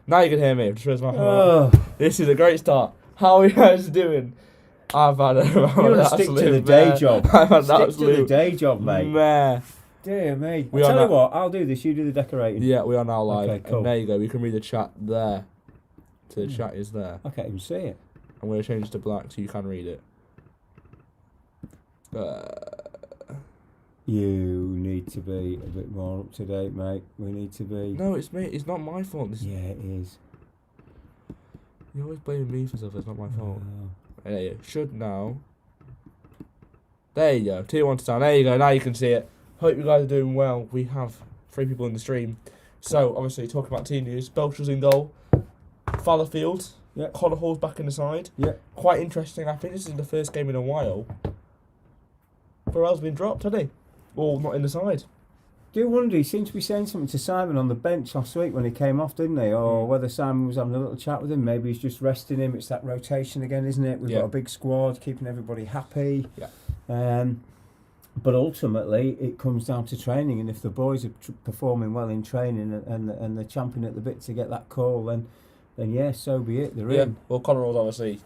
Now you can hear me. I've just raised my phone. This is a great start. How are you guys doing? I've had an stick to the day job. I've had stick to the day job, mate. Meh. Dear me. Tell you what, I'll do this. You do the decorating. Yeah, we are now live. Okay, cool. And there you go. We can read the chat there. So the chat is there. I can't even see it. I'm going to change it to black so you can read it. You need to be a bit more up to date, mate. We need to be. No, it's me. It's not my fault. Yeah, it is. You're always blaming me for stuff. It's not my fault. There you go. Should now. There you go. 2-1 down. There you go. Now you can see it. Hope you guys are doing well. We have 3 people in the stream. So, obviously, talking about team news. Belcher's in goal. Fallowfield. Yeah. Connor Hall's back in the side. Yeah. Quite interesting. I think this is the first game in a while. Burrell's been dropped, hasn't he? Well, not in the side. Do you wonder, he seemed to be saying something to Simon on the bench last week when he came off, didn't he? Or whether Simon was having a little chat with him. Maybe he's just resting him. It's that rotation again, isn't it? We've got a big squad, keeping everybody happy. Yeah. But ultimately, it comes down to training. And if the boys are performing well in training and they're champing at the bit to get that call, then yeah, so be it. They're in. Well, Connor Hall's obviously,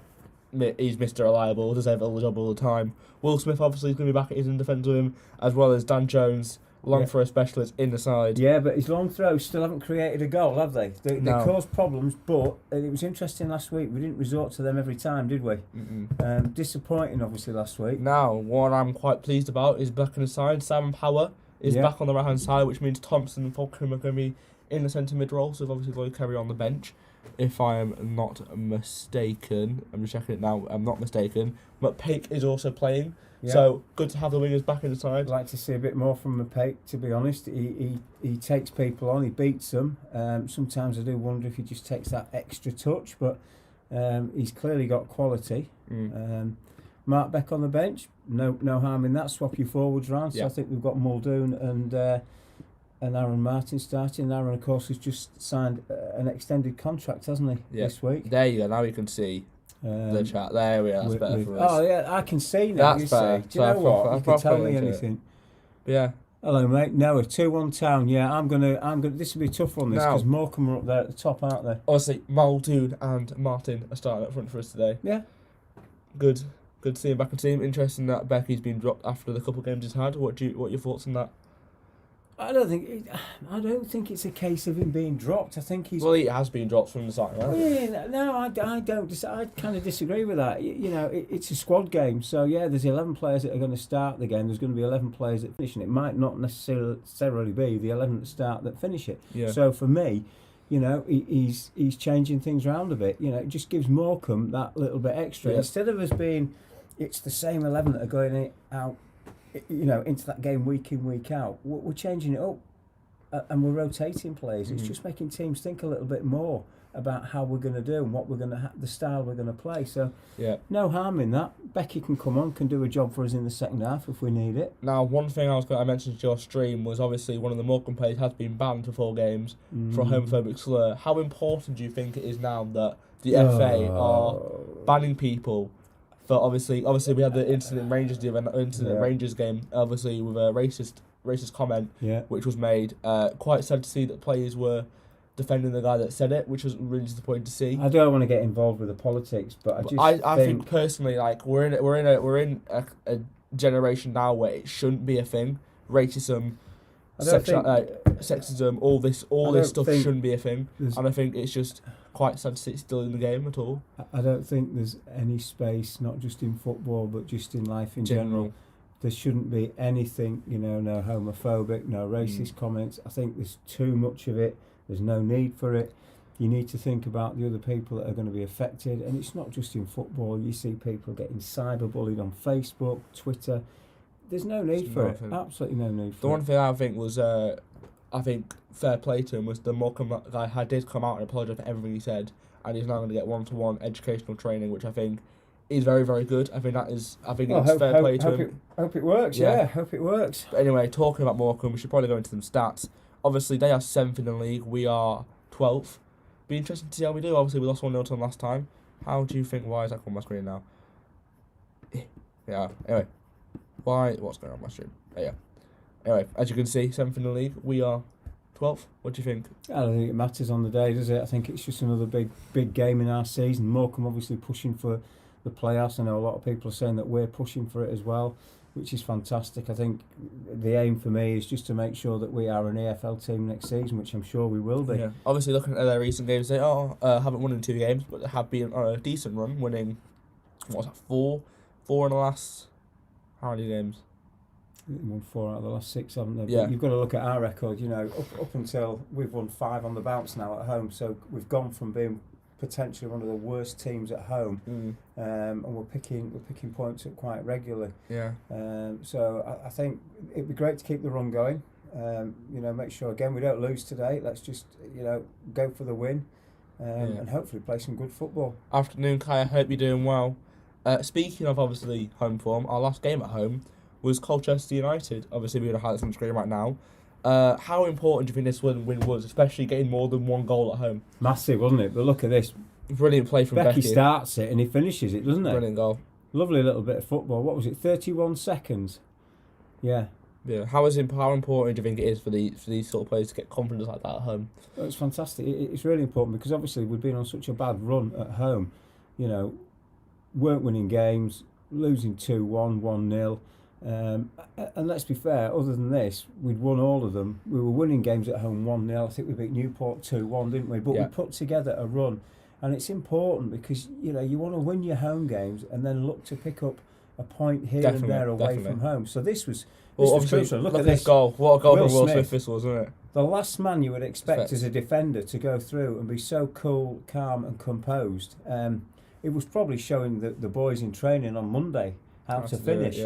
he's Mr. Reliable, does have the job all the time. Will Smith obviously is going to be back at his in defence with him, as well as Dan Jones, long throw specialist in the side. Yeah, but his long throws still haven't created a goal, have they? They caused problems, but it was interesting last week. We didn't resort to them every time, did we? Disappointing, obviously, last week. Now, what I'm quite pleased about is back in the side. Simon Power is back on the right-hand side, which means Thompson and Fulcrum are going to be in the centre mid role, so they've obviously Lloyd Kerry on the bench. If I am not mistaken, I'm just checking it now, I'm not mistaken, McPake is also playing. Yeah. So, good to have the wingers back in the side. I'd like to see a bit more from McPake, to be honest. He takes people on, he beats them. Sometimes I do wonder if he just takes that extra touch, but he's clearly got quality. Mark Beck on the bench, no harm in that. Swap your forwards round. So I think we've got Muldoon and Aaron Martin starting. Aaron, of course, has just signed an extended contract, hasn't he, this week? There you go, now you can see the chat. There we are, that's better for us. Oh, yeah, I can see now. That's better. Do you know what? You can tell me anything. Yeah. Hello, mate. Noah, 2-1 Town. Yeah, I'm gonna. This will be a tough one, this, because Morecambe are up there at the top, aren't they? Obviously, Muldoon and Martin are starting up front for us today. Yeah. Good to see him back in the team. Interesting that Becky's been dropped after the couple of games he's had. What are your thoughts on that? I don't think it's a case of him being dropped. I think he's. Well, he has been dropped from the side, right? Yeah, no, I don't. I kind of disagree with that. It's a squad game, so there's 11 players that are going to start the game. There's going to be 11 players that finish, and it might not necessarily be the 11 that start that finish it. Yeah. So for me, he's changing things around a bit. It just gives Morecambe that little bit extra instead of us being, it's the same 11 that are going out. Into that game week in, week out. We're changing it up and we're rotating players. It's just making teams think a little bit more about how we're going to do and what we're going to the style we're going to play. So no harm in that. Becky can come on, can do a job for us in the second half if we need it. Now, one thing I mentioned to your stream was obviously one of the Morecambe players has been banned for 4 games for a homophobic slur. How important do you think it is now that the FA are banning people? But obviously we had the incident Rangers game, obviously with a racist comment, which was made. Quite sad to see that players were defending the guy that said it, which was really disappointing to see. I don't want to get involved with the politics, but I think personally, like we're in a generation now where it shouldn't be a thing. Racism, sexism, all this stuff shouldn't be a thing, and I think it's just quite sad to see it still in the game at all. I don't think there's any space, not just in football, but just in life in general. There shouldn't be anything, no homophobic, no racist comments. I think there's too much of it. There's no need for it. You need to think about the other people that are going to be affected, and it's not just in football. You see people getting cyberbullied on Facebook, Twitter. There's no need for it. Absolutely no need for it. The one thing I think was, fair play to him was the Morecambe guy did come out and apologise for everything he said, and he's now going to get one-to-one educational training, which I think is very, very good. I think it's fair play to him. Hope it works. Hope it works. But anyway, talking about Morecambe, we should probably go into some stats. Obviously, they are 7th in the league. We are 12th. Be interesting to see how we do. Obviously, we lost 1-0 to them last time. How do you think? Why is that on my screen now? Yeah. Anyway, what's going on my stream? Yeah. Anyway, as you can see, 7th in the league. We are 12th? What do you think? I don't think it matters on the day, does it? I think it's just another big game in our season. Morecambe obviously pushing for the playoffs. I know a lot of people are saying that we're pushing for it as well, which is fantastic. I think the aim for me is just to make sure that we are an EFL team next season, which I'm sure we will be. Yeah. Obviously, looking at their recent games, they haven't won in 2 games, but they have been on a decent run, winning, what's that, 4 in the last, how many games? Won 4 out of the last 6, haven't they? Yeah. But you've got to look at our record. You know, up until we've won 5 on the bounce now at home, so we've gone from being potentially one of the worst teams at home, and we're picking points up quite regularly. Yeah. So I think it'd be great to keep the run going. You know, make sure again we don't lose today. Let's just go for the win, and hopefully play some good football. Afternoon, Kai. I hope you're doing well. Speaking of obviously home form, our last game at home was Colchester United. Obviously, we're going to highlight on the screen right now. How important do you think this win was, especially getting more than 1 goal at home? Massive, wasn't it? But look at this. Brilliant play from Becky. Starts it and he finishes it, doesn't it? Brilliant goal. Lovely little bit of football. What was it? 31 seconds. Yeah. Yeah. How important do you think it is for these sort of players to get confidence like that at home? Well, it's fantastic. It's really important because obviously we've been on such a bad run at home. You know, weren't winning games, losing 2-1, 1-0. And let's be fair, other than this, we'd won all of them. We were winning games at home 1-0. I think we beat Newport 2-1, didn't we? But we put together a run. And it's important because, you want to win your home games and then look to pick up a point here and there away from home. So this was crucial. Look at this goal. What a goal from Will Smith. This was, wasn't it? The last man you would expect as a defender to go through and be so cool, calm and composed. It was probably showing the boys in training on Monday how to finish.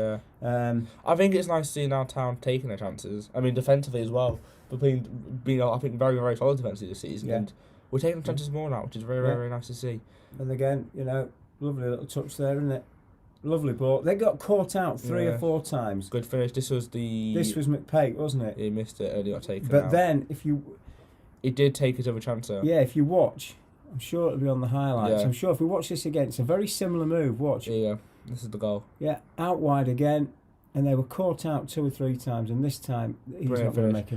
I think it's nice seeing our town taking their chances. I mean, defensively as well. But being I think, very, very solid defensively this season. Yeah. And we're taking chances more now, which is very, very, very nice to see. And again, lovely little touch there, isn't it? Lovely ball. They got caught out 3 or 4 times. Good finish. This was McPake, wasn't it? He missed it early, got taken But out. then, He did take his other chance out. Yeah, if you watch, I'm sure it'll be on the highlights. Yeah. I'm sure if we watch this again, it's a very similar move. Watch. Yeah, this is the goal. Yeah, out wide again, and they were caught out 2 or 3 times, and this time he's not going to make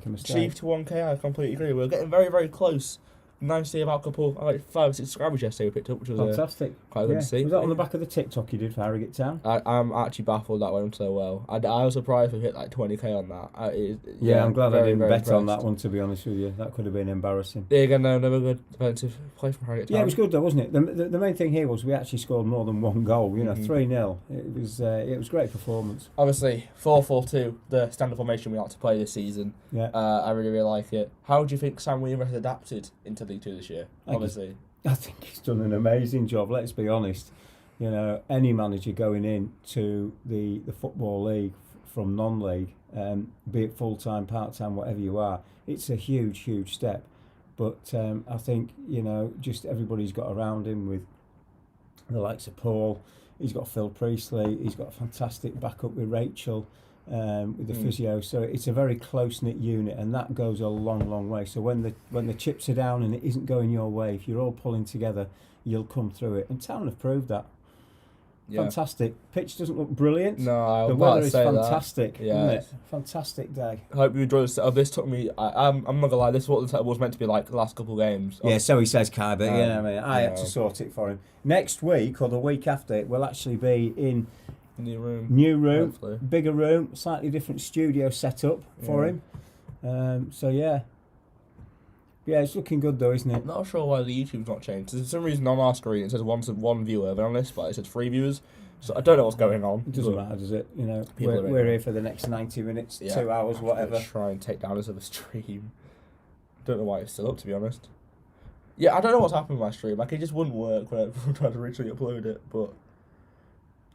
a mistake. Achieved to 1K, I completely agree. We're getting very, very close. Nice to see about a couple, 5 or 6 subscribers yesterday we picked up, which was fantastic. Quite good to see. Was that on the back of the TikTok you did for Harrogate Town? I'm actually baffled that went so well. I was surprised we hit 20k on that. I'm glad I didn't bet on that one, to be honest with you. That could have been embarrassing. Yeah, again, another good defensive play from Harrogate Town. Yeah, it was good though, wasn't it? The main thing here was we actually scored more than 1 goal. 3-0. It was a great performance. Obviously, 4-4-2, the standard formation we like to play this season. Yeah, I really, really like it. How do you think Sam Weaver has adapted into League 2 this year? Obviously, I think he's done an amazing job. Let's be honest. Any manager going in to the Football League from non-league, be it full-time, part-time, whatever you are, it's a huge, huge step. But I think, just everybody's got around him with the likes of Paul. He's got Phil Priestley. He's got a fantastic backup with Rachel, with the physio. So it's a very close-knit unit, and that goes a long, long way. So when the chips are down and it isn't going your way, if you're all pulling together, you'll come through it. And Town have proved that. Yeah. Fantastic. Pitch doesn't look brilliant. No, the weather is fantastic. Yeah, isn't it? Fantastic day. I hope you enjoyed the setup. This took me. I'm not gonna lie. This is what the setup was meant to be like the last couple of games. Yeah, so he says, Kai, but I had to sort it for him. Next week or the week after, it will actually be in new room, hopefully. Bigger room, slightly different studio setup for him. Yeah, it's looking good though, isn't it? Not sure why the YouTube's not changed. For some reason on our screen it says one viewer, but on this spot it says 3 viewers. So I don't know what's going on. It doesn't matter, does it? We're here for the next 90 minutes, 2 hours, whatever. Try and take down this other stream. Don't know why it's still up, to be honest. Yeah, I don't know what's happened with my stream. Like, it just wouldn't work when I tried to originally upload it, but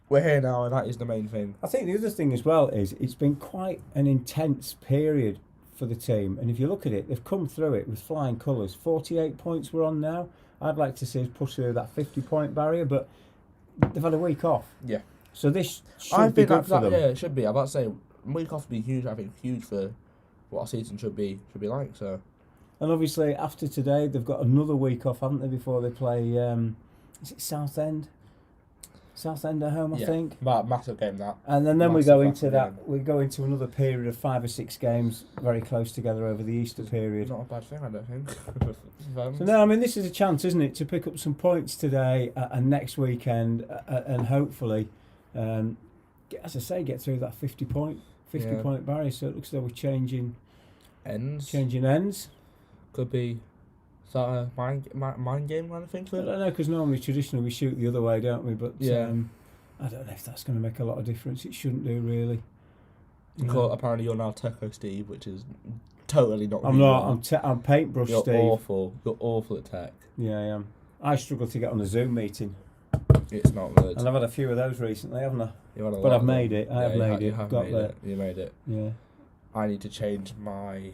we're here now, and that is the main thing. I think the other thing as well is it's been quite an intense period for the team, and if you look at it, they've come through it with flying colours. 48 points we're on now. I'd like to see us push through that 50-point barrier, but they've had a week off. Yeah. So this should be good for them. Yeah, it should be. I'm about to say, a week off would be huge. I think huge for what our season should be like. So. And obviously, after today, they've got another week off, haven't they, before they play, is it Southend? Southend at home, I think. Massive game that. And then we Massive go into fucking we go into another period of 5 or 6 games very close together over the Easter period. Not a bad thing, I don't think. So no, I mean, this is a chance, isn't it, to pick up some points today and next weekend, and hopefully, as I say, get through that 50 point barrier. So it looks as though we're changing ends. Could be. Is that a mind game kind of thing? I don't know, because normally, traditionally, we shoot the other way, don't we? But yeah. I don't know if that's going to make a lot of difference. It shouldn't do, really. Apparently, you're now Techo Steve, which is totally not. I'm not. I'm Paintbrush you're Steve. Awful. You're awful at tech. Yeah, I am. I struggle to get on a Zoom meeting. It's not good. And I've had a few of those recently, haven't I? But I've made it. I have made it. You have Got made there. it. You made it. Yeah. I need to turn my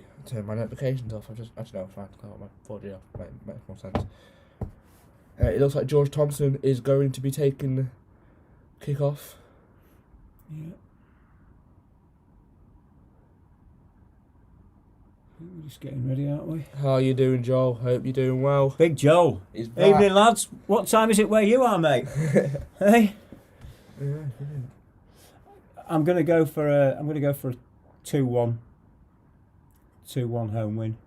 notifications off. I don't know. I'm trying to cut my 4G off. Makes more sense. It looks like George Thompson is going to be taking kick-off. Yeah. We're just getting ready, aren't we? How are you doing, Joel? Hope you're doing well. Big Joel. He's back. Evening, lads. What time is it where you are, mate? Hey. Yeah. I'm gonna go for a 2-1 home win.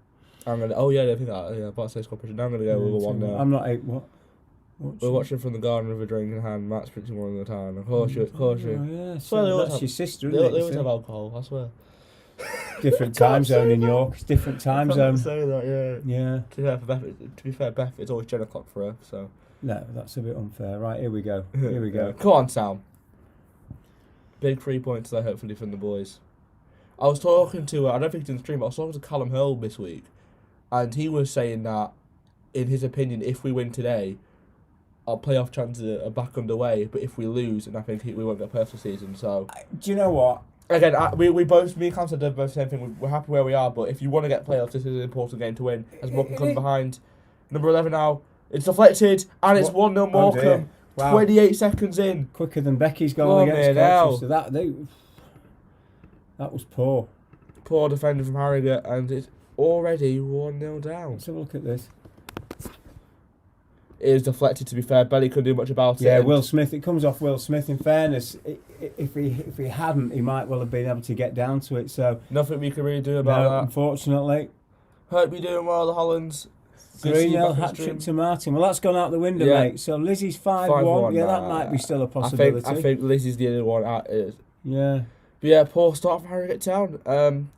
I'm gonna. Oh yeah, I think that. Yeah, but I say score prediction. I'm gonna go with a 1-0. I'm not 8. What? We're watching from the garden with a drink in hand. Matt's predicting 1 at a time. Of course you. Oh yeah. So that's your sister, They isn't it? always have alcohol. I swear. Different time zone in York. It's different time zone. Say that, yeah. Yeah. To be fair, Beth, it's always 10 o'clock for her. So. No, that's a bit unfair. Right, here we go. Here we go. Come on, Sam. Big 3 points there, hopefully, from the boys. I was talking to, I don't think it's in the stream, but I was talking to Callum Hurl this week, and he was saying that, in his opinion, if we win today, our playoff chances are back underway, but if we lose, and I think we won't get a personal season, so... Do you know what? Again, me and Cam said both the same thing, we're happy where we are, but if you want to get playoffs, this is an important game to win, as Morecambe comes behind. Number 11 now, it's deflected, and it's 1-0 Morecambe. Wow. 28 seconds in. Quicker than Becky's goal against Colchester. So that was poor. Poor defender from Harrogate, and it's already 1-0 down. Let's have a look at this. It is deflected, to be fair. Belly couldn't do much about it. Yeah, Will Smith. It comes off Will Smith. In fairness, if he hadn't, he might well have been able to get down to it. So nothing we can really do about that. Unfortunately. Hope you're doing well, the Hollands. 3-0 hat-trick to Martin. Well, that's gone out the window, mate. So Lizzie's 5-1. Yeah, that might be still a possibility. I think Lizzie's the only one out. Yeah. But yeah, poor start from Harrogate Town.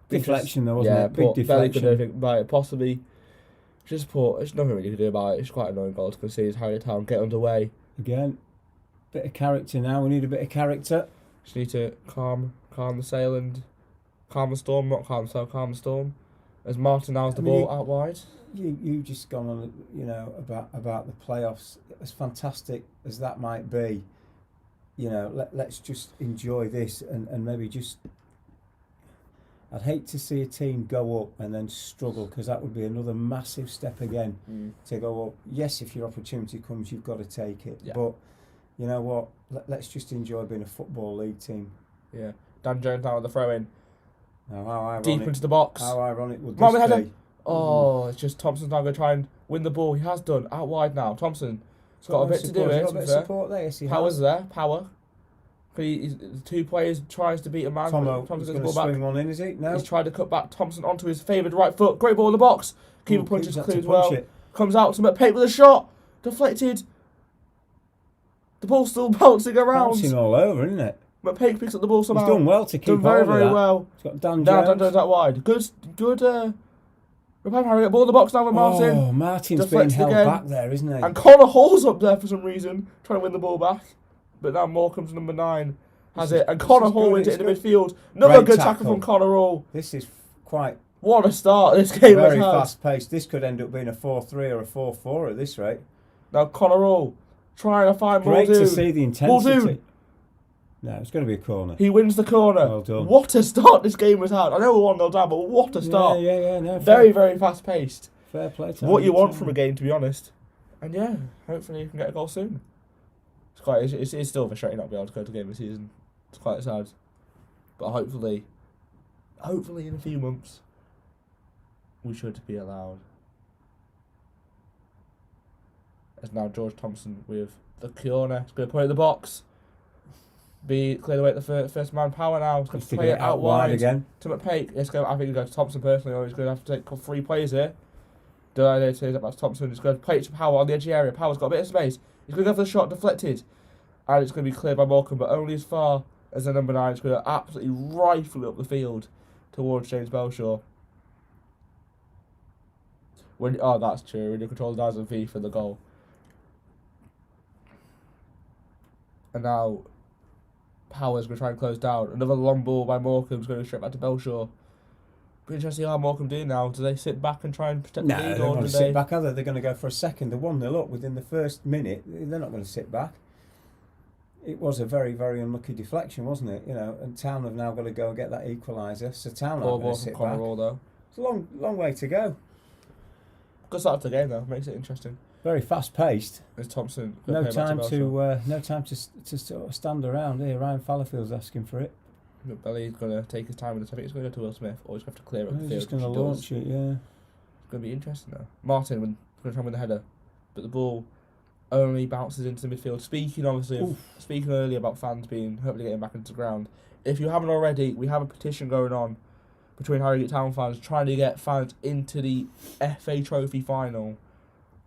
Deflection, though, wasn't it? Big deflection. Belly could do anything about it, possibly. Just poor. There's nothing really to do about it. It's quite annoying goal to concede. Harrogate Town get underway. Again, bit of character now. We need a bit of character. Just need to calm the sail and calm the storm. Not calm the sail, calm the storm. As Martin now has the ball out wide. You just gone on, about the playoffs. As fantastic as that might be, let's just enjoy this and maybe just. I'd hate to see a team go up and then struggle, because that would be another massive step again to go up. Yes, if your opportunity comes, you've got to take it. Yeah. But you know what? Let's just enjoy being a football league team. Yeah. Dan Jones now with the throw in. Now, how ironic, deep into the box. How ironic would this be? Oh, it's just Thompson's now going to try and win the ball. He has done. Out wide now. Thompson's got a bit to do it. Got a bit of support there. Yes, Power's there. Power. The 2 players tries to beat a man. Thompson's going to swing one in, is he? No. He's tried to cut back Thompson onto his favoured right foot. Great ball in the box. Keeper punches clean well. Comes out to McPake with a shot. Deflected. The ball's still bouncing around. Bouncing all over, isn't it? McPake picks up the ball somehow. He's done well to keep done very, very well. He's got Dan Jones out wide. Good. Harrogate ball in the box now with Martin. Oh, Martin's being held back there, isn't he? And Connor Hall's up there for some reason, trying to win the ball back. But now Morecambe's number 9 has it, and Connor Hall wins it in the midfield. Another good tackle from Connor Hall. This is quite... What a start this game has had. Very fast-paced. This could end up being a 4-3 or a 4-4 at this rate. Now Connor Hall trying to find Muldoon. Great to see the intensity. Muldoon. No, it's going to be a corner. He wins the corner. Well done. What a start this game has had. I know we're 1-0 down, but what a start. Yeah. No, very, very fast-paced. Fair play. What you want from a game, to be honest. And yeah, hopefully you can get a goal soon. It's still frustrating not being able to go to the game this season. It's quite sad. But hopefully in a few months, we should be allowed. As now George Thompson with the corner. He's going to put it in the box. Be cleared away at the first man. Power now. He's going to play it out wide again. To McPake. I think he's going to Thompson personally, or he's going to have to take 3 players here. Do I know to that's Thompson? He's going to play it to Power on the edge of the area. Power's got a bit of space. He's going to go for the shot, deflected. And it's going to be cleared by Morecambe, but only as far as the number 9 is going to absolutely rifle it up the field towards James Belshaw. That's true. When you control the eyes of V for the goal. And now Power's going to try and close down. Another long ball by Morecambe's going to straight back to Belshaw. Be interesting how Morecambe do now. Do they sit back and try and protect the lead? No, they're not going to sit back, are they? They're going to go for a second. They're 1-0 up within the first minute. They're not going to sit back. It was a very, very unlucky deflection, wasn't it? And Town have now got to go and get that equaliser. So Town aren't going to sit back. It's a long way to go. Good start to the game though. Makes it interesting. Very fast paced. Is Thompson no time to sort of stand around here. Ryan Fallowfield's asking for it. Belly's going to take his time with this. I think he's going to go to Will Smith, or he's going to have to clear up the field. He's going to launch it, yeah. It's going to be interesting though. Martin going to try and win the header, but the ball only bounces into the midfield. Speaking earlier about fans hopefully getting back into the ground. If you haven't already, we have a petition going on between Harrogate Town fans trying to get fans into the FA Trophy final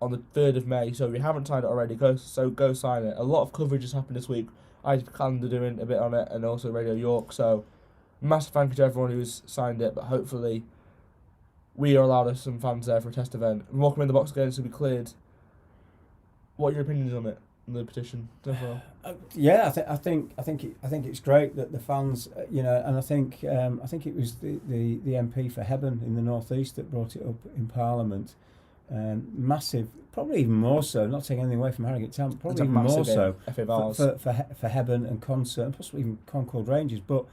on the 3rd of May. So if you haven't signed it already, go sign it. A lot of coverage has happened this week. I Calendar doing a bit on it, and also Radio York. So massive thank you to everyone who's signed it. But hopefully we are allowed some fans there for a test event. Morecambe in the box again to be cleared. What are your opinions on it? The petition. Yeah, I think it's great that the fans, and I think it was the MP for Hebburn in the North East that brought it up in Parliament. Massive, probably even more so. Not taking anything away from Harrogate Town, probably even more so for Hebburn and Concert, and possibly even Concord Rangers. But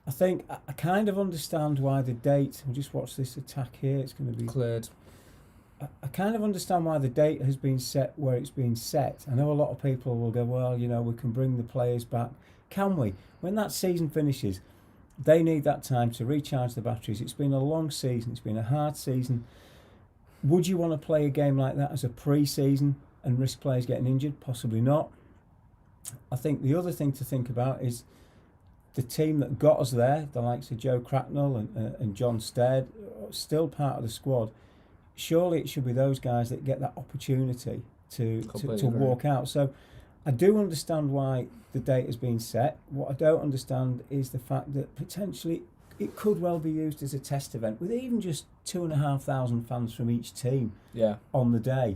I think I kind of understand why the date. We'll just watch this attack here. It's going to be cleared. I kind of understand why the date has been set where it's been set. I know a lot of people will go, well, we can bring the players back. Can we? When that season finishes, they need that time to recharge the batteries. It's been a long season. It's been a hard season. Would you want to play a game like that as a pre-season and risk players getting injured? Possibly not. I think the other thing to think about is the team that got us there, the likes of Joe Cracknell and John Stead, still part of the squad. Surely it should be those guys that get that opportunity to walk out. So I do understand why the date has been set. What I don't understand is the fact that potentially it could well be used as a test event with even just 2,500 fans from each team on the day.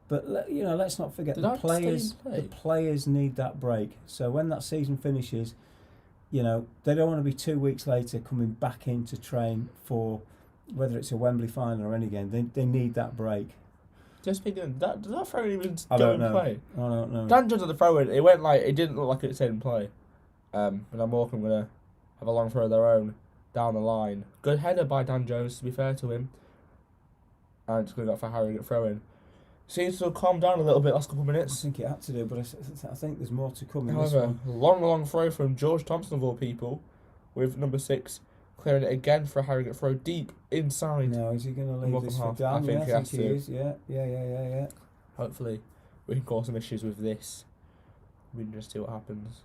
But let's not forget the players. The players need that break. So when that season finishes, they don't want to be 2 weeks later coming back in to train for whether it's a Wembley final or any game. They need that break. Just thinking, does that throw in even I don't know. play? I don't know. Dan Jones at the throw in, it didn't look like it stayed in play. But now Morecambe going to have a long throw of their own down the line. Good header by Dan Jones, to be fair to him. And it's going to go for Harrogate throw in. Seems to have calmed down a little bit last couple of minutes. I think it had to do, but I think there's more to come in However, this one. long throw from George Thompson of all people, with number 6 clearing it again for a Harrogate throw deep inside. No, is he going to leave this for Dan? I think he has to. Is. Yeah. Hopefully, we can cause some issues with this. We can just see what happens.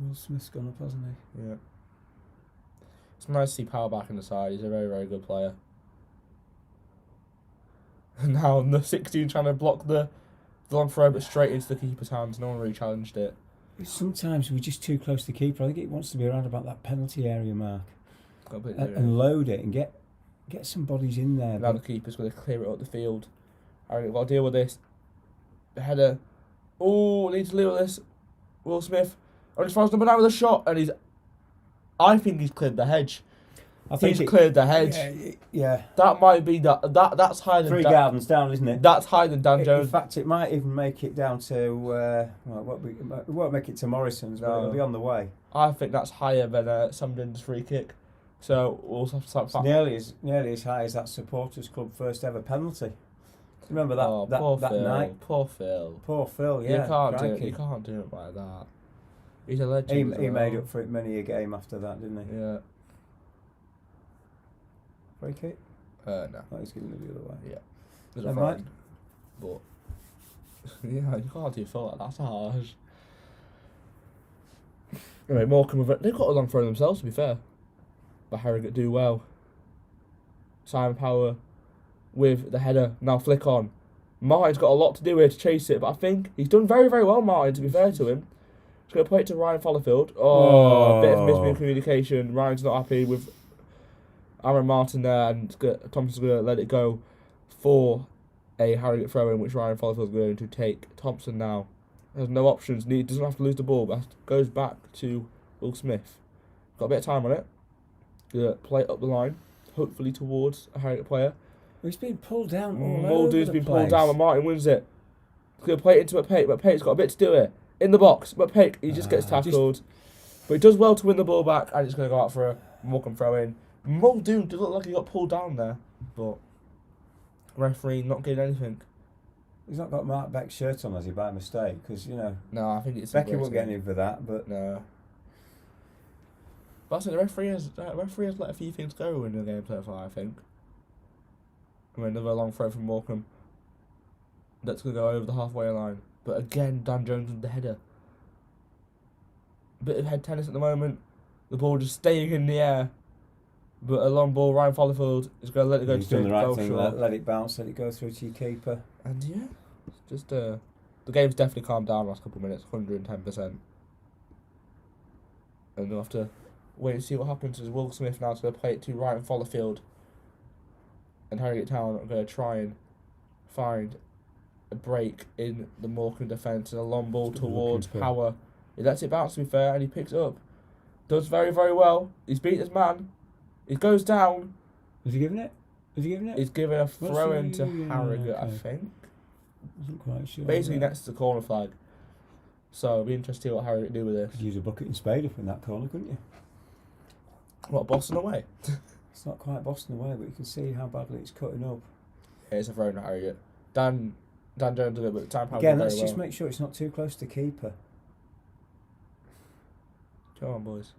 Will Smith's gone up, hasn't he? Yeah. It's nice to see Power back in the side. He's a very, very good player. And now the 16 trying to block the long throw, but straight into the keeper's hands. No one really challenged it. Sometimes we're just too close to the keeper. I think it wants to be around about that penalty area mark and load it and get some bodies in there. Now the keeper's going to clear it up the field. Alright, got to deal with this. The header. Oh, need to deal with this. Will Smith. On his first number 9 with a shot, and I think he's cleared the hedge. I think he's cleared the hedge. Yeah. That might be that's higher than 3 gardens down, isn't it? That's higher than Dan Jones. In fact, it might even make it down to it won't make it to Morrison's, but it'll be on the way. I think that's higher than Sumden's free kick. So we'll have to start back. Nearly as high as that supporters club first ever penalty. Remember that night? Poor Phil. Poor Phil. Yeah. You can't do it like that. He's a legend. He made up for it many a game after that, didn't he? Yeah. Free kick? No. Oh, he's giving it the other way. Yeah. There's a fine. But Yeah, you can't do foul like that. That's harsh. Anyway, Morecambe, they've got a long throw themselves, to be fair. But Harrogate do well. Simon Power with the header. Now flick on. Martin's got a lot to do here to chase it, but I think he's done very, very well, Martin, to be fair to him. He's going to play it to Ryan Fallowfield. A bit of miscommunication. Ryan's not happy with Aaron Martin there, and Thompson's going to let it go for a Harrogate throw-in, which Ryan Fallowfield's going to take. Thompson now has no options. Doesn't have to lose the ball, but goes back to Will Smith. Got a bit of time on it. Gonna play it up the line, hopefully towards a Harrogate player. He's been pulled down all over Muldoon's the been place. pulled down, and Martin wins it. He's going to play it into McPake. McPake's got a bit to do here. In the box, McPake, he just gets tackled. But he does well to win the ball back, and it's going to go out for a Morecambe throw-in. Muldoon does look like he got pulled down there, but referee not getting anything. He's not got Mark Beck's shirt on, has he, by mistake? Because, you know... No, I think it's... Becky won't get any for that, but... No. But I think the referee has let a few things go in the game so far, I think. I mean, another long throw from Morecambe. That's going to go over the halfway line. But again, Dan Jones with the header. Bit of head tennis at the moment. The ball just staying in the air. But a long ball, Ryan Fallowfield is going to let it go He's to done the right thing, short. let it bounce, let it go through to your keeper. And yeah, just the game's definitely calmed down the last couple of minutes, 110%. And we'll have to wait and see what happens as Will Smith now is going to play it to Ryan Fallowfield. And Harrogate Town are going to try and find a break in the Morecambe defence and a long ball towards Power. He lets it bounce, to be fair, and he picks it up. Does very, very well. He's beat his man. He goes down. Is he giving it? Is he giving it? He's giving a throw-in to Harrogate, I think. Wasn't quite sure. Basically next to the corner flag. So it'll be interesting to see what Harrogate do with this. Could use a bucket and spade up in that corner, couldn't you? What, Boston away? It's not quite Boston away, but you can see how badly it's cutting up. Yeah, it's a throw-in to Harrogate. Dan Jones did it, but time Again, let's just make sure it's not too close to keeper. Come on, boys.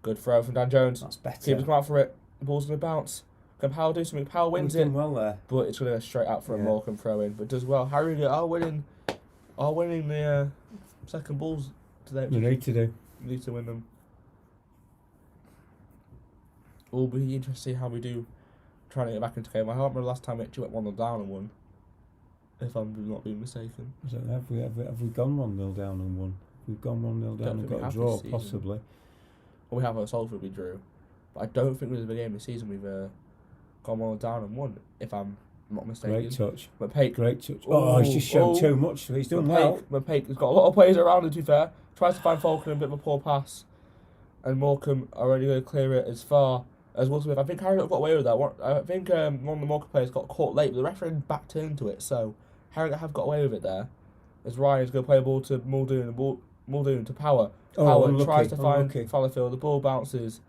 Good throw from Dan Jones. That's better. Keeper's come out for it. The ball's going to bounce. Can Powell do something? Powell wins it. Done well there. But it's going to go straight out for a Morecambe throw-in. But does well. Harrogate are winning the second balls today. You need to do. You need to win them. It will be interesting to see how we do trying to get back into the game. I can't remember the last time we actually went 1-0 down and won. If I'm not being mistaken. I don't know, have we gone 1-0 down and won? We've gone 1-0 down and got a draw, possibly. Well, we have a Salford we drew. But I don't think with the game this season we've gone 1-0 down and won, if I'm not mistaken. Great touch. McPake. Great touch. Oh, he's just shown too much. He's done well. McPake has got a lot of players around him, to be fair. Tries to find Falcon in a bit of a poor pass. And Morecambe are only going to clear it as far as Will Smith. I think Harrogate got away with that. I think one of the Morecambe players got caught late, but the referee back turned to it, so Harrogate have got away with it there. As Ryan's going to play a ball to Muldoon to Power. Power tries to find Fallowfield. The ball bounces,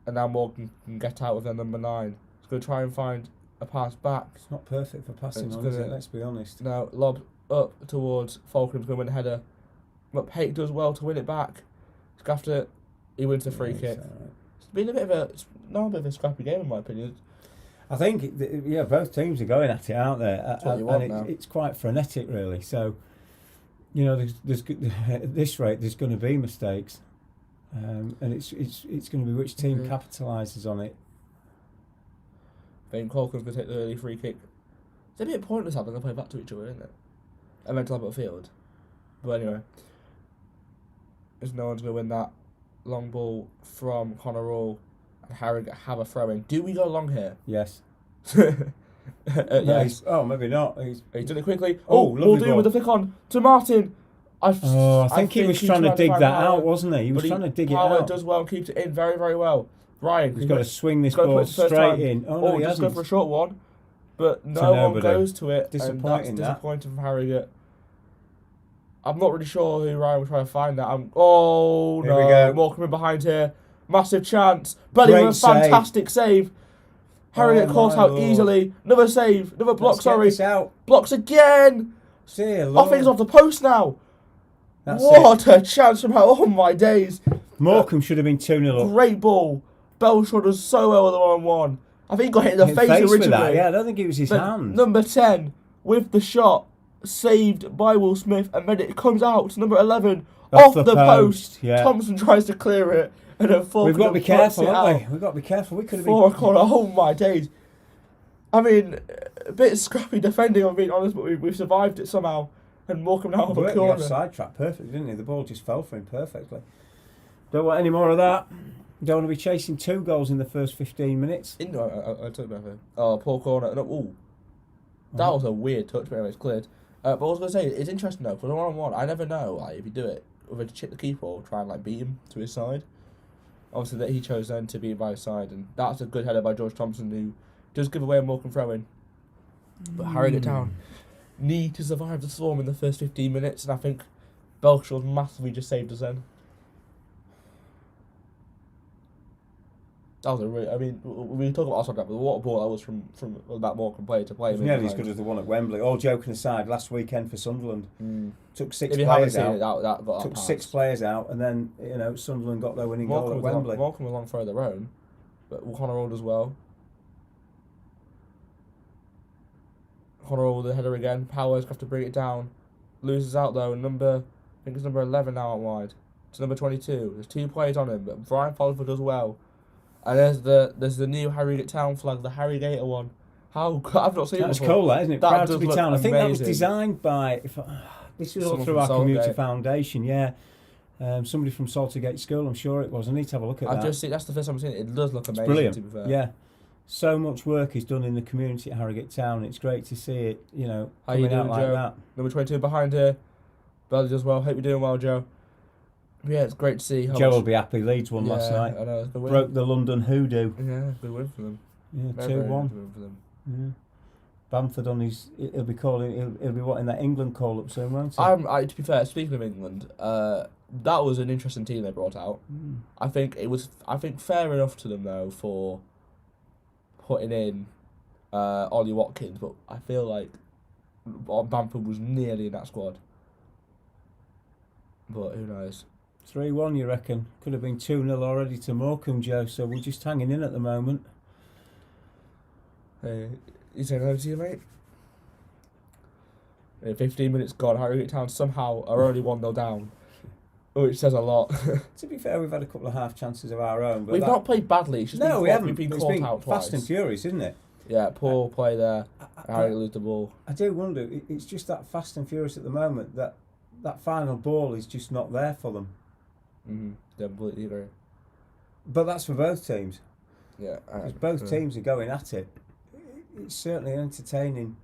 and now Morgan can get out with their number 9. He's going to try and find a pass back. It's not perfect for passing on, is it? Let's be honest. Now lob up towards Falcon. He's going to win the header. McPake does well to win it back. After he wins the free kick. Right. It's been a bit of a scrappy game in my opinion. I think both teams are going at it, aren't they? That's what you want now. It's quite frenetic, really. So, you know, there's at this rate there's going to be mistakes, and it's going to be which team capitalises on it. I think Falcon's going to take the early free kick. It's a bit pointless having them play back to each other, isn't it? A mental level field. But anyway, there's no one's going to win that. Long ball from Connor Rall, and Harrogate have a throw in. Do we go long here? Yes. Yes. Oh, maybe not. He's done it quickly. Lovely with the flick on to Martin. I think he was trying to dig that out, wasn't he? He was trying to dig it out. Power does well and keeps it in very, very well. Ryan, he's got to swing this ball straight in. Oh, no, just go for a short one, but no one goes to it. Disappointing from Harrogate. I'm not really sure who Ryan was trying to find that. Here we go. Morecambe in behind here. Massive chance. Bellingham, fantastic save. Harrogate caught out easily. Another save. Another block, Blocks again. Off the post now. What a chance from oh my days. Morecambe should have been 2-0 up. Great ball. Belshore does so well with the 1-1. I think he got hit in the face originally. I don't think it was his hand. Number 10. with the shot saved by Will Smith, and then it comes out to number 11 off the post. Yeah. Thompson tries to clear it, and then Faulkner We've got to be careful, haven't we? We've got to be careful. We could have Four been... corner. Oh my days. I mean, a bit scrappy defending, I'm being honest, but we've survived it somehow. And Morecambe now have a The corner. offside trap perfectly, didn't he? The ball just fell for him perfectly. Don't want any more of that. Don't want to be chasing 2 goals in the first 15 minutes. I took about it. Oh, poor corner. No, ooh. That was a weird touch, but anyway, it's cleared. But I was going to say, it's interesting though, for the 1-on-1, I never know if you do it, whether to chip the keeper or try and beat him to his side. Obviously, that he chose then to be by his side, and that's a good header by George Thompson, who does give away a Morecambe throw-in. But Harrogate Town need to survive the storm in the first 15 minutes, and I think Belshaw's massively just saved us then. That was a really, I mean, we talk about offside trap, but what a ball that was from that Morecambe player to play. It was nearly as good as the one at Wembley. All joking aside, last weekend for Sunderland, took 6 if you players haven't seen out. It, that got took 6 players out, and then Sunderland got their winning goal at Wembley. Morecambe was on throw their own, but Connor rolled as well. Connor rolled the header again. Powers have to bring it down. Loses out though. I think it's number 11 now out wide. It's number 22. There's 2 players on him, but Brian Folford does well. And there's the new Harrogate Town flag, the Harrogate one. How I've not seen it before. That's cool, that, isn't it? That Proud does to be look Town. I think that was amazing. designed by. This was all Someone through from our community Saltgate. foundation. Yeah, somebody from Saltergate School. I'm sure it was. I need to have a look at that. I've just seen. That's the first time I've seen it. It does look amazing. Brilliant. To be fair. Yeah. So much work is done in the community at Harrogate Town. It's great to see it, How you coming out doing, like Joe? that. Number 22 behind here. Belly does well. Hope you're doing well, Joe. Yeah, it's great to see. How Joe much... will be happy. Leeds won last night. I know. It's a good win. Broke the London hoodoo. Yeah, good win for them. Yeah, Very, very 2-1. good win for them. Yeah. Bamford on his. He'll be calling. He'll be wanting that England call up soon, won't he? To be fair, speaking of England, that was an interesting team they brought out. I think fair enough to them though for putting in Ollie Watkins, but I feel like Bamford was nearly in that squad. But who knows? 3-1, you reckon? Could have been 2-0 already to Morecambe, Joe. So we're just hanging in at the moment. Hey, you saying hello to you, mate? 15 minutes gone. Harrogate Town somehow are only 1-0 down, which says a lot. To be fair, we've had a couple of half chances of our own, but We've not played badly. It's just no, we haven't. We've been It's caught been out twice. fast and furious, isn't it? Yeah, poor play there. Harrogate lose the ball. I do wonder. It's just that fast and furious at the moment that final ball is just not there for them. Completely agree. But that's for both teams. Yeah, Because both teams are going at it. It's certainly an entertaining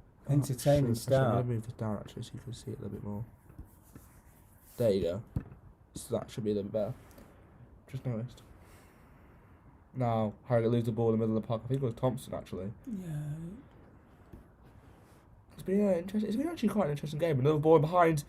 start. I'm going to move this down actually so you can see it a little bit more. There you go. So that should be a little bit better. Just noticed. Now, Harrogate lose the ball in the middle of the park. I think it was Thompson actually. Yeah. It's been interesting. It's been actually quite an interesting game. Another ball behind.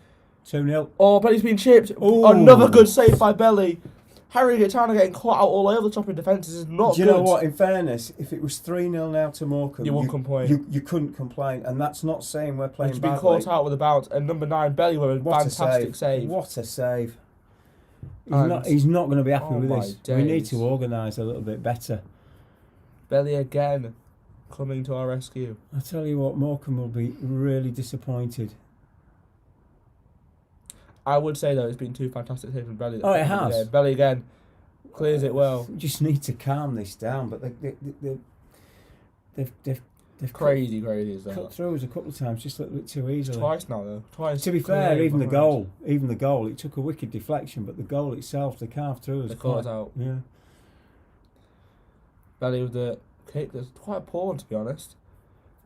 2-0. Oh, Belly's been chipped. Ooh. Another good save by Belly. Harrogate Town are getting caught out all over the top in defence. This is not Do you good. know what? In fairness, if it was 3-0 now to Morecambe, You wouldn't complain. You couldn't complain, and that's not saying we're playing He's badly. been caught out with a bounce, and number 9 Belly with a fantastic save. What a save! And- He's not going to be happy Oh with my this. We need days. to organise a little bit better. Belly again coming to our rescue. I tell you what, Morecambe will be really disappointed. I would say though it's been 2 fantastic saves from Belly. Oh, it has. Belly again clears it well. We just need to calm this down, but they've Crazy is cut that. through us a couple of times, just a little bit too easily. Twice now though. Twice. To be fair, clear even the behind. goal, it took a wicked deflection, but the goal itself, they carved through us. They caught us out. Yeah. Belly with the kick. That's quite poor one to be honest.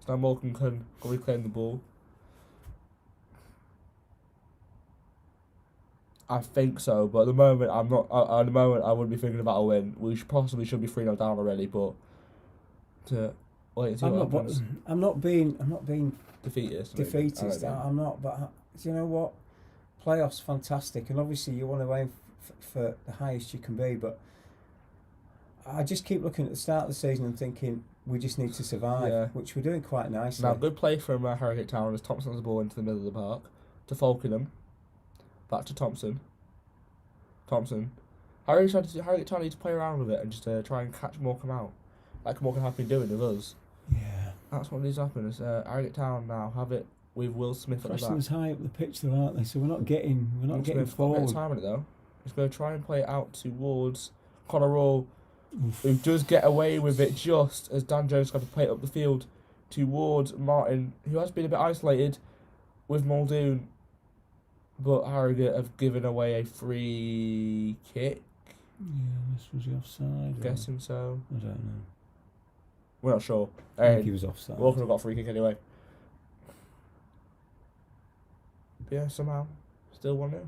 So now Morecambe can reclaim the ball. I think so, but at the moment I'm not. At the moment I wouldn't be thinking about a win. We should be 3-0 down already, but to wait and see what happens. I'm not being Defeatist. defeatist. I'm not. But do you know what? Playoffs fantastic, and obviously you want to aim for the highest you can be. But I just keep looking at the start of the season and thinking we just need to survive, which we're doing quite nicely. Now, good play from Harrogate Town as Thompson has the ball into the middle of the park to Falkenham. Back to Thompson. Harrogate Town need to play around with it and just try and catch Morecambe out, like Morecambe have been doing with us. Yeah. That's what needs to happen. Is Harrogate Town now have it with Will Smith at the Pressing back. us high up the pitch, though, aren't they? So we're not getting forward. Got a bit of time in it though. He's going to try and play it out towards Connor Rawl, who does get away with it just as Dan Jones got to play it up the field towards Martin, who has been a bit isolated with Muldoon, but Harrogate have given away a free kick. Yeah, this was the offside. I'm guessing so. I don't know. We're not sure. I think he was offside. Morecambe have got a free kick anyway. But yeah, somehow still 1-0.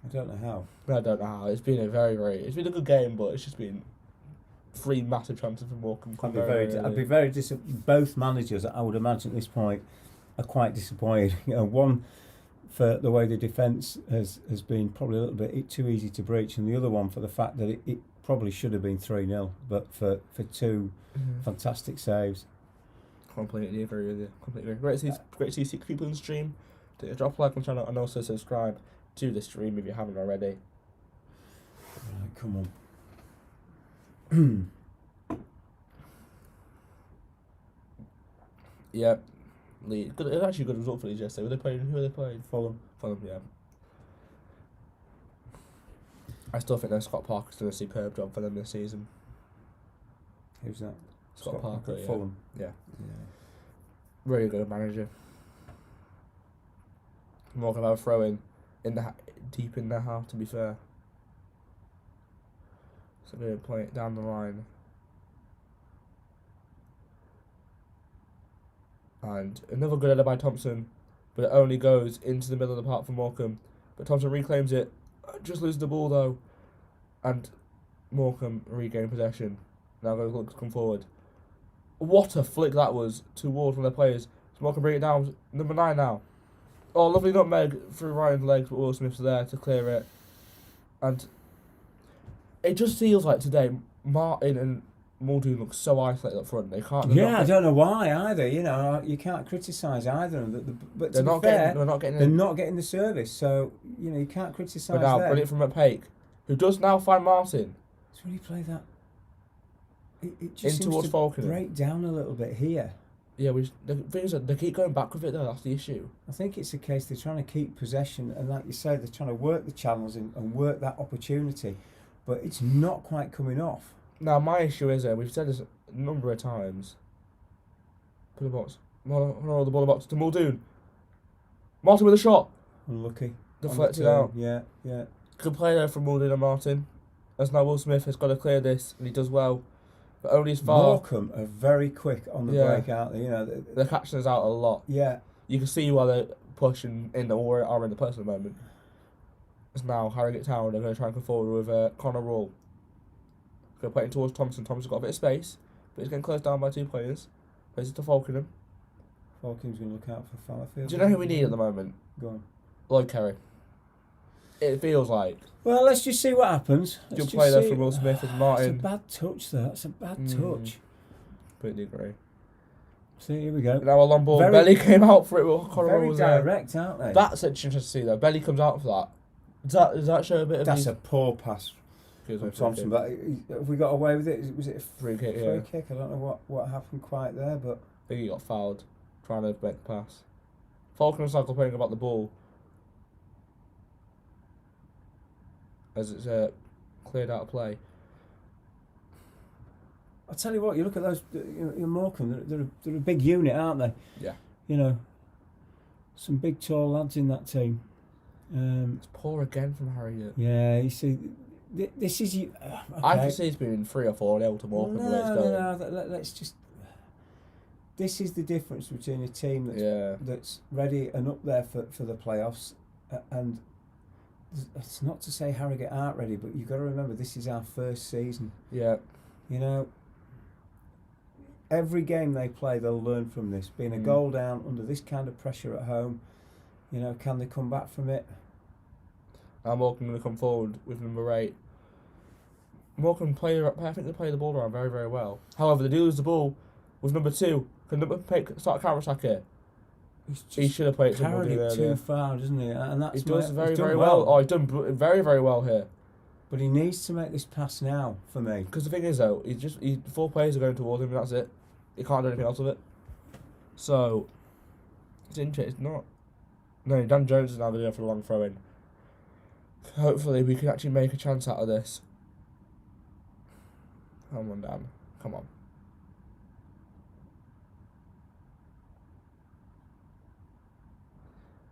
I don't know how. I don't know how. It's been a it's been a good game, but it's just been 3 massive chances from Morecambe. I'd be very disappointed. Both managers, I would imagine at this point, are quite disappointed. One for the way the defence has been probably a little bit too easy to breach, and the other one for the fact that it probably should have been 3-0, but for 2 fantastic saves. Completely agree with you. Completely agree. Great to see 6 people in the stream. Drop a like on the channel and also subscribe to the stream if you haven't already. Right, come on. Yeah, Leeds. Good. It was actually a good result for Leeds yesterday. Who were they playing? Fulham. Yeah. I still think that Scott Parker's done a superb job for them this season. Who's that? Scott Parker, yeah. Fulham. Yeah. Really good manager. Morecambe have a throw in deep in their half, to be fair. So they're playing it down the line. And another good header by Thompson, but it only goes into the middle of the park for Morecambe. But Thompson reclaims it, just loses the ball though, and Morecambe regain possession. Now going to come forward. What a flick that was towards one of the players. So Morecambe bring it down. Number 9 now. Oh, lovely nutmeg through Ryan's legs, but Will Smith's there to clear it. And it just feels like today Martin and Muldoon look so isolated up front. They can't. I don't know why either. You can't criticise either of them. But they're not getting the service. So you can't criticise them. But now, brilliant from McPake, who does now find Martin. So when you play that, it just in seems to Falconer. break down a little bit here. Yeah, the thing is that they keep going back with it though. That's the issue. I think it's a case they're trying to keep possession, and like you say, they're trying to work the channels and work that opportunity, but it's not quite coming off. Now my issue is we've said this a number of times. Put the box. No, the ball in the box to Muldoon. Martin with a shot. Unlucky. Deflected out. Yeah. Good play there from Muldoon and Martin. As now Will Smith has got to clear this, and he does well. But only as far. Morecambe are very quick on the break, aren't they? They're catching us out a lot. Yeah. You can see why they're pushing in or are in the post at the moment. It's now Harrogate Town. They're going to try and come forward with Connor Rawl. Going to play it towards Thompson. Thompson's got a bit of space, but he's getting closed down by 2 players. Plays it to Falkenham. Falkenham's going to look out for Fallowfield. Do you know who we need at the moment? Go on. Lloyd Kerry. It feels like. Well, let's just see what happens. Good play there from Will Smith and Martin. It's a bad touch there. That's a bad touch. Completely agree. See, here we go. Now a long ball. Belly came out for it. Very direct, aren't they? That's interesting to see though. Belly comes out for that. Does that show a bit of... That's a poor pass from Thompson. But have we got away with it? Was it a free kick? Free kick? I don't know what happened quite there, but... I think he got fouled trying to make the pass. Falconer's not complaining about the ball. As it's cleared out of play. I'll tell you what, you look at those, Morecambe, they're a big unit, aren't they? Yeah. Some big tall lads in that team. It's poor again from Harrogate. Yeah, you see, this is... Okay. I can see it's been 3 or 4-0 to Morecambe the way it's going. No, let's just... This is the difference between a team that's ready and up there for the playoffs, and it's not to say Harrogate aren't ready, but you've got to remember this is our first season. Yeah. Every game they play, they'll learn from this. Being a goal down under this kind of pressure at home, can they come back from it? Now Morecambe going to come forward with number 8. Morecambe I think they play the ball around very, very well. However, they do lose the ball with number 2. Can number 8 start a counter attack here? He should have played carried it too far, doesn't he? And that's he does very, very well. Oh, he's done very, very well here. But he needs to make this pass now for me. Because the thing is, though, 4 players are going towards him, and that's it. He can't do anything else with it. So It's interesting. It's not. No, Dan Jones is now going to go for a long throw in. Hopefully, we can actually make a chance out of this. Come on, Dan. Come on.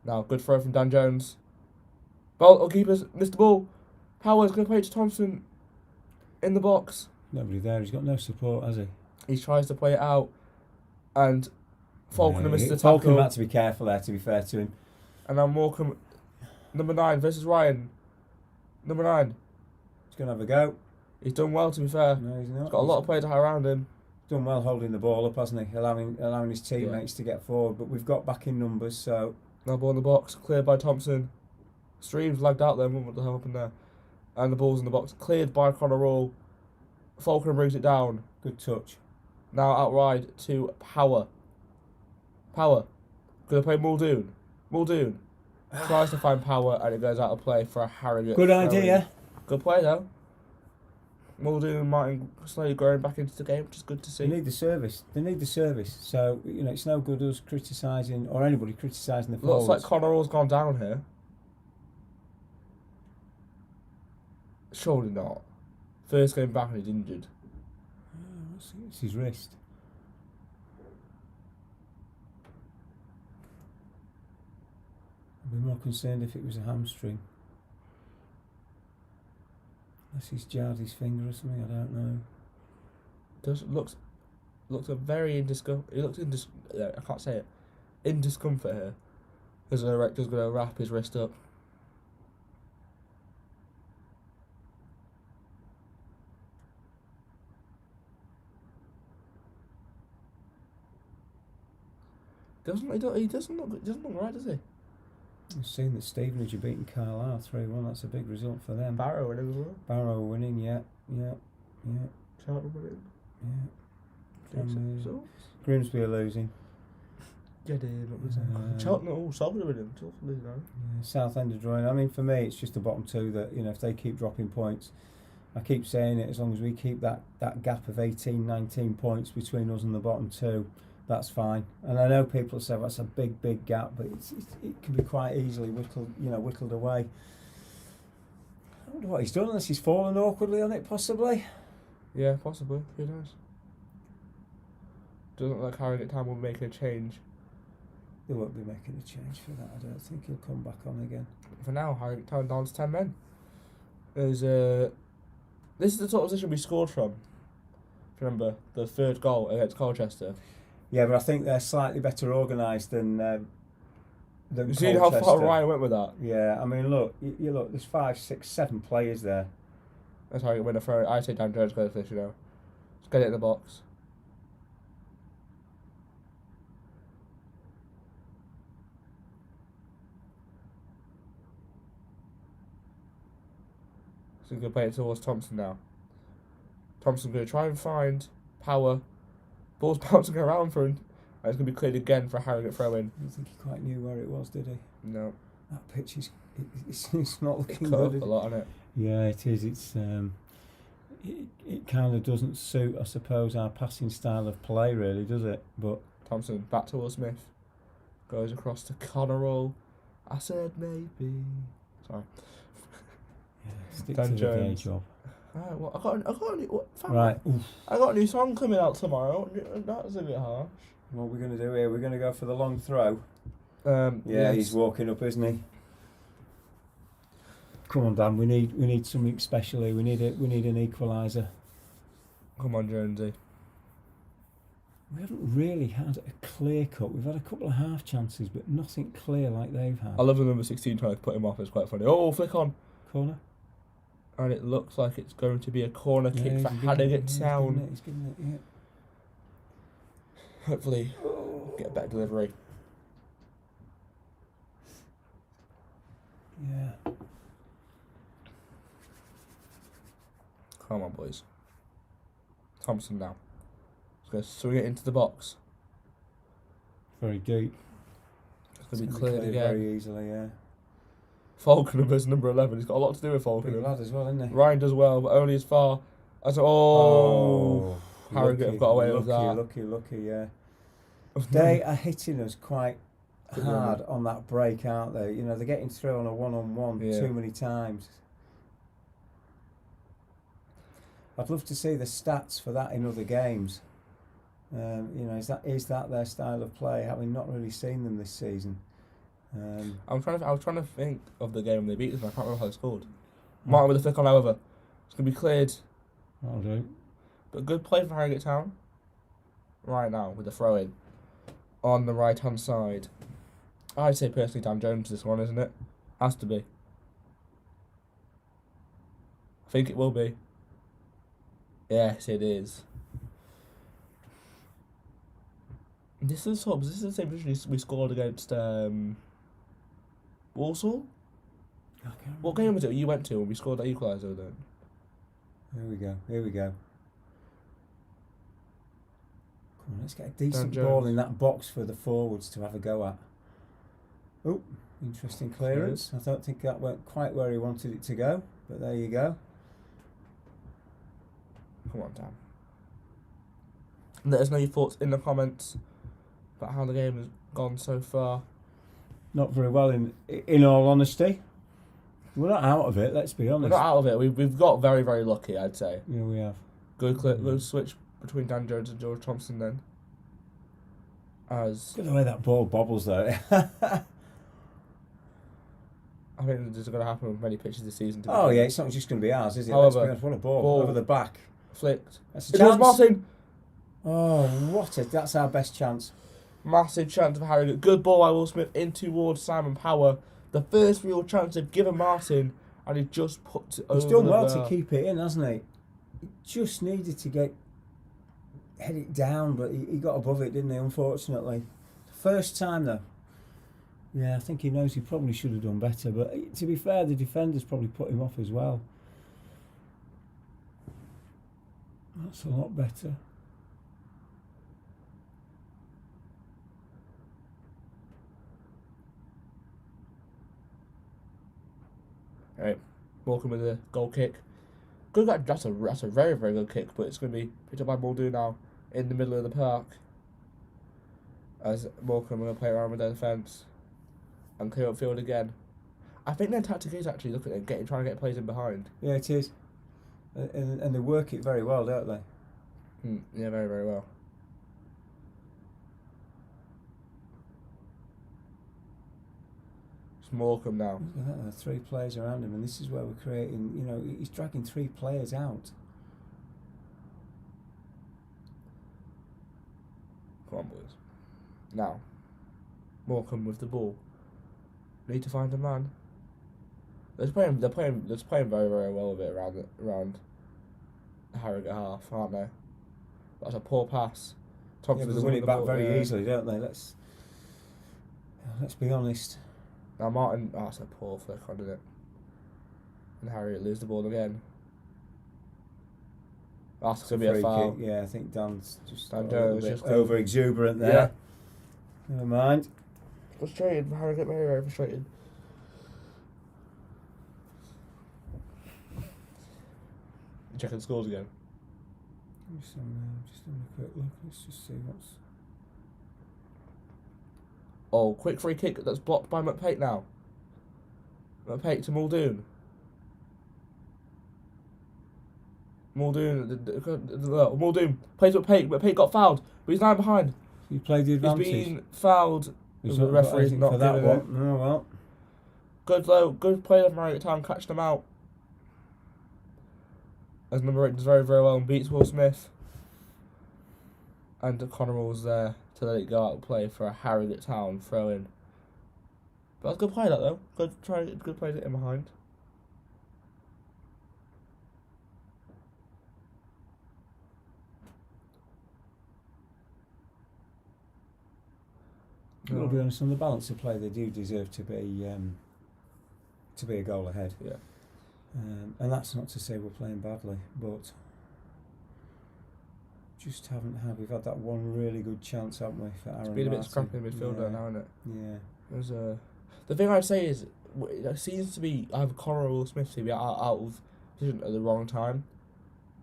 Now, good throw from Dan Jones. Ball, or keepers missed the ball. Howard's going to play it to Thompson in the box. Nobody there. He's got no support, has he? He tries to play it out, and Falconer misses the Falconer tackle. had to be careful there, to be fair to him. And now Morecambe, number 9 versus Ryan. Number 9. He's going to have a go. He's done well, to be fair. No, he's not. He's got a lot of players around him. Done well holding the ball up, hasn't he? Allowing his teammates to get forward. But we've got back in numbers, so... Now ball in the box, cleared by Thompson. Streams lagged out there, what the hell happened there? And the ball's in the box, cleared by Connor Roll. Falconer brings it down. Good touch. Now outright to Power. Power. Gonna play Muldoon. Muldoon. Tries to find Power and it goes out of play for a Harrogate. Good idea. Good play though. Muldoon and Martin slowly growing back into the game, which is good to see. They need the service. So, it's no good us criticising, or anybody criticising the forwards. Looks like Connor Roll's gone down here. Surely not. First game back and he's injured. It's his wrist. I'd be more concerned if it was a hamstring. Unless he's jarred his finger or something, I don't know. Looks a very He looks I can't say it. In discomfort here. As the director's going to wrap his wrist up. He doesn't look right, does he? I've seen that Stevenage are beating Carlisle 3-1. That's a big result for them. Barrow winning as well. Barrow winning, yeah. Charlton winning. Yeah. Grimsby are losing. Get in. Charlton, Salford are winning. Salford losing now. Yeah, Southend are drawing. I mean, for me, it's just the bottom two that, if they keep dropping points, I keep saying it, as long as we keep that gap of 18, 19 points between us and the bottom two, that's fine. And I know people say that's a big gap, but it can be quite easily whittled away. I wonder what he's done, unless he's fallen awkwardly on it, possibly. Yeah, possibly. Who knows? Doesn't look like Harrogate Town will make a change. They won't be making a change for that. I don't think he'll come back on again. For now, Harrogate Town down to 10 men. This is the sort of position we scored from. Remember the third goal against Colchester. Yeah, but I think they're slightly better organised than You see how far Ryan went with that? Yeah, I mean, look, you look. There's 5, 6, 7 players there. That's how you win a throw. I say Dan Jones goes for this, Just get it in the box. So he's going to play it towards Thompson now. Thompson's going to try and find Power. Ball's bouncing around for him. And it's going to be cleared again for a Harrogate throw-in. I don't think he quite knew where it was, did he? No. That pitch it's not looking It's cut good. up a lot, isn't it? Yeah, it is. It's it kind of doesn't suit, I suppose, our passing style of play, really, does it? But Thompson back to Will Smith. Goes across to Connor Roll. I said maybe. Sorry. stick Dan to the day Jones. job. Right, well, I got a new, Right. I got a new song coming out tomorrow. That's a bit harsh. What we're going to do here? We're going to go for the long throw. Yeah, Yes. He's walking up, isn't he? Come on, Dan. We need something special here. We need an equaliser. Come on, Jonesy. We haven't really had a clear cut. We've had a couple of half chances, but nothing clear like they've had. I love the number 16 trying to put him off. It's quite funny. Oh, flick on. Corner. And it looks like it's going to be a corner kick Yeah, for Harrogate Town. He's giving it, yeah. Hopefully, get a better delivery. Yeah. Come on, boys. Thompson now. He's going to swing it into the box. Very deep. It's going to be cleared again. Very easily, yeah. Falconer versus number 11. He's got a lot to do with Big Falconer. lad as well, isn't he? Ryan does well, but only as far as... Harrogate have got away with that. Lucky, yeah. They are hitting us quite hard on that break, aren't they? You know, they're getting through on a one-on-one too many times. I'd love to see the stats for that in other games. You know, is that their style of play? Having not really seen them this season. I was trying to think of the game when they beat us, but I can't remember how they scored. Martin with a flick on, however, it's gonna be cleared. I'll do. But good play from Harrogate Town. Right now with the throw in on the right hand side. I'd say personally Dan Jones this one, isn't it? Has to be. I think it will be. Yes, it is. This is the same position we scored against Walsall. What game was it you went to when we scored that equaliser then? Here we go. Come on, let's get a decent ball in that box for the forwards to have a go at. Oh, interesting clearance. I don't think that went quite where he wanted it to go, but there you go. Come on, Dan. Let us know your thoughts in the comments about how the game has gone so far. Not very well, in all honesty. We're not out of it, let's be honest. We're not out of it. We've got very, very lucky, I'd say. Yeah, we have. Good switch between Dan Jones and George Thompson then. Good the way that ball bobbles though. I think this is going to happen with many pitches this season. Yeah, it's not just going to be ours, is it? However, what a ball over the back. Flicked. That's a chance. Martin. Oh, that's our best chance. Massive chance for Harrogate. Good ball by Will Smith in towards Simon Power. The first real chance they've given Martin, and he just puts it over. He's done well to keep it in, hasn't he? He just needed to head it down, but he got above it, didn't he, unfortunately. First time, though. Yeah, I think he knows he probably should have done better, but to be fair, the defenders probably put him off as well. That's a lot better. Alright, Morecambe with a goal kick. Good, that's a very, very good kick, but it's going to be picked up by Muldoon now in the middle of the park. As Morecambe are going to play around with their defence and clear up field again. I think their tactic is actually looking at trying to get players in behind. Yeah, it is. And they work it very well, don't they? Yeah, very, very well. It's Morecambe now. Look at that, there are 3 players around him, and this is where we're creating, you know, he's dragging 3 players out. Come on, boys. Now, Morecambe with the ball. Need to find a man. They're playing very, very well with it around the Harrogate half, aren't they? That's a poor pass. Thompson they win it back very easily, don't they? Let's be honest. Now Martin, that's a poor flick on it. And Harriet lose the ball again. That's going to be a foul. Kick. Yeah, I think Dan's just over exuberant there. Yeah. Never mind. Frustrated, Harrogate, very, very frustrated. Checking the scores again. Just having a quick look. Let's just see what's. Oh, quick free kick that's blocked by McPate now. McPate to Muldoon. Muldoon plays McPate. McPate got fouled, but he's now behind. He played the advantage. He's been fouled. The referee's not for that giving one. it. No, well. Good play from Harrogate Town, catched them out. As number 8 does very, very well and beats Will Smith. And Connor was there to let it go out and play for a Harrogate Town throw in. But that's a good play, that though. Good play to get in behind. I'll be honest, on the balance of play, they do deserve to be a goal ahead. Yeah. And that's not to say we're playing badly, but just haven't had. We've had that one really good chance, haven't we, for Aaron Martin? It's been a bit scrappy in midfield there now, isn't it? Yeah. There's the thing I'd say is it seems to be either Connor or Will Smith to be out of position at the wrong time.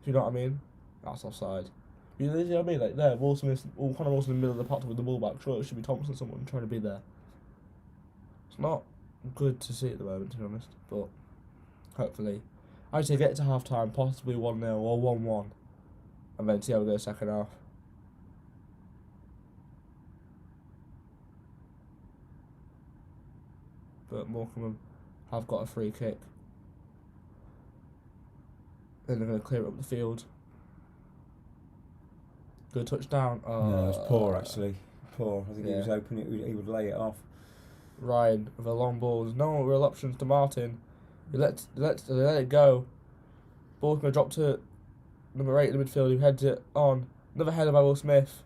Do you know what I mean? That's offside. You know what I mean? Like there, Connor Wilson in the middle of the park with the ball back. Sure, it should be Thompson, someone trying to be there. It's not good to see at the moment, to be honest, but hopefully. I'd say get to half time, possibly 1-0 or 1-1, and then see how we go second half. But Morecambe have got a free kick. Then they're going to clear it up the field. Good touchdown. No, it's poor actually. Poor. I think he was hoping he would lay it off. Ryan with a long ball. There's no real options to Martin. He let it go. Ball's going to drop to number 8 in the midfield, who heads it on. Another header by Will Smith.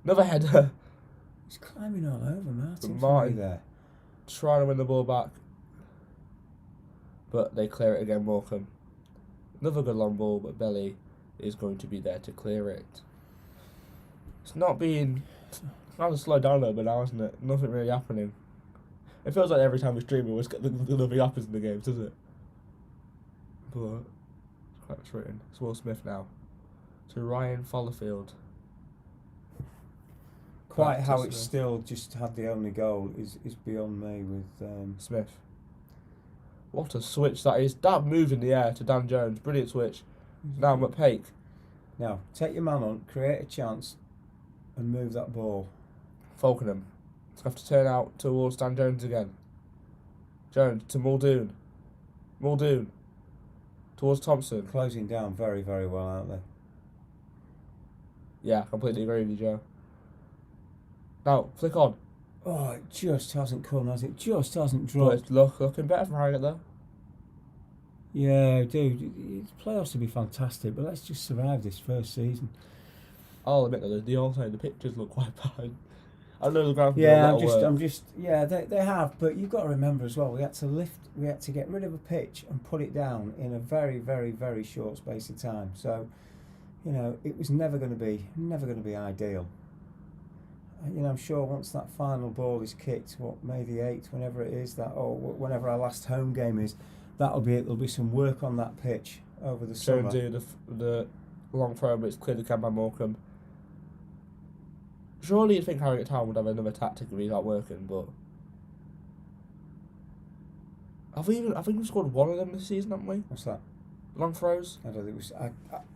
Another header. He's climbing all over Martin. Martin there. Trying to win the ball back. But they clear it again, Morecambe. Another good long ball, but Belly is going to be there to clear it. It's not being... It's kind of slowed down a little bit now, isn't it? Nothing really happening. It feels like every time we stream, nothing happens in the games, does it? But it's quite frustrating. It's Will Smith now. To Ryan Fallowfield. Quite how it's still just had the only goal is beyond me with Smith. What a switch that is. That move in the air to Dan Jones. Brilliant switch. Now McPake. Now, take your man on, create a chance, and move that ball. Falkenham. It's going to have to turn out towards Dan Jones again. Jones to Muldoon. Muldoon. Towards Thompson. Closing down very, very well, aren't they? Yeah, completely agree with you, Joe. Now, flick on. Oh, it just hasn't come, has it? Just hasn't But dropped. it's looking better for Harrogate there. Yeah, dude, playoffs would be fantastic, but let's just survive this first season. I'll admit though, the pictures look quite bad. I know the ground. Yeah, they have, but you've got to remember as well. We had to get rid of a pitch and put it down in a very, very, very short space of time. So, you know, it was never going to be ideal. You know, I'm sure once that final ball is kicked, May the 8th, whenever it is, whenever our last home game is, that'll be it. There'll be some work on that pitch over the summer. Do the long throw, but it's clearly came by Morecambe. Surely you'd think Harrogate Town would have another tactic if he's not working, but I think we've scored one of them this season, haven't we? What's that? Long throws. I don't think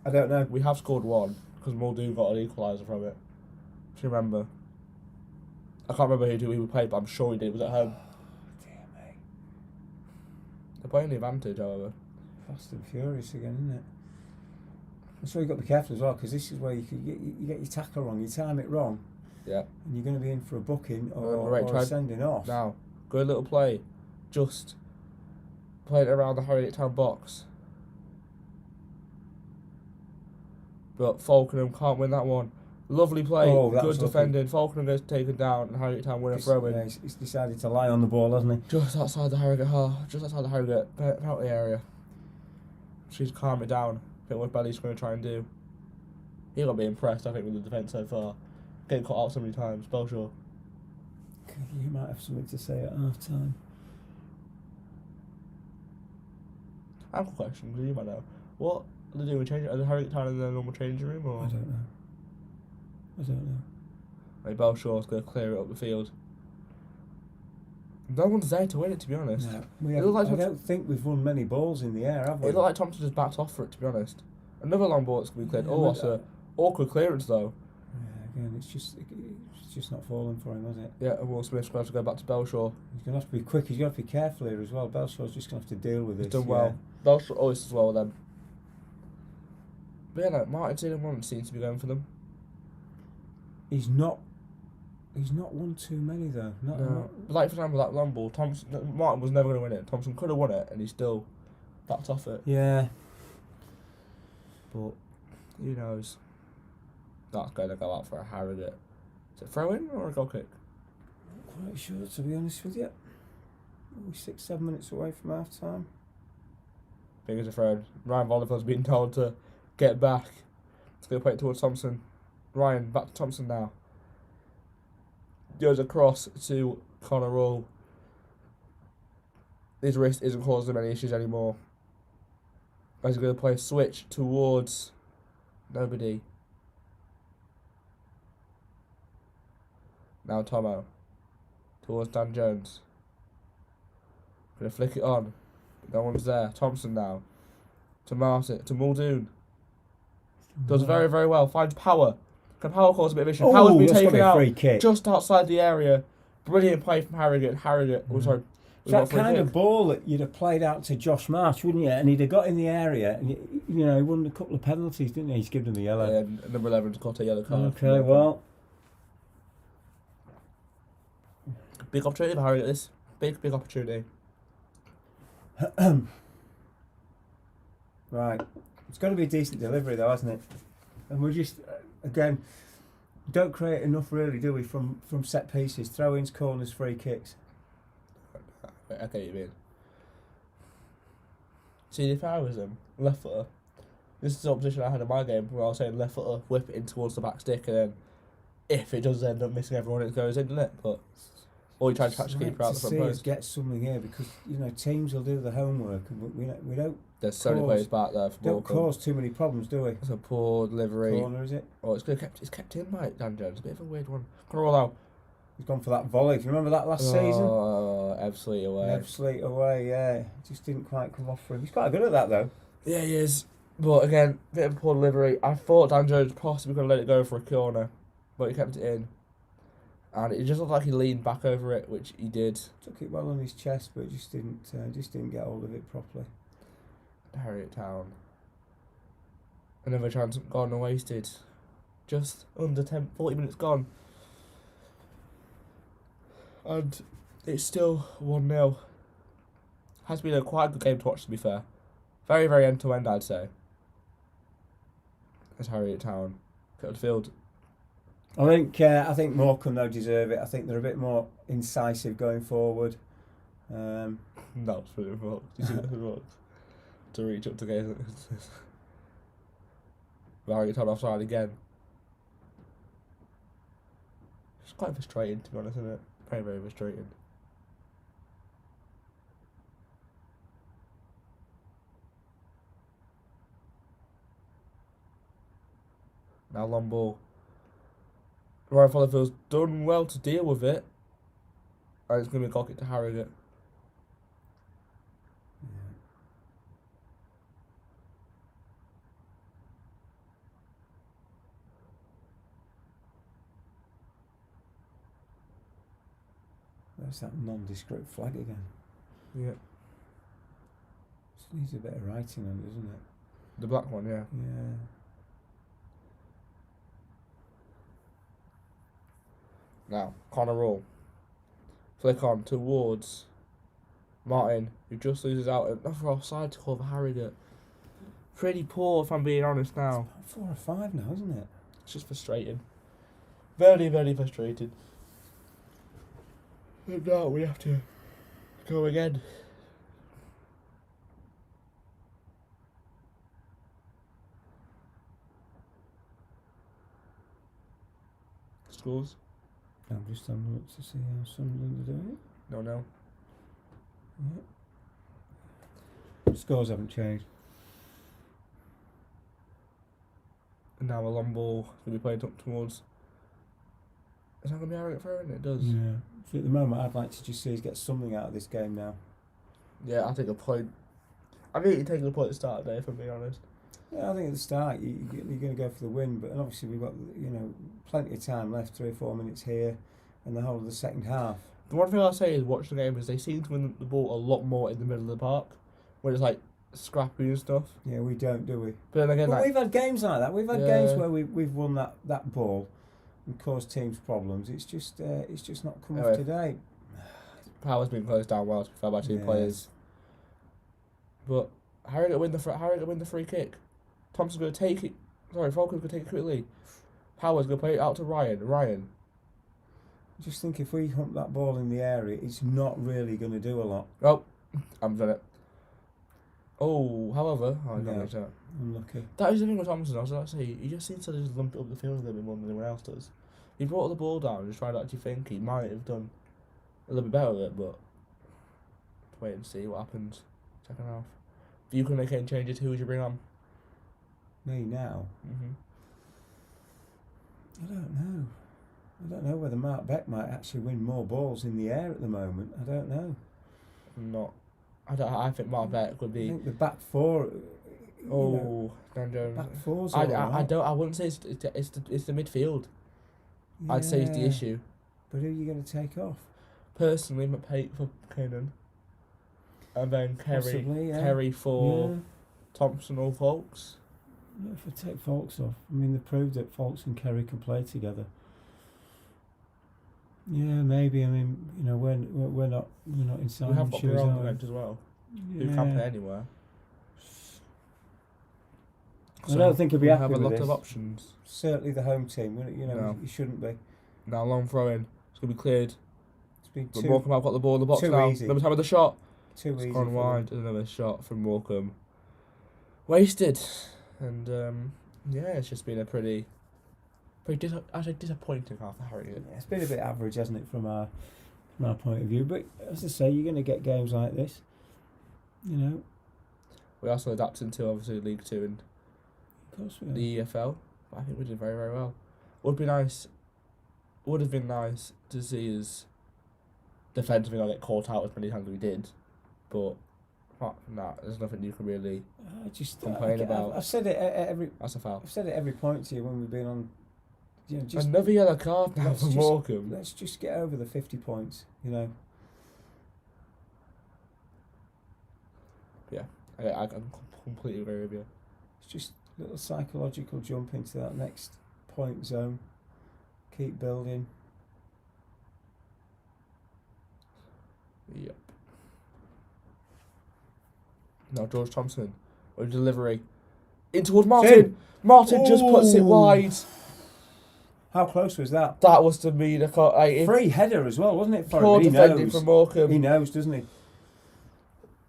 I don't know. We have scored one because Muldoon got an equaliser from it. Do you remember? I can't remember who we played, but I'm sure he did. It was at home. Oh, dear me. They're playing the advantage, however. Fast and furious again, isn't it? That's why you've got to be careful as well, because this is where you get your tackle wrong, you time it wrong. Yeah. And you're going to be in for a booking or a sending off. Now, good little play. Just playing it around the Harrogate Town box. But Falkenham can't win that one. Lovely play, good defending. Falkenham gets taken down and Harrogate Town win a throw-in. Yeah, he's decided to lie on the ball, hasn't he? Just outside the Harrogate penalty area. She's calm it down. I think what Belly's going to try and do. He'll be impressed, I think, with the defence so far. Getting caught out so many times. Belshaw. You might have something to say at half time. I have a question, because you might know. What are they doing with changing? Are the Harrogate Town in their normal changing room? Or? I don't know. Like Belshaw's going to clear it up the field. No one's there to win it, to be honest. No, I don't think we've won many balls in the air, have we? It looked like Thompson just backed off for it, to be honest. Another long ball that's going to be cleared. Oh, that's an awkward clearance, though. Yeah, again, it's just not falling for him, has it? Yeah, and Will Smith's going to have to go back to Belshaw. He's going to have to be quick. He's going to have to be careful here as well. Belshaw's just going to have to deal with it. He's done well. Belshaw always does well then. But yeah, no, Martin Tiedemann seems to be going for them. He's not won too many though. No. Like for example, that long ball, Martin was never going to win it. Thompson could have won it, and he still backed off it. Yeah. But who knows? That's going to go out for a Harrogate. Is it throw in or a goal kick? Not quite sure, to be honest with you. We're 6-7 minutes away from half time. Big as a throw. Ryan Vollerfield's been told to get back. It's going to play it towards Thompson. Ryan, back to Thompson now. Goes across to Connor Rull. His wrist isn't causing him any issues anymore. He's going to play a switch towards nobody. Now Tomo. Towards Dan Jones. Gonna flick it on. No one's there. Thompson now. To Martin. To Muldoon. Does very, very well. Finds Power. Can Power cause a bit of issue? Power's been taken out free kick. just outside the area. Brilliant play from Harrogate. Sorry. It's that kind of ball that you'd have played out to Josh Marsh, wouldn't you? And he'd have got in the area, and he won a couple of penalties, didn't he? He's given him the yellow. Yeah, number 11's got a yellow card. Okay, well, big opportunity for Harrogate. This big opportunity. Right, it's got to be a decent delivery, though, hasn't it? And we're just again don't create enough, really, do we? From set pieces, throw-ins, corners, free kicks. I get what you mean. See, if I was left footer, this is the opposition I had in my game where I was saying left footer, whip it in towards the back stick, and then if it does end up missing everyone, it goes in, doesn't it? But or you try to catch the keeper out the front post. Get something here because teams will do the homework, and we don't. There's so many players back there. Don't cause too many problems, do we? It's a poor delivery. Corner, is it? Oh, it's kept in by Dan Jones. A bit of a weird one. Can roll out. He's gone for that volley. Do you remember that last season? Oh, Ebbsfleet away. Ebbsfleet away, yeah. Just didn't quite come off for him. He's quite good at that, though. Yeah, he is. But again, bit of a poor delivery. I thought Dan Jones possibly going to let it go for a corner, but he kept it in. And it just looked like he leaned back over it, which he did. Took it well on his chest, but just didn't get hold of it properly. Harrogate Town. Another chance gone and wasted. Just under 40 minutes gone. And it's still 1-0. Has been a quite good game to watch, to be fair. Very, very end-to-end, I'd say. It's Harrogate Town. Field. I think Morecambe, though, deserve it. I think they're a bit more incisive going forward. No, it's really important. Do you see that works? To reach up to get Harrogate Town offside again. It's quite frustrating, to be honest, isn't it? Very, very frustrating. Now long ball. Ryan Fallowfield's done well to deal with it. And it's going to be a goal kick to Harrogate. There's that nondescript flag again. Yeah. Just needs a bit of writing on it, doesn't it? The black one, yeah. Yeah. Now, Connor Roll. Flick on towards Martin, who just loses out. Another offside to call for Harrogate. Pretty poor, if I'm being honest now. It's about 4 or 5 now, isn't it? It's just frustrating. Very, very frustrated. And now we have to go again. Scores? I'm just having a look to see how Sunderland are doing it. No. Yeah. Scores haven't changed. And now a long ball going to be played up towards. Is that going to be Harrogate throwing? It does. Yeah. So at the moment, I'd like to just see us get something out of this game now. Yeah, I think a point. I think you're taking a point at the start of the day, if I'm being honest. Yeah, I think at the start you're going to go for the win, but obviously we've got plenty of time left, 3 or 4 minutes here, and the whole of the second half. The one thing I'll say is watching the game is they seem to win the ball a lot more in the middle of the park, when it's like scrappy and stuff. Yeah, we don't, do we? But then again, we've had games like that. We've had games where we've won that ball and caused teams problems. It's just not come off today. Power's been closed down well, to be fair, by 2 players. But Harrogate win the free kick. Thompson's going to take it. Sorry, Falcon's going to take it quickly. Power's going to play it out to Ryan. Just think if we hump that ball in the area, it's not really going to do a lot. Oh, I'm done it. Oh, however, Unlucky. That is the thing with Thompson. I was about to say, he just seems to just lump it up the field a little bit more than anyone else does. He brought the ball down and just tried to actually think he might have done a little bit better with it, but wait and see what happens. Second half. If you can make any changes, who would you bring on? Me now? I don't know whether Mark Beck might actually win more balls in the air at the moment. I don't know. Not I think Martin Beck would I be. think the back four. Dan Jones. Back four's I alright. wouldn't say it's the midfield. I'd say it's the Yeah, issue. But who are you going to take off? Personally, McPake for Keenan, and then Possibly, yeah. Kerry for Yeah. Thompson or Folks. Yeah, if I take Folks off, I mean, they proved that Folks and Kerry can play together. Yeah, maybe. I mean, we're not inside We have got shoes, Barone on are the we? bench as well. Yeah. Who can play anywhere. I don't think he'll be we happy have a with lot this. of options. Certainly the home team. No. You shouldn't be. Now long throw in. It's gonna be cleared. It's been But too Morecambe have got the ball in the box too now. easy. Another time with the shot. easy. It's gone for them. wide. Another shot from Morecambe. Wasted. And it's just been a pretty disappointing half of Harrogate. Yeah, it's been a bit average, hasn't it, from our point of view? But as I say, you're going to get games like this. We also adapted to obviously League Two and Of course we are. the EFL. I think we did very, very well. Would have been nice to see us defensively not get caught out as many times as we did, but apart from that, there's nothing you can really complain about. I've said it at every. That's a foul. I've said it every point to you when we've been on. Just Another yellow card now let's for just- Morecambe. let's just get over the 50 points. I completely agree with you. It's just a little psychological jump into that next point zone. Keep building. Yep. Now George Thompson with delivery in towards Martin. Finn. Martin just puts it Ooh. wide. How close was that? That was to me the Free header as well, wasn't it? For poor him? He defending knows. from Morecambe. He knows, doesn't he?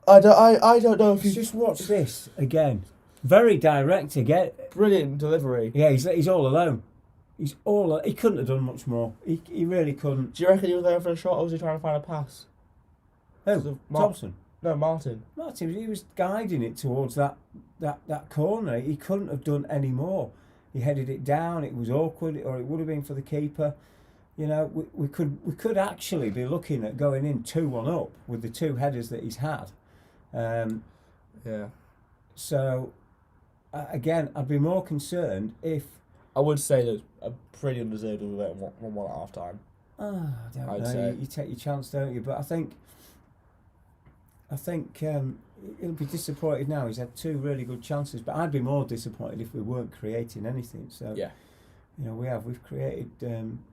I don't know if Let's you just watch this again. Very direct again. brilliant delivery. Yeah, he's all alone. He couldn't have done much more. He really couldn't. Do you reckon he was going for a shot or was he trying to find a pass? Who? Thompson. No, Martin. Martin, he was guiding it towards that corner. He couldn't have done any more. He headed it down. It was awkward, or it would have been for the keeper. We could actually be looking at going in 2-1 up with the two headers that he's had. Yeah. So again, I'd be more concerned if. I would say that a pretty undeserved we went 1-1 at half time. I don't I'd know. say. You take your chance, don't you? But I think he'll be disappointed now. He's had two really good chances, but I'd be more disappointed if we weren't creating anything. So Yeah. we've created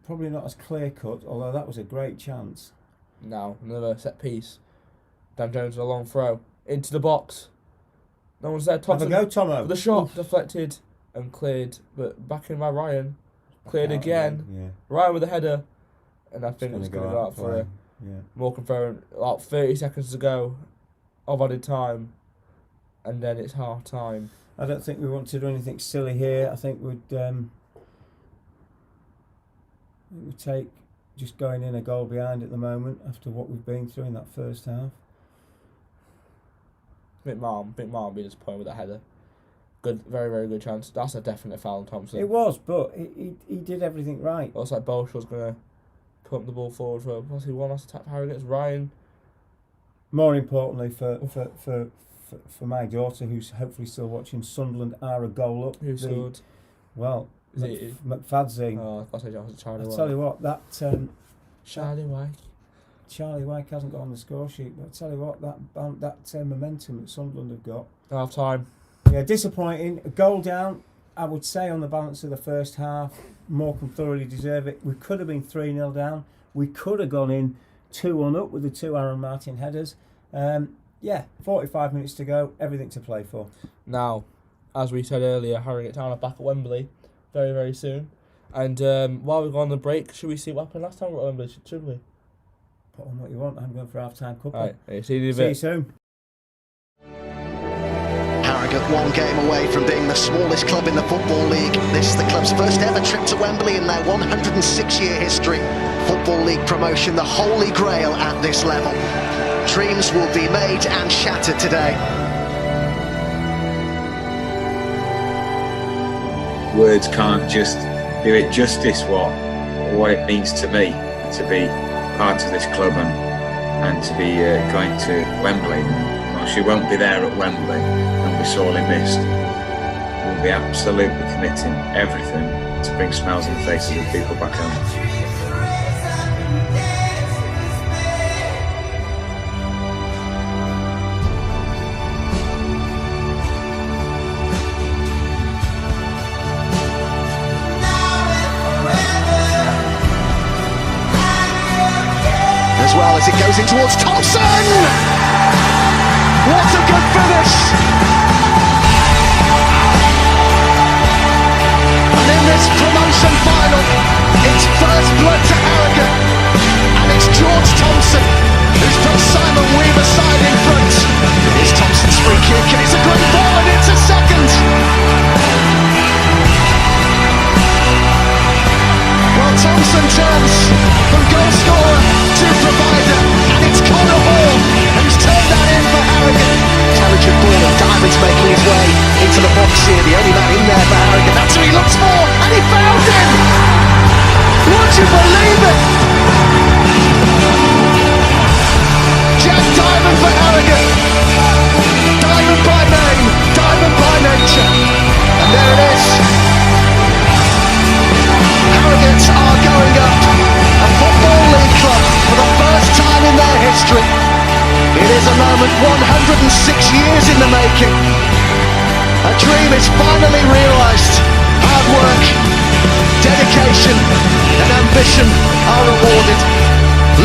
probably not as clear cut, although that was a great chance. Now another set piece. Dan Jones with a long throw into the box. No one's there. Have a Thompson go, Tomo. the shot deflected and cleared, but back in by Ryan. Cleared Out again. Yeah. Ryan with a header, and I think It's it's going to go out for a Yeah. Morecambe throw. About 30 seconds to go of added time, and then it's half time. I don't think we want to do anything silly here. I think we'd take just going in a goal behind at the moment after what we've been through in that first half. Bit Martin be disappointed with that header. Good, very, very good chance. That's a definite foul on Thompson. It was, but he did everything right. Looks like Bolshaw's going to pump the ball forward for possibly one last attack for Harrogate. It's Ryan. More importantly for my daughter, who's hopefully still watching, Sunderland are a goal up. Who scored? Well, Is it? McFadzean. Oh, I thought it was Charlie I'll White. tell you what, that Charlie White. Charlie Wyke hasn't got on the score sheet, but I'll tell you what, that momentum that Sunderland have got. Half time. Yeah, disappointing. A goal down, I would say, on the balance of the first half. Morecambe thoroughly deserve it. We could have been 3-0 down. We could have gone in 2-1 up with the two Aaron Martin headers. 45 minutes to go. Everything to play for. Now, as we said earlier, Harrogate Town are back at Wembley very, very soon. And while we've gone on the break, should we see what happened last time we were at Wembley? Should we? Put on what you want. I'm going for half-time cuppa. Right, see you in a See you bit. soon. Harrogate one game away from being the smallest club in the Football League. This is the club's first ever trip to Wembley in their 106-year history. Football League promotion, the holy grail at this level. Dreams will be made and shattered today. Words can't just do it justice what it means to me to be part of this club and to be going to Wembley. she won't be there at Wembley and be sorely missed, we'll be absolutely committing everything to bring smiles on the faces of people back home. As well as it goes in towards Thompson! What a good finish! And in this promotion final, it's first blood to Harrogate, and it's George Thompson who's put Simon Weaver side in front. It is Thompson's free kick, and it's a great ball, and it's a second! Well, Thompson turns from goal scorer to provider, and it's Connor Hall who's turned that in for Harrogate. Intelligent ball, and Diamond's making his way into the box here, the only man in there for Harrogate. That's who he looks for, and he found him! Would you believe it? Jack Diamond for Harrogate. Diamond by name, Diamond by nature. And there it is. Harrogate are going up, a Football League club for the first time in their history. It is a moment 106 years in the making. A dream is finally realised. Hard work, dedication and ambition are rewarded.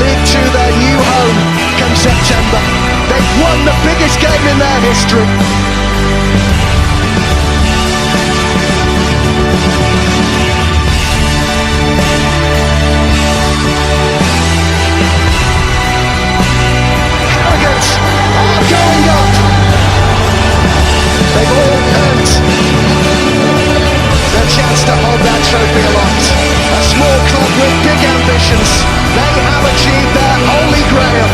League to their new home come September. They've won the biggest game in their history. Going up. They've all earned their chance to hold that trophy aloft. A small club with big ambitions. They have achieved their holy grail.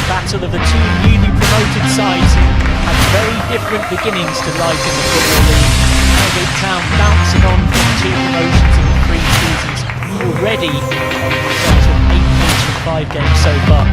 Battle of the two newly promoted sides had very different beginnings to life in the Football League. Harrogate Town bouncing on from 2 promotions in 3 seasons, already on the total 8 points from 5 games so far.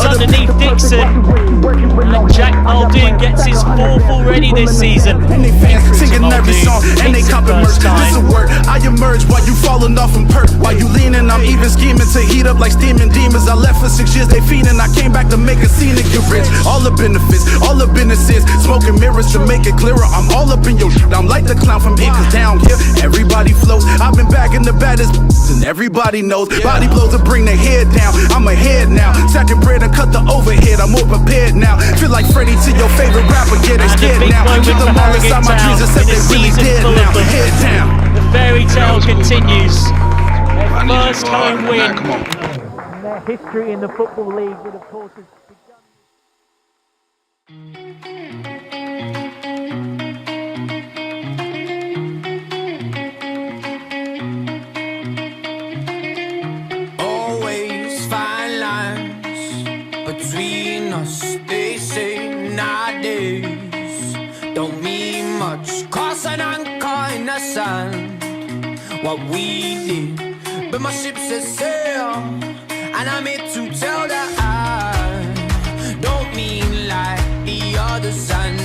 Underneath Dixon, and Jack Muldoon gets his 4th already this season. And they fans singing every song, and they copy merch. Listen work, I emerge while you falling off from perk. While you leaning, I'm even scheming to heat up like steaming demons. I left for 6 years, they fiending. I came back to make a scene and get rich. All the benefits, all the businesses, smoking mirrors to make it clearer. I'm all up in your shit. I'm like the clown from here, cause down here everybody flows. I've been bagging the baddest and everybody knows. Body blows to bring their head down. I'm ahead now, stacking bread and cut the O overhead. I'm more prepared now. Feel like Freddie to your favorite rapper. Yeah, they scared now. I keep them all inside my dreams, except they really dead now. Head down. The fairy tale continues. Their first home win. And their history in the Football League would, of course, have begun. Always fine lines between us. They say nowadays don't mean much. Cross an anchor in the sand. What we did, but my ship says sail, and I'm here to tell that I don't mean like the others, and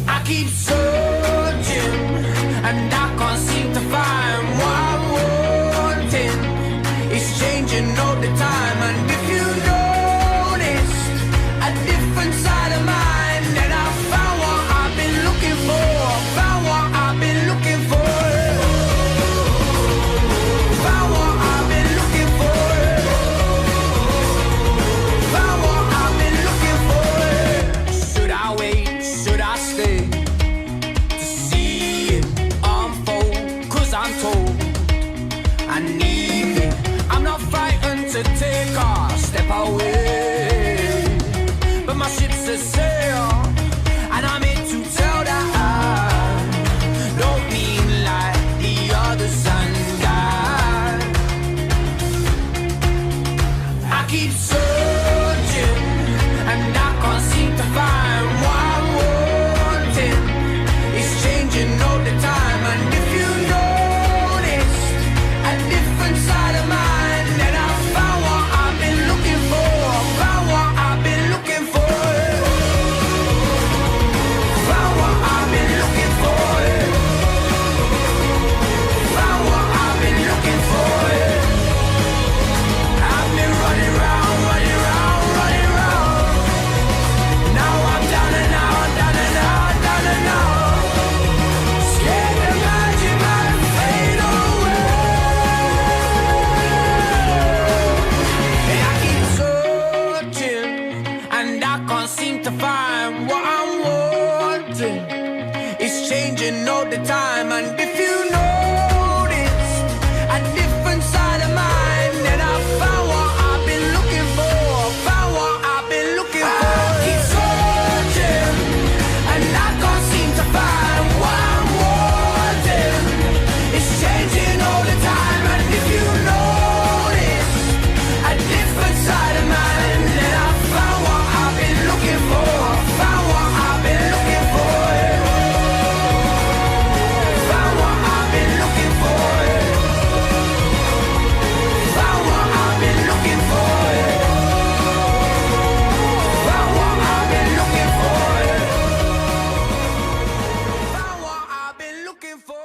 I keep searching, and I can't seem to find what I'm wanting. It's changing all the time, and if you noticed a different side of mine, then I found what I've been looking for. Found what I've been looking for. Found what I've been looking for. Found what I've been looking for. Should I wait? Should I stay to see it unfold? 'Cause I'm told I need it. I'm not frightened to take a step away, but my ship's a sail, and I'm here to tell that I don't mean like the others, and I keep searching, and I can't seem to find what I'm wanting. It's changing all the time, and if you notice a different side of mine, then I found what I've been looking for. Found what I've been looking for. Found what I've been looking for. Found what I've been looking for. I've been running round, running round, running round. Now I'm down and out, down and out, down and out. Scared the magic might fade away. And I keep searching, and I can't seem to find what I'm wanting. It's changing all the time, and if you notice a different side of mine, then I found what I've been looking for. Found what I've been looking for. I keep searching, and I can't seem to find what I'm wanting. It's changing all the time, and if you notice a different side of mine, then I found what I've been looking for. Found what I've been looking for. Found what I've been looking for. Found what I've been looking for. Found what I've been looking for. Found what I've been looking for.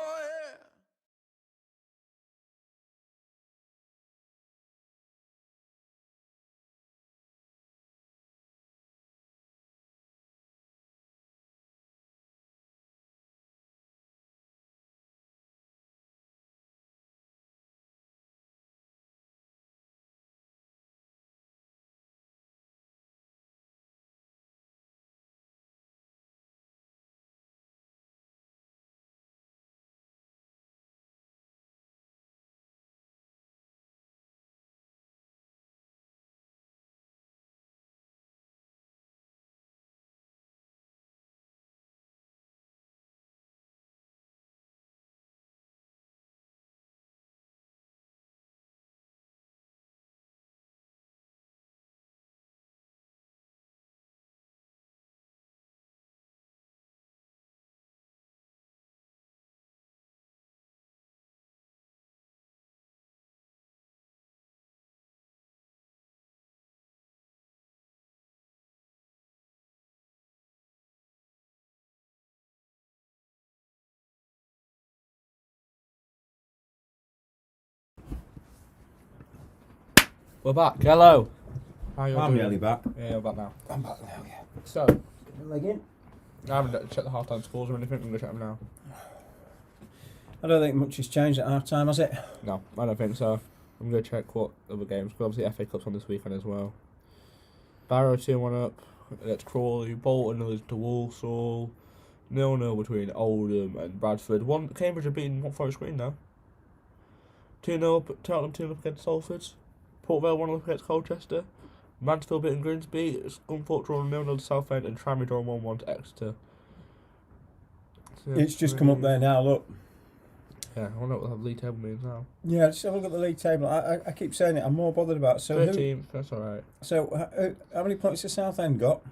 We're back. Hello. How you I'm doing? nearly back. Yeah, you're back now. I'm back now, yeah. So, Leg in. I haven't checked the half-time scores or anything. I'm going to check them now. I don't think much has changed at half time, has it? No, I don't think so. I'm going to check what other games, because obviously FA Cup's on this weekend as well. Barrow 2-1 up against Crawley. Bolton lose to Walsall. 0-0 between Oldham and Bradford. Cambridge are beating Forest Green now. 2-0 Tottenham 2-0 up against Salford. Port Vale 1-0 against Colchester. Mansfield beating Grimsby. Scunthorpe drawing 0-0 to Southend, and Tranmere drawing 1-1 to Exeter. So, It's just come up there now, look. Yeah, I wonder what the league table means now. Yeah, just have a look at the league table. I keep saying it, I'm more bothered about it. So 13th, that's alright. So how many points has Southend got?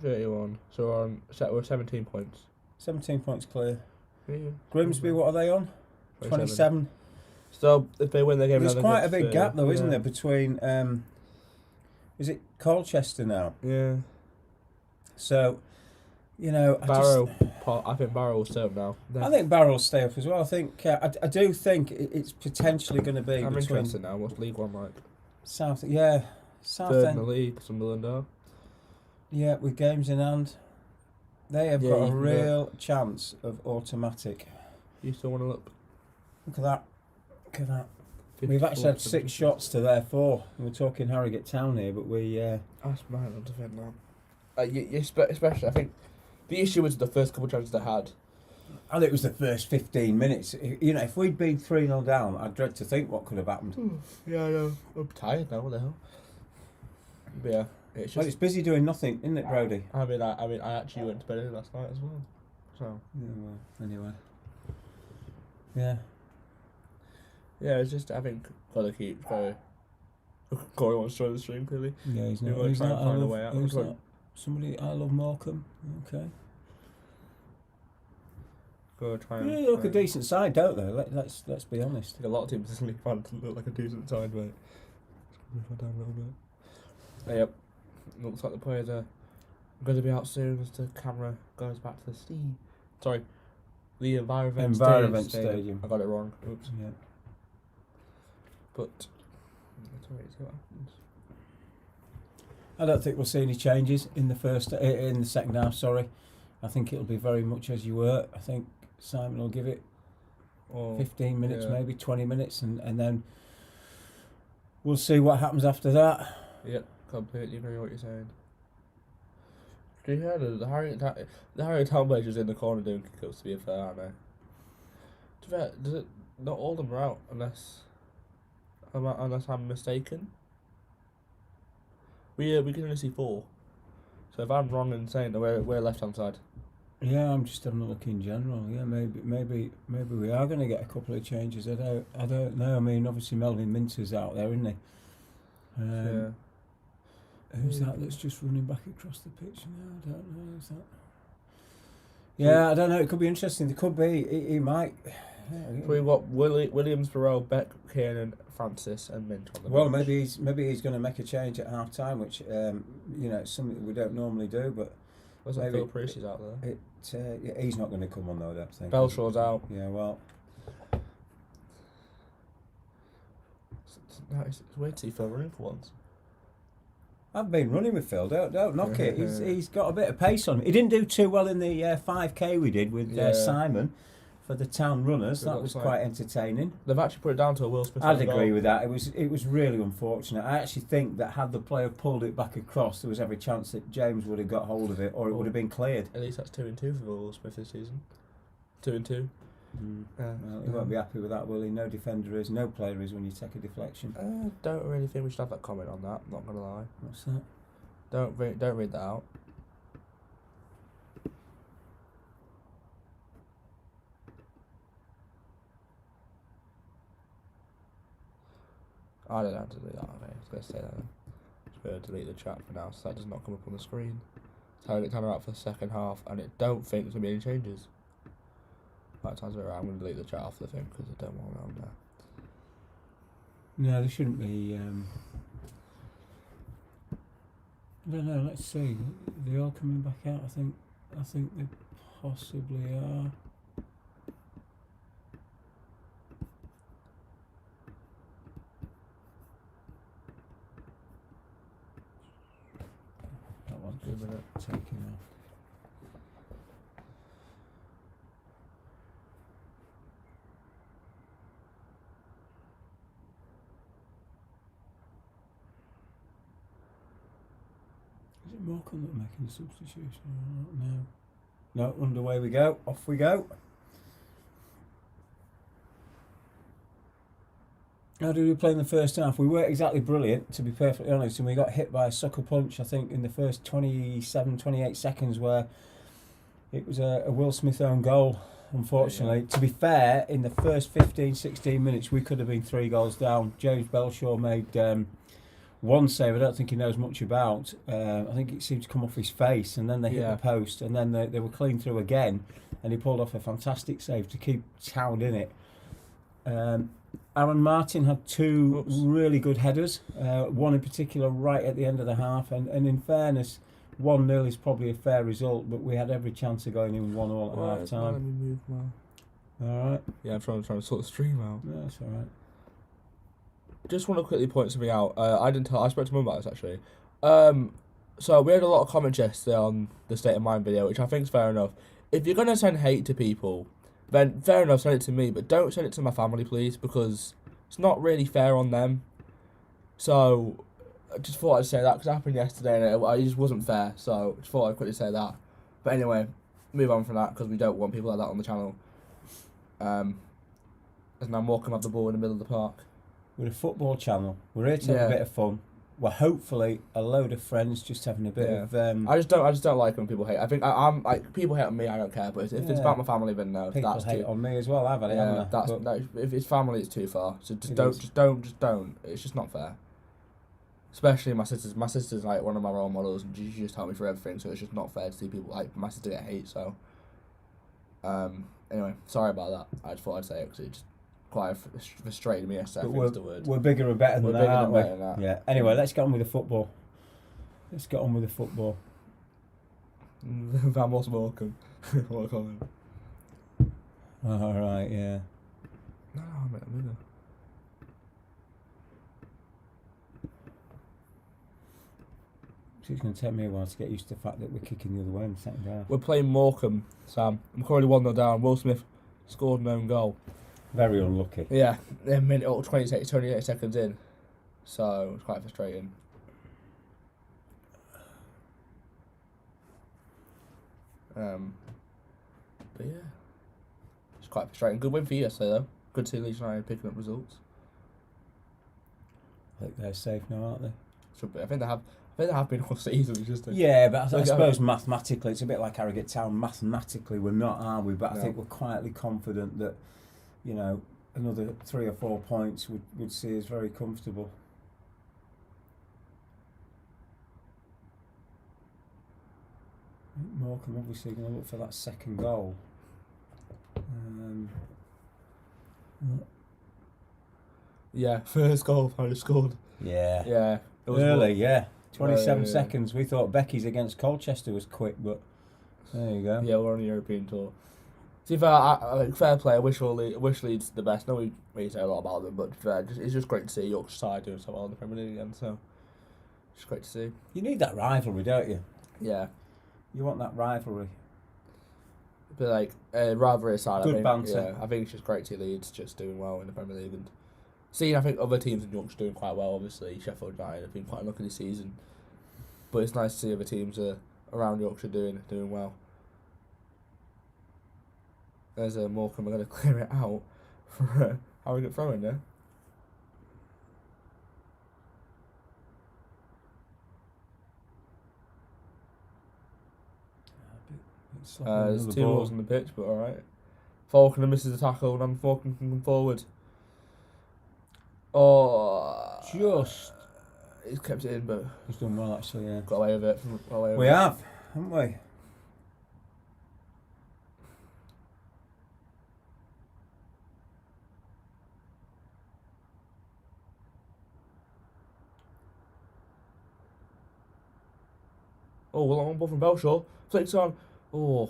31. So we're 17 points. 17 points clear. Yeah. Grimsby, what are they on? 27. So if they win their game, there's quite a big gap though, isn't yeah. there, between is it Colchester now? Yeah. So, you know, I think Barrow will stay up now. I think Barrow will stay up as well. I think I do think it's potentially going to be. I'm between interested now. What's League One like? South Third in the End. league, Sunderland are. Yeah, with games in hand, they have got a real chance of automatic. You still want to look? Look at that. Look at that. We've actually had 6 shots to their 4. We're talking Harrogate Town here, but we. That's mad on defend now. Especially, I think the issue was the first couple of chances they had. I think it was the first 15 minutes. You know, if we'd been 3-0 down, I'd dread to think what could have happened. Yeah, I know. I'm tired now. What the hell? But yeah, it's just. Well, it's busy doing nothing, isn't it, Brody? I mean, I actually went to bed early last night as well. So. Yeah, well, anyway. Yeah. Yeah, it's just I think gotta keep Corey wants to join the stream clearly. Yeah, he's not. He's not. Find a way out. Who's that? Somebody. I love Morecambe. Okay. Go try. Yeah, they look a decent side, don't they? Let's be honest. I think a lot of teams in the league find to look like a decent side, mate. Move that down a little bit. Yep. Looks like the players are going to be out soon as the camera goes back to the Steve. Sorry, the Environment Stadium. I got it wrong. Oops. Yeah. But let's wait and see what happens. I don't think we'll see any changes in the second half. Sorry, I think it'll be very much as you were. I think Simon will give it 15 minutes, maybe 20 minutes, and then we'll see what happens after that. Yep, completely agree with what you're saying. Do you hear the Harrogate Town players in the corner doing kick-ups, to be fair, aren't they? To be fair, does it not all of them are out unless I'm mistaken? We can only see 4. So if I'm wrong in saying that we're left hand side. Yeah, I'm just having a look in general. Yeah, maybe we are going to get a couple of changes. I don't know. I mean, obviously Melvin Minter's out there, isn't he? Yeah. Who's that that's just running back across the pitch now? I don't know. Who's that? Yeah, I don't know. It could be interesting. It could be. He might. Yeah, We've got Williams, Burrell, Beck, Kiernan, Francis, and Mint on the Well, bench. maybe he's going to make a change at half time, which you know, something we don't normally do. But Where's that Phil Priest out there? Yeah, he's not going to come on though. I don't think. Belshaw's out. Yeah, well. It's weird to see Phil running for once. I've been running with Phil. Don't knock it. He's got a bit of pace on him. He didn't do too well in the 5K we did with Simon for the town runners. That was quite entertaining. They've actually put it down to a Will Smith. I'd agree with that. It was really unfortunate. I actually think that had the player pulled it back across, there was every chance that James would have got hold of it, or it would have been cleared. At least that's 2-2 for Will Smith this season. 2-2. Well, he won't be happy with that, will he? No defender is, no player is when you take a deflection. Don't really think we should have that comment on that. Not gonna lie. What's that? Don't read that out. I don't know how to delete that. Okay, I was going to say that then. Just going to delete the chat for now, so that does not come up on the screen. Target timer out for the second half, and I don't think there's going to be any changes. Right, time's right. I'm going to delete the chat off the thing because I don't want it on there. No, there shouldn't be. I don't know. Let's see. Are they all coming back out? I think they possibly are. That one's Give it a taking off. Is it Morecambe that are making the substitution? No. No, underway we go. Off we go. How did we play in the first half? We weren't exactly brilliant, to be perfectly honest, and we got hit by a sucker punch, I think, in the first 27, 28 seconds, where it was a Will Smith own goal, unfortunately. To be fair, in the first 15, 16 minutes, we could have been 3 goals down. James Belshaw made one save I don't think he knows much about. I think it seemed to come off his face, and then they hit the post, and then they were clean through again, and he pulled off a fantastic save to keep Town in it. Aaron Martin had 2 really good headers, one in particular right at the end of the half, and in fairness, 1-0 is probably a fair result, but we had every chance of going in 1-1 at half time. Let me move now. Alright. Yeah, I'm trying to sort the stream out. No, that's alright. Just want to quickly point something out. I spoke to Mum about this actually. So we had a lot of comments yesterday on the State of Mind video, which I think is fair enough. If you're going to send hate to people, then fair enough, send it to me, but don't send it to my family, please, because it's not really fair on them. So I just thought I'd say that because it happened yesterday and it just wasn't fair. So I just thought I'd quickly say that. But anyway, move on from that because we don't want people like that on the channel. As now Morecambe have the ball in the middle of the park. We're a football channel. We're here to have a bit of fun. We're hopefully a load of friends just having a bit of. I just don't like when people hate. I think I'm like people hate on me. I don't care. But if it's about my family, then no. People that's hate on me as well. I've had it. Yeah, no, if it's family, it's too far. So just don't. It's just not fair. Especially my sisters. My sister's like one of my role models, and she just helped me for everything. So it's just not fair to see people like my sister get hate. So, anyway, sorry about that. I just thought I'd say it because it just quite frustrated me yesterday. We're bigger and better than that, aren't we? Better than that. Yeah. Anyway, let's get on with the football. Vamos Morecambe. What a comment. All right. Yeah. No, mate, I'm moving. It's going to take me a while to get used to the fact that we're kicking the other way in the second half. We're playing Morecambe, Sam. I'm currently 1-0 down. Will Smith scored an own goal. Very unlucky. Yeah, a minute or 28 seconds in. So it's quite frustrating. But yeah, it's quite frustrating. Good win for you yesterday, though. Good to see Leeds United picking up results. I think they're safe now, aren't they? Should be. I think they have been all season. Yeah, but I suppose mathematically, it's a bit like Harrogate Town. Mathematically, we're not, are we? But I think we're quietly confident that, you know, another 3 or 4 points would see us very comfortable. Morecambe obviously going to look for that second goal. Yeah, first goal finally scored. Yeah. Yeah. It was early, yeah. 27 seconds. We thought Becky's against Colchester was quick, but there you go. Yeah, we're on a European tour. To be fair, fair play. I wish Leeds the best. No, we say a lot about them, but it's just great to see Yorkshire side doing so well in the Premier League again. So it's great to see. You need that rivalry, don't you? Yeah. You want that rivalry. But like rivalry aside, Good banter. Yeah, I think it's just great to see Leeds just doing well in the Premier League and seeing. I think other teams in Yorkshire doing quite well. Obviously, Sheffield United have been quite unlucky this season, but it's nice to see other teams around Yorkshire doing well. There's a Morecambe. We're going to clear it out for Harrogate throwing there. There's 2 balls on the pitch, but alright. Falconer misses the tackle and Falconer can come forward. Oh, he's kept it in, but he's done well actually. Yeah, got away with it. We have, haven't we? Oh, well, on ball from Belshaw. Flicks on. Oh,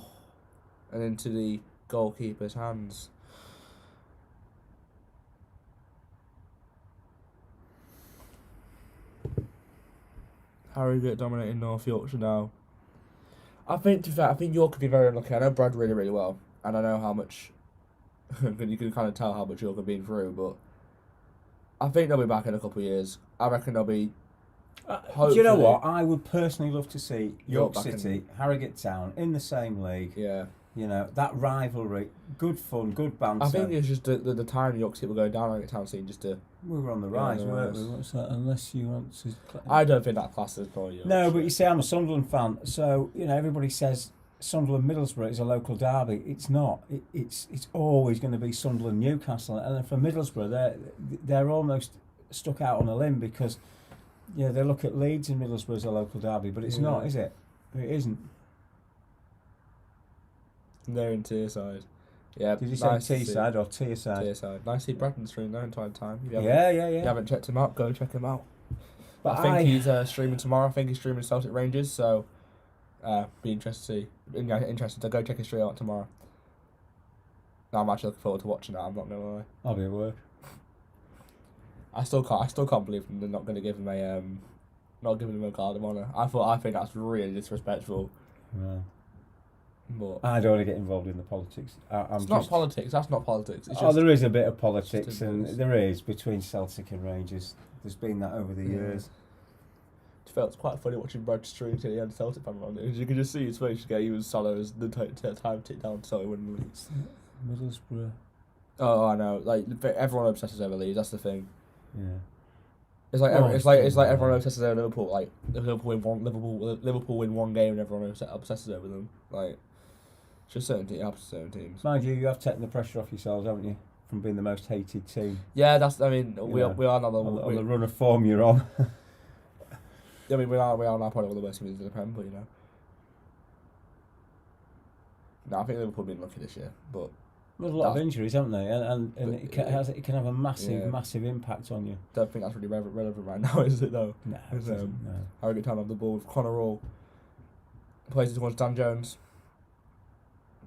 and into the goalkeeper's hands. Harrogate dominating North Yorkshire now. I think York could be very unlucky. I know Brad really, really well, and I know how much you can kind of tell how much York have been through. But I think they'll be back in a couple of years. I reckon they'll be Do you know what? I would personally love to see York back City, Harrogate Town in the same league. Yeah. You know, that rivalry, good fun, good banter. I think it's just the time York City were going down on the town scene just to... We were on the rise, weren't we? What's that? Unless you want to... I don't think that class is for you. No, but you see, I'm a Sunderland fan, so, you know, everybody says Sunderland-Middlesbrough is a local derby. It's not. It's always going to be Sunderland-Newcastle. And for Middlesbrough, they're almost stuck out on a limb because, yeah, they look at Leeds and Middlesbrough as a local derby, but it's not, is it? It isn't. They're in Teesside. Yeah. Did you say Teesside or Teesside? Teesside. Nice to see Bradton stream there in time. If you haven't checked him out, go check him out. But I think he's streaming tomorrow. I think he's streaming Celtic Rangers, so be interested to go check his stream out tomorrow. No, I'm actually looking forward to watching that. I'm not gonna lie. I'll be at work. I still can't believe they're not gonna give him a card of honour. I think that's really disrespectful. Yeah. But I don't want to get involved in the politics. It's not politics. That's not politics. It's there is a bit of politics, and there is between Celtic and Rangers. There's been that over the years. It felt quite funny watching Brad stream till he had a Celtic fan on it. You could just see his face. He was solid as the time ticked down. So he wouldn't Leeds. Middlesbrough. Oh, I know. Like everyone obsesses over Leeds. That's the thing. Yeah. It's like everyone obsesses over Liverpool. Like Liverpool win one game and everyone obsesses over them. Like. Just certain teams. Mind you have taken the pressure off yourselves, haven't you, from being the most hated team? Yeah, we are now on the run of form you're on. I mean, we are now probably one of the worst teams in the Prem, but you know. No, I think Liverpool have been lucky this year, but there's a lot of injuries, haven't they? And it can have a massive impact on you. Don't think that's really relevant right now, is it though? No, Harrogate Town have the ball with Connor Hall. Plays it towards Dan Jones.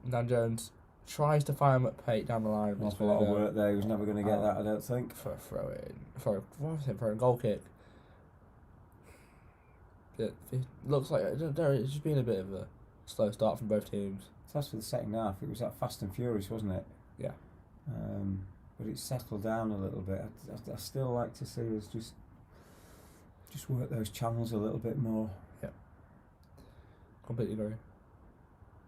Dan Jones tries to fire him at Pate down the line. That's a lot of work there. He was never going to get that, I don't think. For a goal kick. It looks like it's just been a bit of a slow start from both teams. So as for the second half, it was that fast and furious, wasn't it? Yeah. But it settled down a little bit. I still like to see us just work those channels a little bit more. Yeah. Completely agree.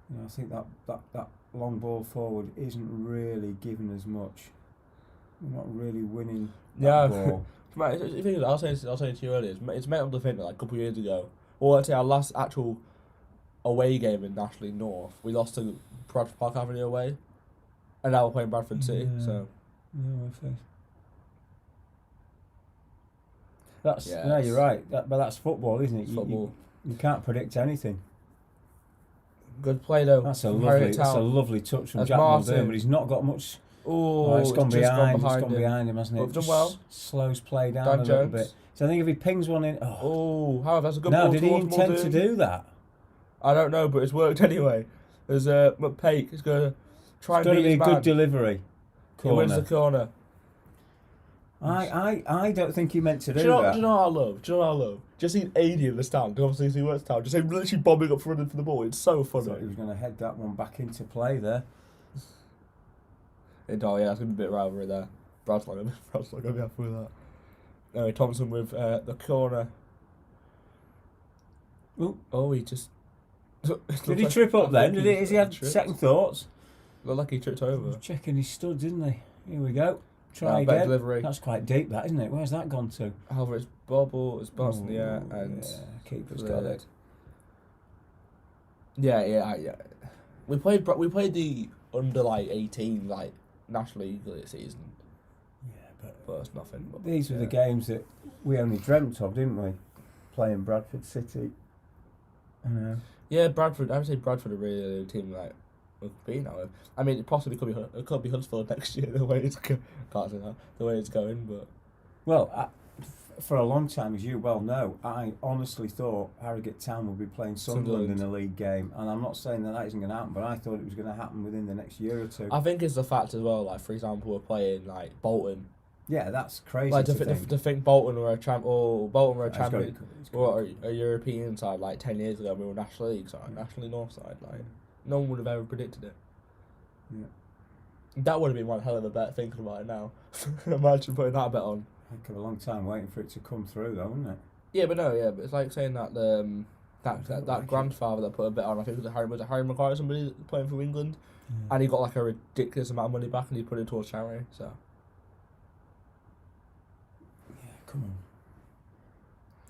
You know, I think that long ball forward isn't really giving us much. We're not really winning that ball. I was saying to you earlier, it's mental to think that like a couple of years ago, or let's say our last actual away game in National League North, we lost to Bradford Park Avenue away, and now we're playing Bradford City. So you're right. But that's football, isn't it? Football. You can't predict anything. Good play though. That's a lovely touch from Jack Muldoon, but he's not got much. It's gone behind him, hasn't it? But done well. Slows play down a little bit. So I think if he pings one in, however, that's a good ball. No, did he intend to do that? I don't know, but it's worked anyway. There's McPake. He's going to try and beat his man. It's going to be a good delivery. He wins the corner. I don't think he meant to do that. Do you know what I love? Just seeing AD in the stand, obviously he works down, just him literally bombing up for the ball. It's so funny. He was going to head that one back into play there. It's going to be a bit of rivalry there. Brad's not going to be happy with that. Anyway, Thompson with the corner. He just... Did he trip up then? Has he had second thoughts? Looked like he tripped over. He was checking his studs, didn't he? Here we go. Try again. Delivery. That's quite deep, that, isn't it? Where's that gone to? However, it's bobble, it's bounced in the air, and keeper's got it. Yeah. We played the under 18 National League this season. Yeah, but it's nothing. But, these were the games that we only dreamt of, didn't we? Playing Bradford City. Yeah, Bradford. I would say Bradford are really a team now. I mean, it possibly could be Huddersfield next year. The way it's can't say that. The way it's going, but for a long time, as you well know, I honestly thought Harrogate Town would be playing Sunderland in a league game, and I'm not saying that isn't going to happen, but I thought it was going to happen within the next year or two. I think it's the fact as well. Like for example, we're playing Bolton. Yeah, that's crazy. To think Bolton were a champion, or a European side 10 years ago. We were National League side, National League North side. No one would have ever predicted it. Yeah. That would have been one hell of a bet thinking about it now. Imagine putting that bet on. Heck of a long time waiting for it to come through though, wouldn't it? Yeah, but it's like saying that that grandfather that put a bet on, I think it was Harry Maguire, somebody playing for England, and he got like a ridiculous amount of money back, and he put it towards charity. So Yeah, come on.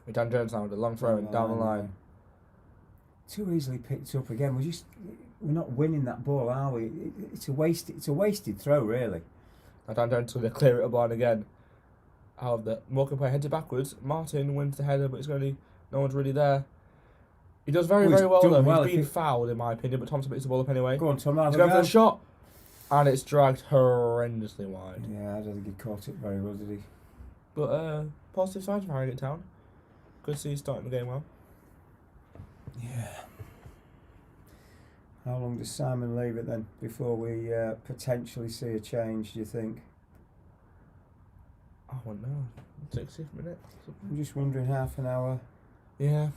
With Dan Jones now with a long throw and down the line. Too easily picked up again. We're not winning that ball, are we? It's a wasted throw, really. Now Dan Jones going to clear it up line again. Out of the Morecambe player heads it backwards. Martin wins the header, but no one's really there. He does very well though. He's been fouled in my opinion, but Thompson picks the ball up anyway. Go on, Tom. He's going for the shot, and it's dragged horrendously wide. Yeah, I don't think he caught it very well, did he? But positive signs from Harrogate Town. Good to see he's starting the game well. Yeah. How long does Simon leave it then before we potentially see a change, do you think? I don't know. 60 minutes. I'm just wondering, half an hour. Yeah.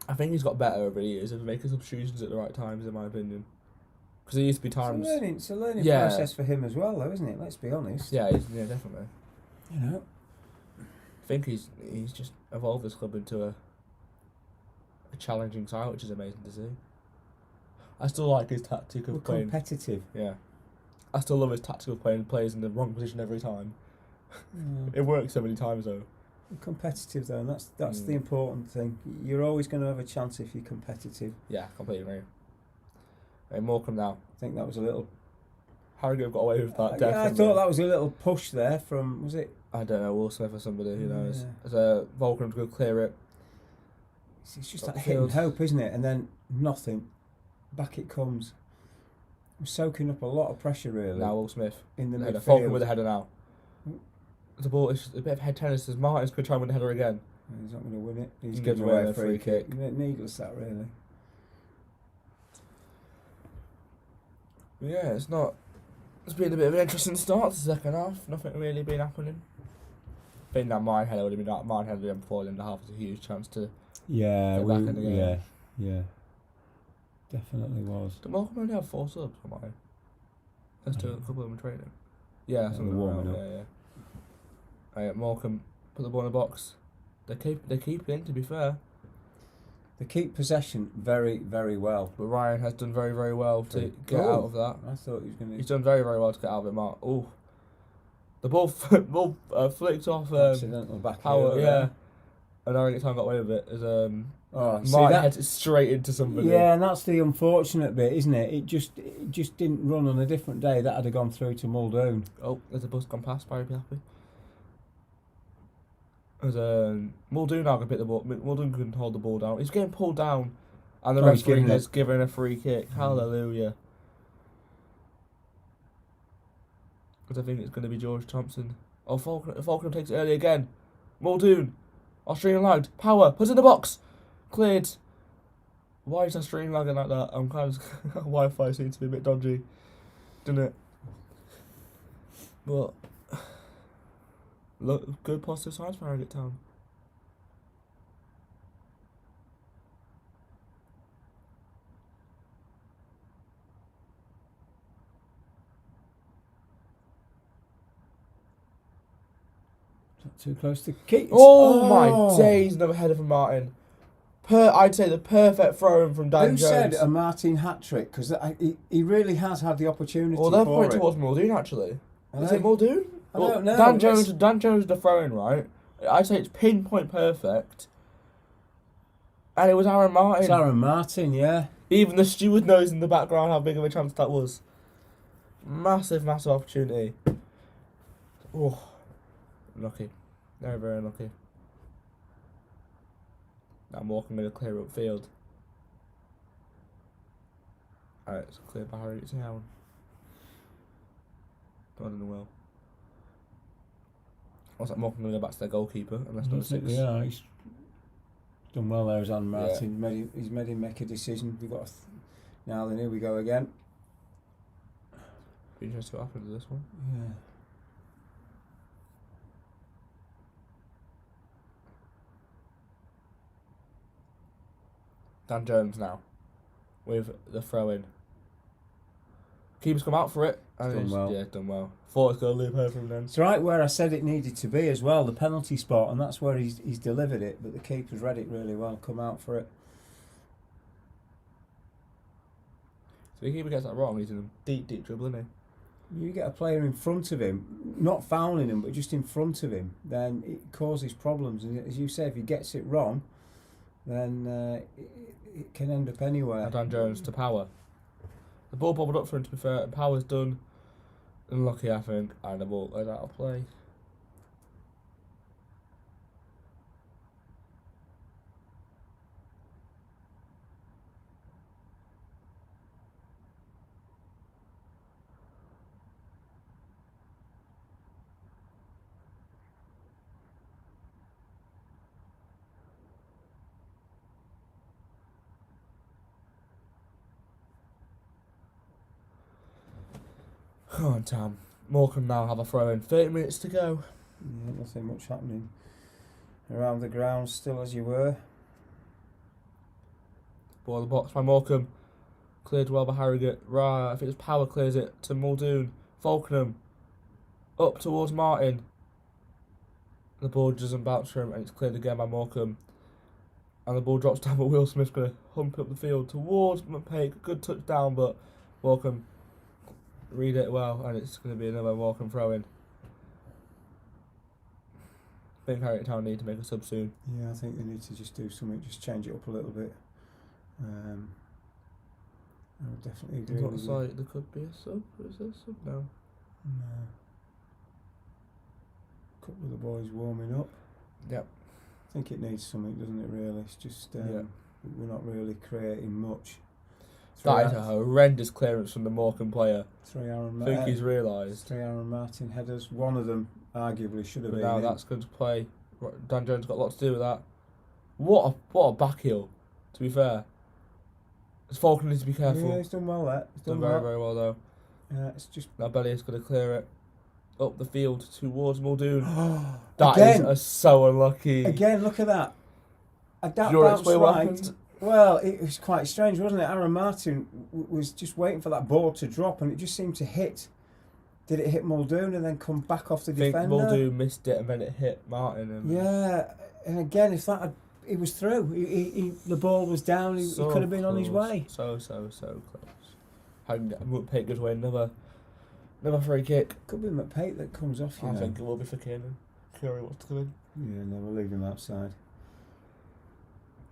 I think he's got better over the years of making substitutions at the right times, in my opinion. Because there used to be times... It's a learning process for him as well, though, isn't it? Let's be honest. Yeah, definitely. You know? I think he's just evolved this club into a challenging side, which is amazing to see. I still like his tactic of playing... competitive. Yeah. I still love his tactic of playing players in the wrong position every time. It works so many times, though. Competitive, though, and that's the important thing. You're always going to have a chance if you're competitive. Yeah, completely agree. Hey, Morecambe now. I think that was a little... Harrogate got away with that, definitely. Yeah, I thought that was a little push there from... Was it? I don't know, Will Smith or somebody, who knows. As Volcram's going to clear it. It's just that hit and hope, isn't it? And then nothing. Back it comes. We're soaking up a lot of pressure, really. Now Will Smith. In the midfield. Volcram with the header now. The ball is a bit of head tennis as Martin's going to try and win the header again. He's not going to win it. He's gives giving away a free kick. Needless that, really. Yeah, it's been a bit of an interesting start to the second half. Nothing really been happening. I think that mine header would have been that mine header before the end of the half was a huge chance to get back in the game. Yeah. Definitely was. Did Morecambe only have 4 subs for mine? Let's do a couple of them in training. Yeah, something warming up. Yeah. Morecambe put the ball in the box. They keep in, to be fair. They keep possession very, very well. But Ryan has done very, very well to get out of that. I thought he was going to... He's done very, very well to get out of it, Mark. Oh, the ball flicked off. Accidental back Power, heel, yeah. And Harrogate Town got away with it. As Martin heads it straight into somebody. Yeah, and that's the unfortunate bit, isn't it? It just didn't run on a different day. That'd have gone through to Muldoon. Oh, there's a bus gone past. Barry be happy. As Muldoon now can pick the ball. Muldoon can hold the ball down. He's getting pulled down, and the referee has given a free kick. Hallelujah. Because I think it's going to be George Thompson. Oh, Falkland takes it early again. Muldoon, Australian lagged. Power, puts it in the box. Cleared. Why is Australian lagging like that? I'm kind of... Wi-Fi seems to be a bit dodgy. Doesn't it? But... Look, good positive signs for Harrogate Town. Not too close to Keats. Oh my days, another header from Martin. I'd say the perfect throw-in from Dan Jones. Who said a Martin hat-trick? Because he really has had the opportunity for it. Well, they're pointing towards Muldoon, actually. Is it Muldoon? I don't know. Dan Jones the throw-in, right? I'd say it's pinpoint perfect. And it was Aaron Martin. It's Aaron Martin, yeah. Even the steward knows in the background how big of a chance that was. Massive, massive opportunity. Oh, lucky. Very, very lucky. Now Morecambe going to clear up field. Alright, it's clear by Harrogate Town. Done in the well. Looks like Morecambe going to go back to their goalkeeper, unless number 6. Yeah, he's done well there, as Aaron Martin. Yeah. He's made him make a decision. We've got now then, here we go again. Be interesting to see what happens to this one. Yeah. Dan Jones now with the throw in. Keeper's come out for it. done well. Yeah, done well. Thought it's going to loop over him then. It's right where I said it needed to be as well, the penalty spot, and that's where he's delivered it, but the keeper's read it really well, come out for it. So the keeper gets that wrong, he's in a deep dribble, isn't he? You get a player in front of him, not fouling him, but just in front of him, then it causes problems. And as you say, if he gets it wrong, then it can end up anywhere. Dan Jones to Power. The ball bobbled up for him, to be fair, and Power's done. Unlucky, I think, and the ball goes out of play. Come on, Tam. Morecambe now have a throw in. 30 minutes to go. Yeah, nothing much happening around the ground, still as you were. Ball in the box by Morecambe. Cleared well by Harrogate. Right, I think it's Power clears it to Muldoon. Falkenham. Up towards Martin. The ball doesn't bounce for him, and it's cleared again by Morecambe. And the ball drops down, but Will Smith's going to hump up the field towards McPake. Good touchdown, but Morecambe read it well, and it's going to be another Morecambe throw-in. I think Harrogate Town need to make a sub soon. Yeah, I think they need to just do something, just change it up a little bit. I would definitely agree with you. Like there could be a sub. Is there a sub now? No. A couple of the boys warming up. Yep. I think it needs something, doesn't it, really? It's just, we're not really creating much. That is a horrendous clearance from the Morecambe player. I think he's realised. 3 Aaron Martin headers. One of them arguably should have But been now in. that's going to play. Dan Jones got a lot to do with that. What a back heel, to be fair. Falcon needs to be careful. Yeah, he's done well there. He's done very, very well though. Yeah, it's just... Now Belly is going to clear it up the field towards Muldoon. Again, is so unlucky. Again, look at that. That bounced right. Well, it was quite strange, wasn't it? Aaron Martin was just waiting for that ball to drop, and it just seemed to hit. Did it hit Muldoon and then come back off the defender? I think Muldoon missed it and then it hit Martin. Yeah, and again, if that he was through, the ball was down, he could have been on his way. So close. McPake goes away, another free kick. Could be McPake that comes off, you know. I think it will be for Kiernan. Curry wants to come in. Yeah, no, we'll leave him outside.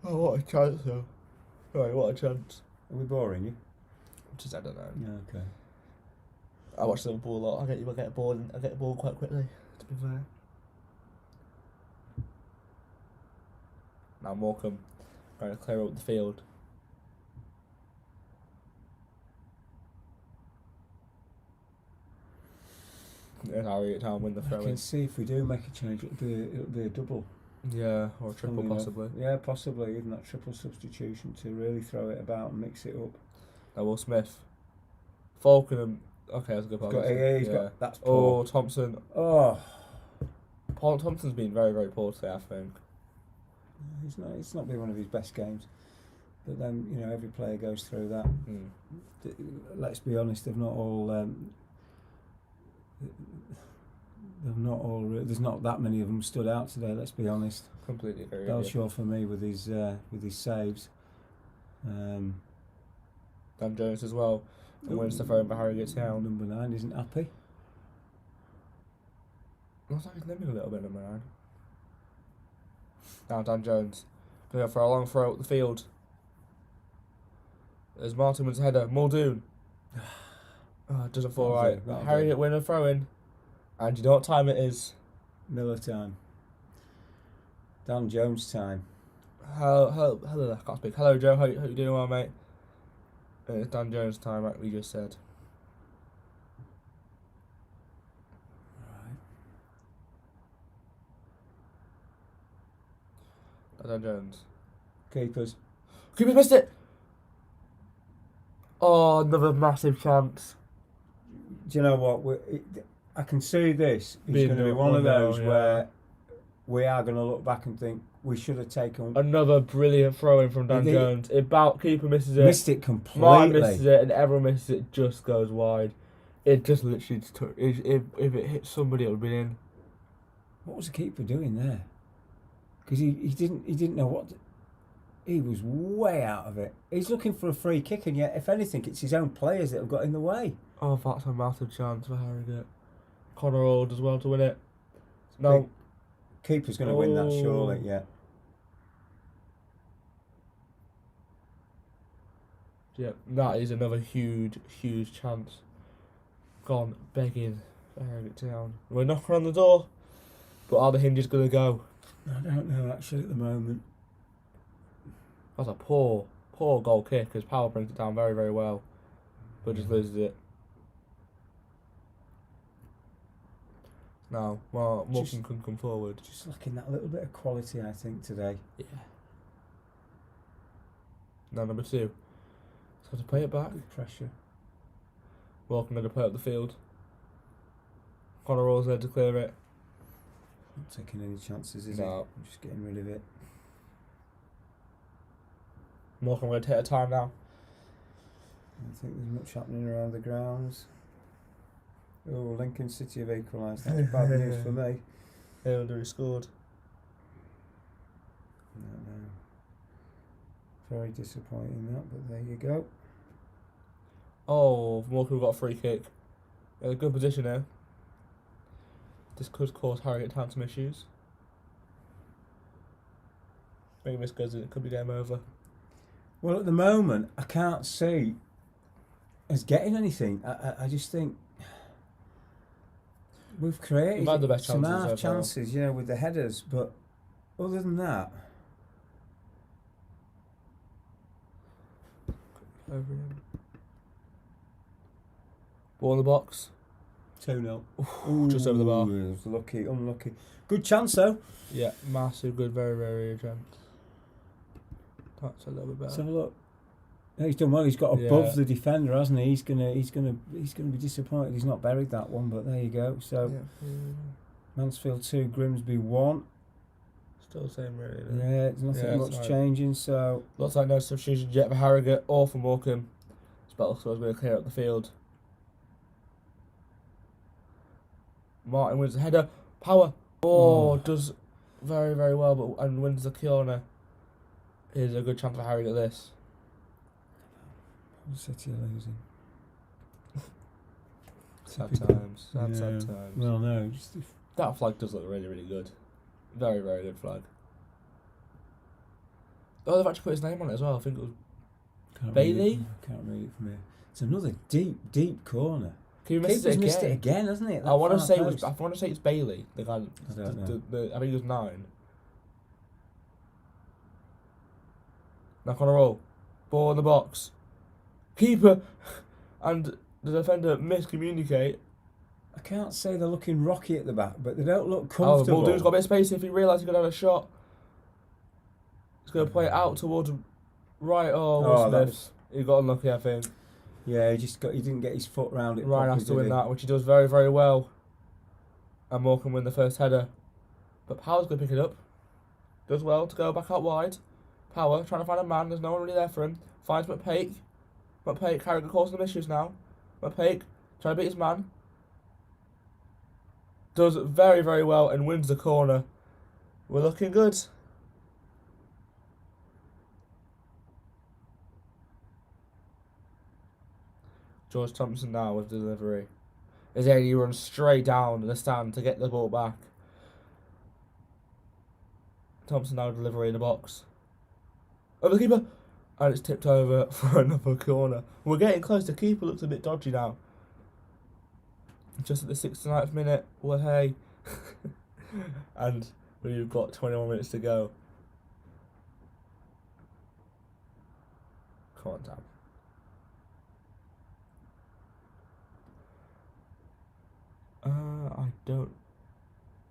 Oh, what a chance, though. Right, what a chance. Are we boring you? Just, I don't know. Yeah, okay. I watch Liverpool a lot. I get bored quite quickly, to be fair. Now Morecambe going to clear up the field. And Harrogate Town win the throw-in. I can see if we do make a change, it'll be a double. Yeah, or a triple possibly. Yeah, possibly, even that triple substitution to really throw it about and mix it up. Now Will Smith. Falkenham. Okay, that's a good pass. He's got that's poor. Oh, Thompson. Oh. Paul Thompson's been very, very poor today, I think. It's not been one of his best games. But then, you know, every player goes through that. Let's be honest, they've not all... there's not that many of them stood out today. Let's be honest. Completely agree. Belshaw for me with his saves. Dan Jones as well. And wins the throw-in by Harrogate Town. Number 9 isn't happy. Looks like he's limping a little bit, number 9. Now Dan Jones going to go for a long throw up the field. There's Martin's header. Muldoon. Doesn't fall right. Harrogate win a throw-in. And you know what time it is? Miller time. Dan Jones time. Hello, I can't speak. Hello, Joe. How you doing, well, mate? It's Dan Jones time, like we just said. Right. Dan Jones. Keepers missed it! Oh, another massive chance. Do you know what? I can see this. It's going to be one of those where we are going to look back and think we should have taken... Another brilliant throw-in from Dan Jones. Keeper misses it. Missed it completely. Martin misses it and everyone misses it, just goes wide. It just literally if it hit somebody, it would have been in. What was the keeper doing there? Because he didn't know what. He was way out of it. He's looking for a free kick, and yet, if anything, it's his own players that have got in the way. Oh, that's a massive chance for Harrogate. Connor Old as well to win it. No. Keeper's going to win that, surely, yeah. Yeah, that is another huge chance. Gone begging for Harrogate Town. We're knocking on the door, but are the hinges going to go? I don't know, actually, at the moment. That's a poor goal kick, as Power brings it down very, very well, but just loses it. Now, Morecambe can come forward. Just lacking that little bit of quality, I think, today. Yeah. Now, number 2. It's got to play it back. Good pressure. Morecambe going to play up the field. Connor Rose there to clear it. Not taking any chances, is No. it? I'm just getting rid of it. Morecambe going to take a time now. I don't think there's much happening around the grounds. Oh, Lincoln City have equalised. That's bad news for me. Hilder scored. No. Very disappointing that, but there you go. Oh, Morecambe got a free kick. In a good position here. This could cause Harrogate Town some issues. Maybe this goes in, it could be game over. Well, at the moment, I can't see us getting anything. I just think we've created We've had the best some chances half so far. chances, you know, with the headers, but other than that, Over in. Ball in the box. 2-0. Just over the bar. It was lucky, unlucky. Good chance though. Yeah, massive, good, very, very good chance. That's a little bit Let's better. have a look. Yeah, he's done well. He's got above Yeah. the defender, hasn't he? He's gonna be disappointed. He's not buried that one, but there you go. So Yeah. Mansfield 2, Grimsby 1. Still the same, really. isn't it? Yeah, there's nothing Yeah, much that's right. changing. So Looks like no substitutions yet for Harrogate or for Morecambe. Spellscore's going to clear up the field. Martin wins the header. Power. Does very, very well, but and wins the corner. Here's a good chance for Harrogate this. City are losing. Sad Typical. times. Sad Yeah. times. Well, no, just That flag does look really, really good. Very, very good flag. Oh, they've actually put his name on it as well. I think it was can't Bailey? Read it. Can't read it from here. It's another deep corner. Keeper Keeper's missed it again, hasn't it? I want to That say far it was. post. I want to say it's Bailey. The guy. I don't know. I think he was 9. Knock on a roll. Ball in the box. Keeper and the defender miscommunicate. I can't say they're looking rocky at the back, but they don't look Oh, the comfortable. Muldoon's got a bit of space. If he realised he could have a shot, he's going to play it out towards right. Oh, Will Smith. He got unlucky, I think. Yeah, he didn't get his foot round it. Ryan properly, has to did win he? that, which he does very, very well. And Morecambe win the first header. But Power's going to pick it up. Does well to go back out wide. Power trying to find a man. There's no one really there for him. Finds McPake. McPake, Harrogate causing some issues now. McPake trying to beat his man. Does very, very well and wins the corner. We're looking good. George Thompson now with delivery. He runs straight down the stand to get the ball back. Thompson now delivery in the box. Over the keeper. And it's tipped over for another corner. We're getting close. The keeper looks a bit dodgy now. Just at the 69th minute. Well, hey. And we've got 21 minutes to go. Come on, Dan. I don't.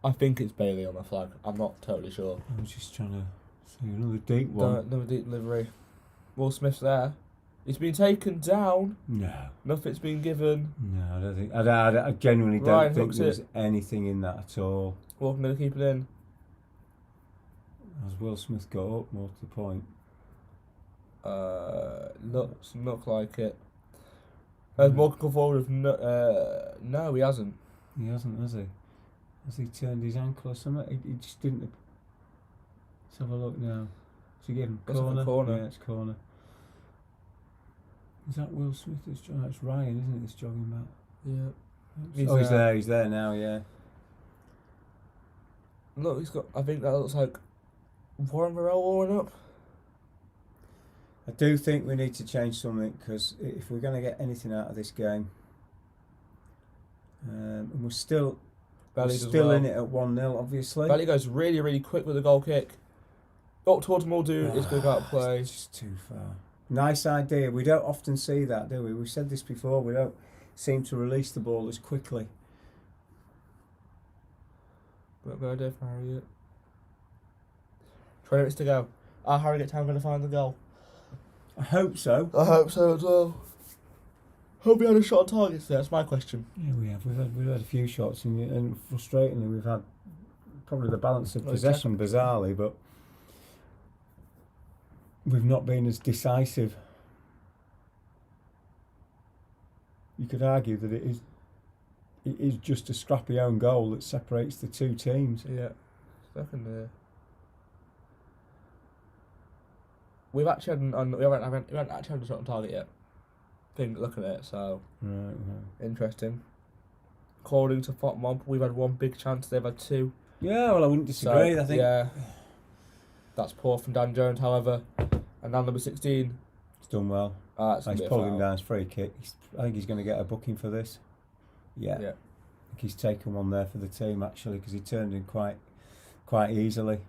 I think it's Bailey on the flag. I'm not totally sure. I was just trying to see another deep one. Another deep delivery. Will Smith's there. He's been taken down. No. Nothing's been given. No, I don't think. I genuinely don't Ryan think hooks there's it. anything in that at all. Walking to keep it in. Has Will Smith got up more to the point? Looks like it. Has Morecambe come forward with no, he hasn't. He hasn't, has he? Has he turned his ankle or something? He just didn't. Let's have a look now. So you give him That's like a corner. Yeah, it's corner. Is that Will Smith? That's Ryan, isn't it? That's jogging back. Yeah. He's there. He's there now. Yeah. Look, he's got. I think that looks like Warren Morel warming up. I do think we need to change something, because if we're going to get anything out of this game, and we're still in it at 1-0, obviously. Belly goes really, really quick with the goal kick. Up towards Muldoon, it's going to go out of play. It's just too far. Nice idea. We don't often see that, do we? We've said this before. We don't seem to release the ball as quickly. Good idea for Harrogate. 20 minutes to go. Are Harrogate Town going to find the goal? I hope so. I hope so as well. Hope we had a shot on target today, that's my question. Yeah, we have. We've had a few shots, and frustratingly, we've had probably the balance of possession, bizarrely, but we've not been as decisive. You could argue that it is just a scrappy own goal that separates the two teams. Yeah, second. We haven't actually had a shot on target yet. Looking at it, so right. Interesting. According to Fot Mob, we've had one big chance. They've had two. Yeah, well, I wouldn't disagree. So, I think. Yeah, that's poor from Dan Jones, however. And now number 16. He's done well. He's pulled him down his free kick. I think he's going to get a booking for this. Yeah. I think he's taken one there for the team, actually, because he turned in quite easily.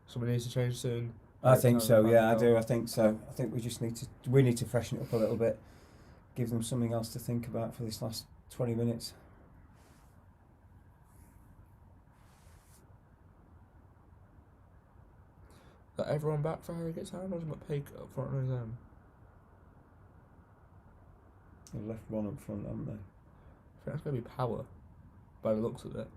Somebody needs to change soon. I think so. Yeah, I do. I think so. I think we need to freshen it up a little bit. Give them something else to think about for this last 20 minutes. Is that everyone back for Harrogate Town, or is McPake up front on his own? They've left one up front, haven't they? I think that's going to be Power, by the looks of it.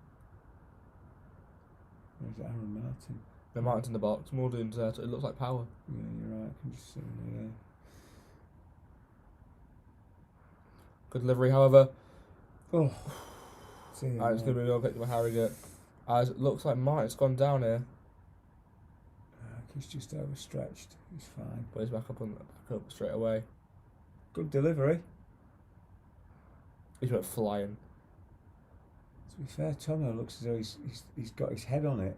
There's Aaron Martin. The Martin's in the box, Muldoon's there, so it looks like Power. Yeah, you're right. I can just see him there. Good delivery, however. Oh. It's going to be a goal kick for Harrogate. As it looks like Martin's gone down here. He's just overstretched. He's fine. But he's back up straight away. Good delivery. He's went flying. To be fair, Tomo looks as though he's got his head on it.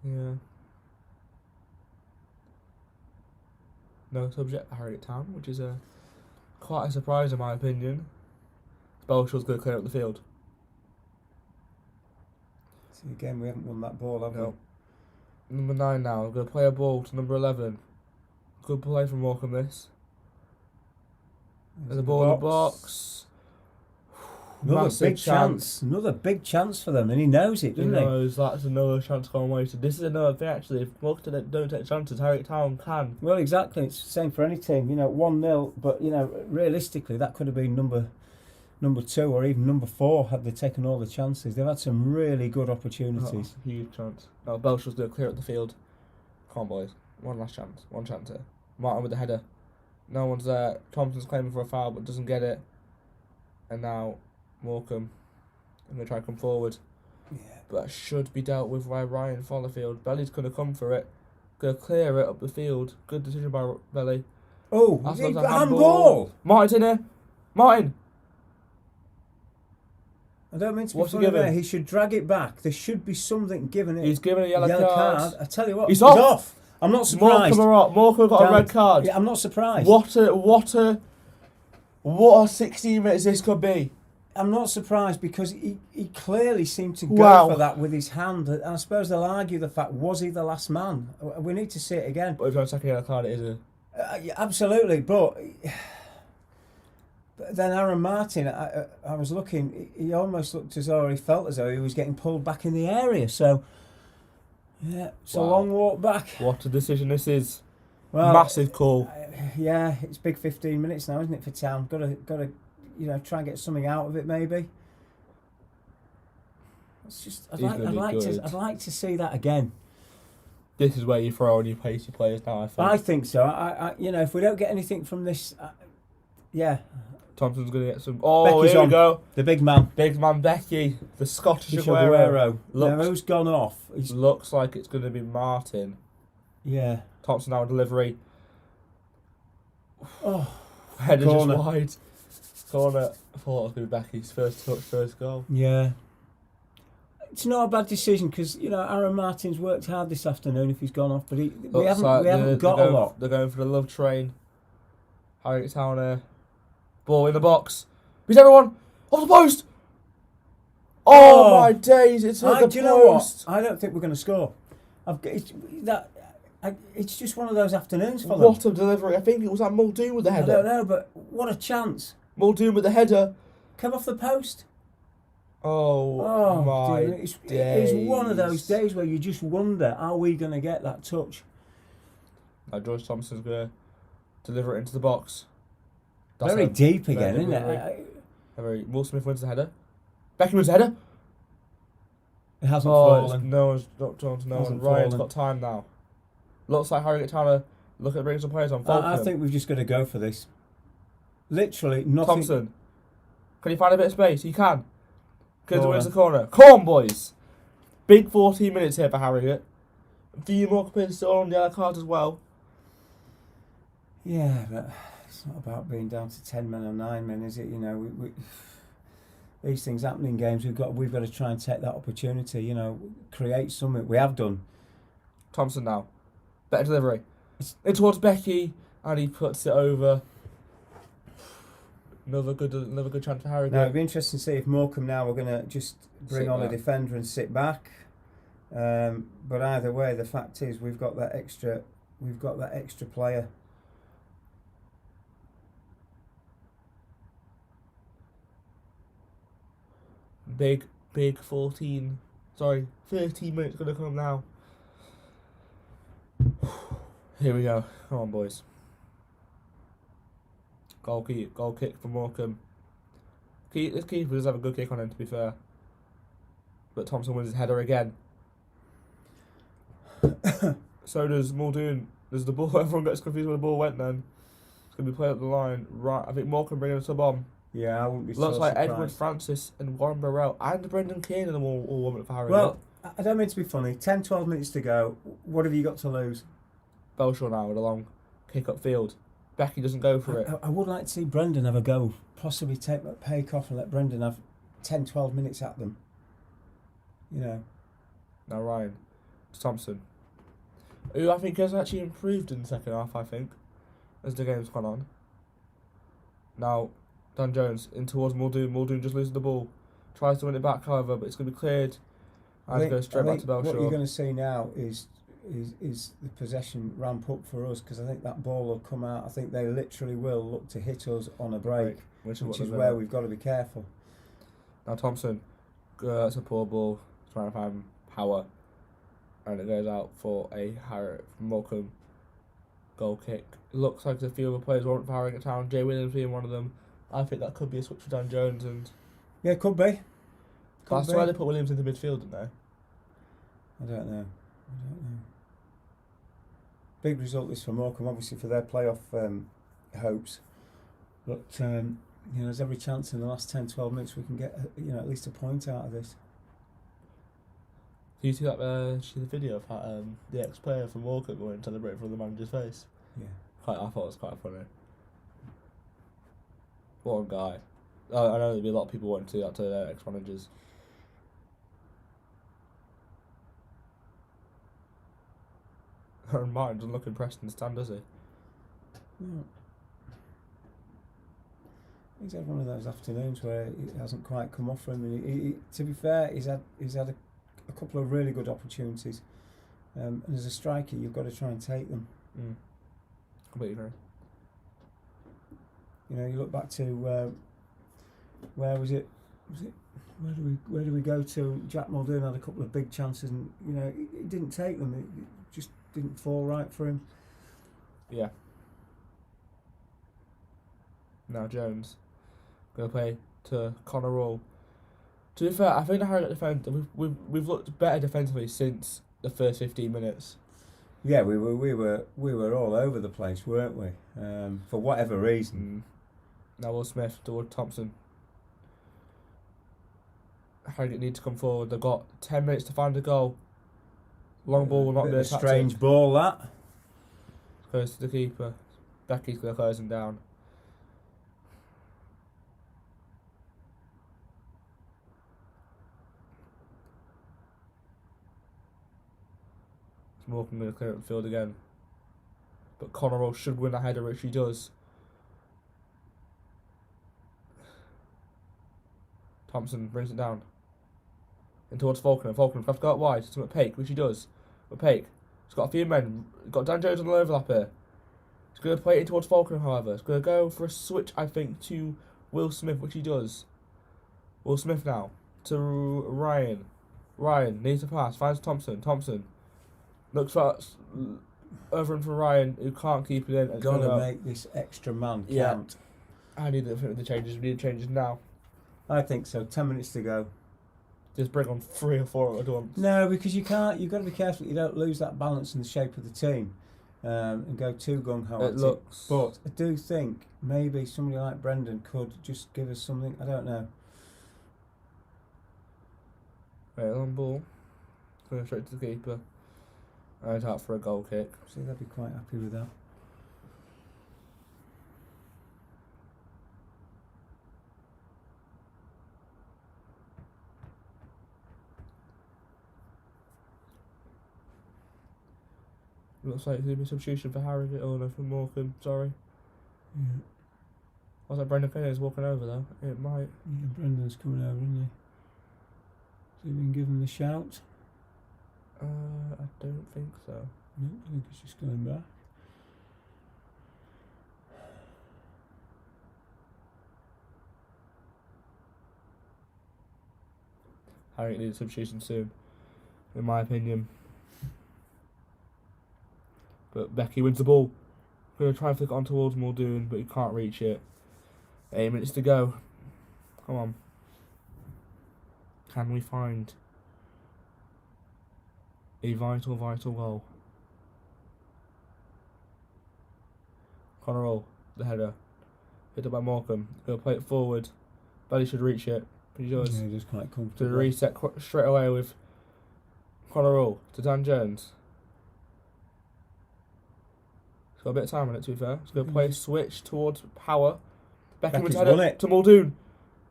Yeah. No subject for Harrogate Town, which is quite a surprise in my opinion. Belshaw's going to clear up the field. See, again, we haven't won that ball, have we? Number 9 now. We're going to play a ball to number 11. Good play from Morecambe, this. There's a ball in the box. Another big chance. Another big chance for them, and he knows it, doesn't he? He knows that's another chance going wasted. This is another thing, actually. If Morecambe don't take chances, Harrogate Town can. Well, exactly. It's the same for any team. 1-0, but, realistically, that could have been number 2 or even number 4 had they taken all the chances. They've had some really good opportunities. Huge chance. No, Belshaw's going to clear up the field. Come on, boys. One last chance. One chance here. Martin with the header. No one's there. Thompson's claiming for a foul but doesn't get it. And now Morecambe. I'm going to try to come forward. Yeah. But that should be dealt with by Ryan Fallowfield. Belly's going to come for it. Going to clear it up the field. Good decision by Belly. Oh, handball! Martin's in here. Martin! I don't mean to be funny there. He should drag it back. There should be something given it. He's given a yellow card. I tell you what, he's off. I'm not surprised. Morecambe got a red card. Yeah, I'm not surprised. What a 16 minutes this could be. I'm not surprised because he clearly seemed to go for that with his hand. And I suppose they'll argue the fact, was he the last man? We need to see it again. But if you're on second yellow card, it is yeah, absolutely, but then Aaron Martin, I was looking, he almost looked as though he felt as though he was getting pulled back in the area. So, yeah, it's a long walk back. What a decision this is. Well, massive call. Yeah, it's big 15 minutes now, isn't it, for Town? Got to try and get something out of it, maybe. It's just, I'd like to see that again. This is where you throw on your pacey players now, I think. I think so. I you know, if we don't get anything from this, yeah. Thompson's going to get some... Oh, Becky's here on. we go. The big man. Big man Becky, the Scottish Bishop Aguero. Now, who's gone off? Looks like it's going to be Martin. Yeah. Thompson now delivery. Oh, Header just corner. wide. Corner. I thought it was going to be Becky's first touch, first goal. Yeah. It's not a bad decision because, you know, Aaron Martin's worked hard this afternoon if he's gone off, but we haven't got a lot. They're going for the love train. Harrogate Town ball in the box. Beat everyone! Off the post! Oh, my days, it's hit the post. Do you know what? I don't think we're going to score. It's just one of those afternoons for them. What a delivery. I think it was that Muldoon with the header. I don't know, but what a chance. Muldoon with the header. Come off the post. Oh my dear. It's one of those days where you just wonder, are we going to get that touch? Now George Thompson's going to deliver it into the box. That's Very deep again, isn't it? Will Smith wins the header. Becky wins the header. It hasn't fallen. No one's not drawn to no one. Ryan's got time now. Looks like Harrogate Town look at bringing some players on. I think we've just got to go for this. Literally nothing. Thompson, can you find a bit of space? He can. Goes wins the corner. Come on, boys. Big 14 minutes here for Harrogate. A few more players still on the yellow card as well. Yeah, but it's not about being down to 10 men or 9 men, is it? You know, we these things happen in games. We've got to try and take that opportunity. You know, create something. We have done. Thompson now, better delivery. In towards Becky, and he puts it over. Another good chance for Harrogate. Now it'd be interesting to see if Morecambe now we're going to just bring on a defender and sit back. But either way, the fact is we've got that extra player. Big 13 minutes gonna come now. Here we go. Come on, boys. Goal kick for Morecambe. This keeper does have a good kick on him, to be fair. But Thompson wins his header again. So does Muldoon. There's the ball. Everyone gets confused where the ball went then. It's going to be played up the line. Right, I think Morecambe bringing a sub on. Yeah, I wouldn't be Looks so like surprised. Edward Francis and Warren Burrell and Brendan Keane and all women for Harrogate. Well, I don't mean to be funny. 10, 12 minutes to go. What have you got to lose? Belshaw now with a long kick up field. Becky doesn't go for it. I would like to see Brendan have a go. Possibly take that Pake off and let Brendan have 10, 12 minutes at them. You know. Now Ryan. Thompson. Who I think has actually improved in the second half, I think, as the game's gone on. Now, Dan Jones in towards Muldoon. Muldoon just loses the ball. Tries to win it back, however, but it's going to be cleared. And it goes straight back to Belshaw. What you're going to see now is the possession ramp up for us, because I think that ball will come out. I think they literally will look to hit us on a break, which is where we've got to be careful. Now Thompson, that's a poor ball, trying to find power, and it goes out for a Morecambe goal kick. It looks like a few other players weren't firing at Town. Jay Williams being one of them. I think that could be a switch for Dan Jones, and yeah, could be. That's why they put Williams in the midfield, didn't they? I don't know. Big result this for Morecambe, obviously for their playoff hopes. But you know, there's every chance in the last 10, 12 minutes we can get at least a point out of this. Do you see that? See the video of that the ex-player from Morecambe going and celebrating from the manager's face? Yeah. I thought it was quite funny. What a guy! I know there'd be a lot of people wanting to do that to their ex-managers. Martin doesn't look impressed in the stand, does he? Yeah. He's had one of those afternoons where it hasn't quite come off for him. And he, to be fair, he's had a couple of really good opportunities. And as a striker, you've got to try and take them. Completely agree. You know, you look back to where was it? Where do we go to? Jack Muldoon had a couple of big chances, and you know he didn't take them. It just didn't fall right for him. Yeah. Now Jones going to play to Connor Rule. To be fair, I think the Harrogate defence we've looked better defensively since the first 15 minutes. Yeah, we were all over the place, weren't we? For whatever reason. Now Will Smith toward Thompson. Harrogate need to come forward. They've got 10 minutes to find a goal. Long ball will not Bit be of a a strange tactic. ball, that. Goes to the keeper. Becky's going to close him down. Morecambe going to clear up the field again. But Connorall should win a header, which he does. Thompson brings it down. In towards Falconer. Falconer has to go out wide to McPake, which he does. McPake. He's got a few men. He's got Dan Jones on the overlap here. He's going to play it towards Falconer, however. He's going to go for a switch, I think, to Will Smith, which he does. Will Smith now. To Ryan. Ryan needs a pass. Finds Thompson. Thompson. Looks for over and for Ryan, who can't keep it in. Gotta make this extra man count. I need the changes. We need changes now. I think so. 10 minutes to go. Just bring on 3 or 4 at once. No, because you can't. You've got to be careful you don't lose that balance and the shape of the team, and go too gung ho. It looks. But I do think maybe somebody like Brendan could just give us something. I don't know. Right, long ball. Going straight to the keeper. And out for a goal kick. See, they'd be quite happy with that. Looks like there's going to be substitution for Harrogate. Oh no, for Morecambe. Sorry. Yeah. Was that Brendan Kennedy's walking over though? It might. Yeah, Brendan's coming over, isn't he? So we can give him the shout. I don't think so. No, I think he's just going back. Harrogate needs substitution soon, in my opinion. But Becky wins the ball. Going to try and flick it on towards Muldoon, but he can't reach it. 8 minutes to go. Come on. Can we find a vital goal? Connorall, the header. Hit up by Morecambe. Going to play it forward. Belly should reach it, but he does. Yeah, he does quite To comfortably. the reset straight away with Connorall to Dan Jones. He's got a bit of time on it, to be fair. He's going to play a switch towards Power. Beckham Becky's had won it it. to Muldoon.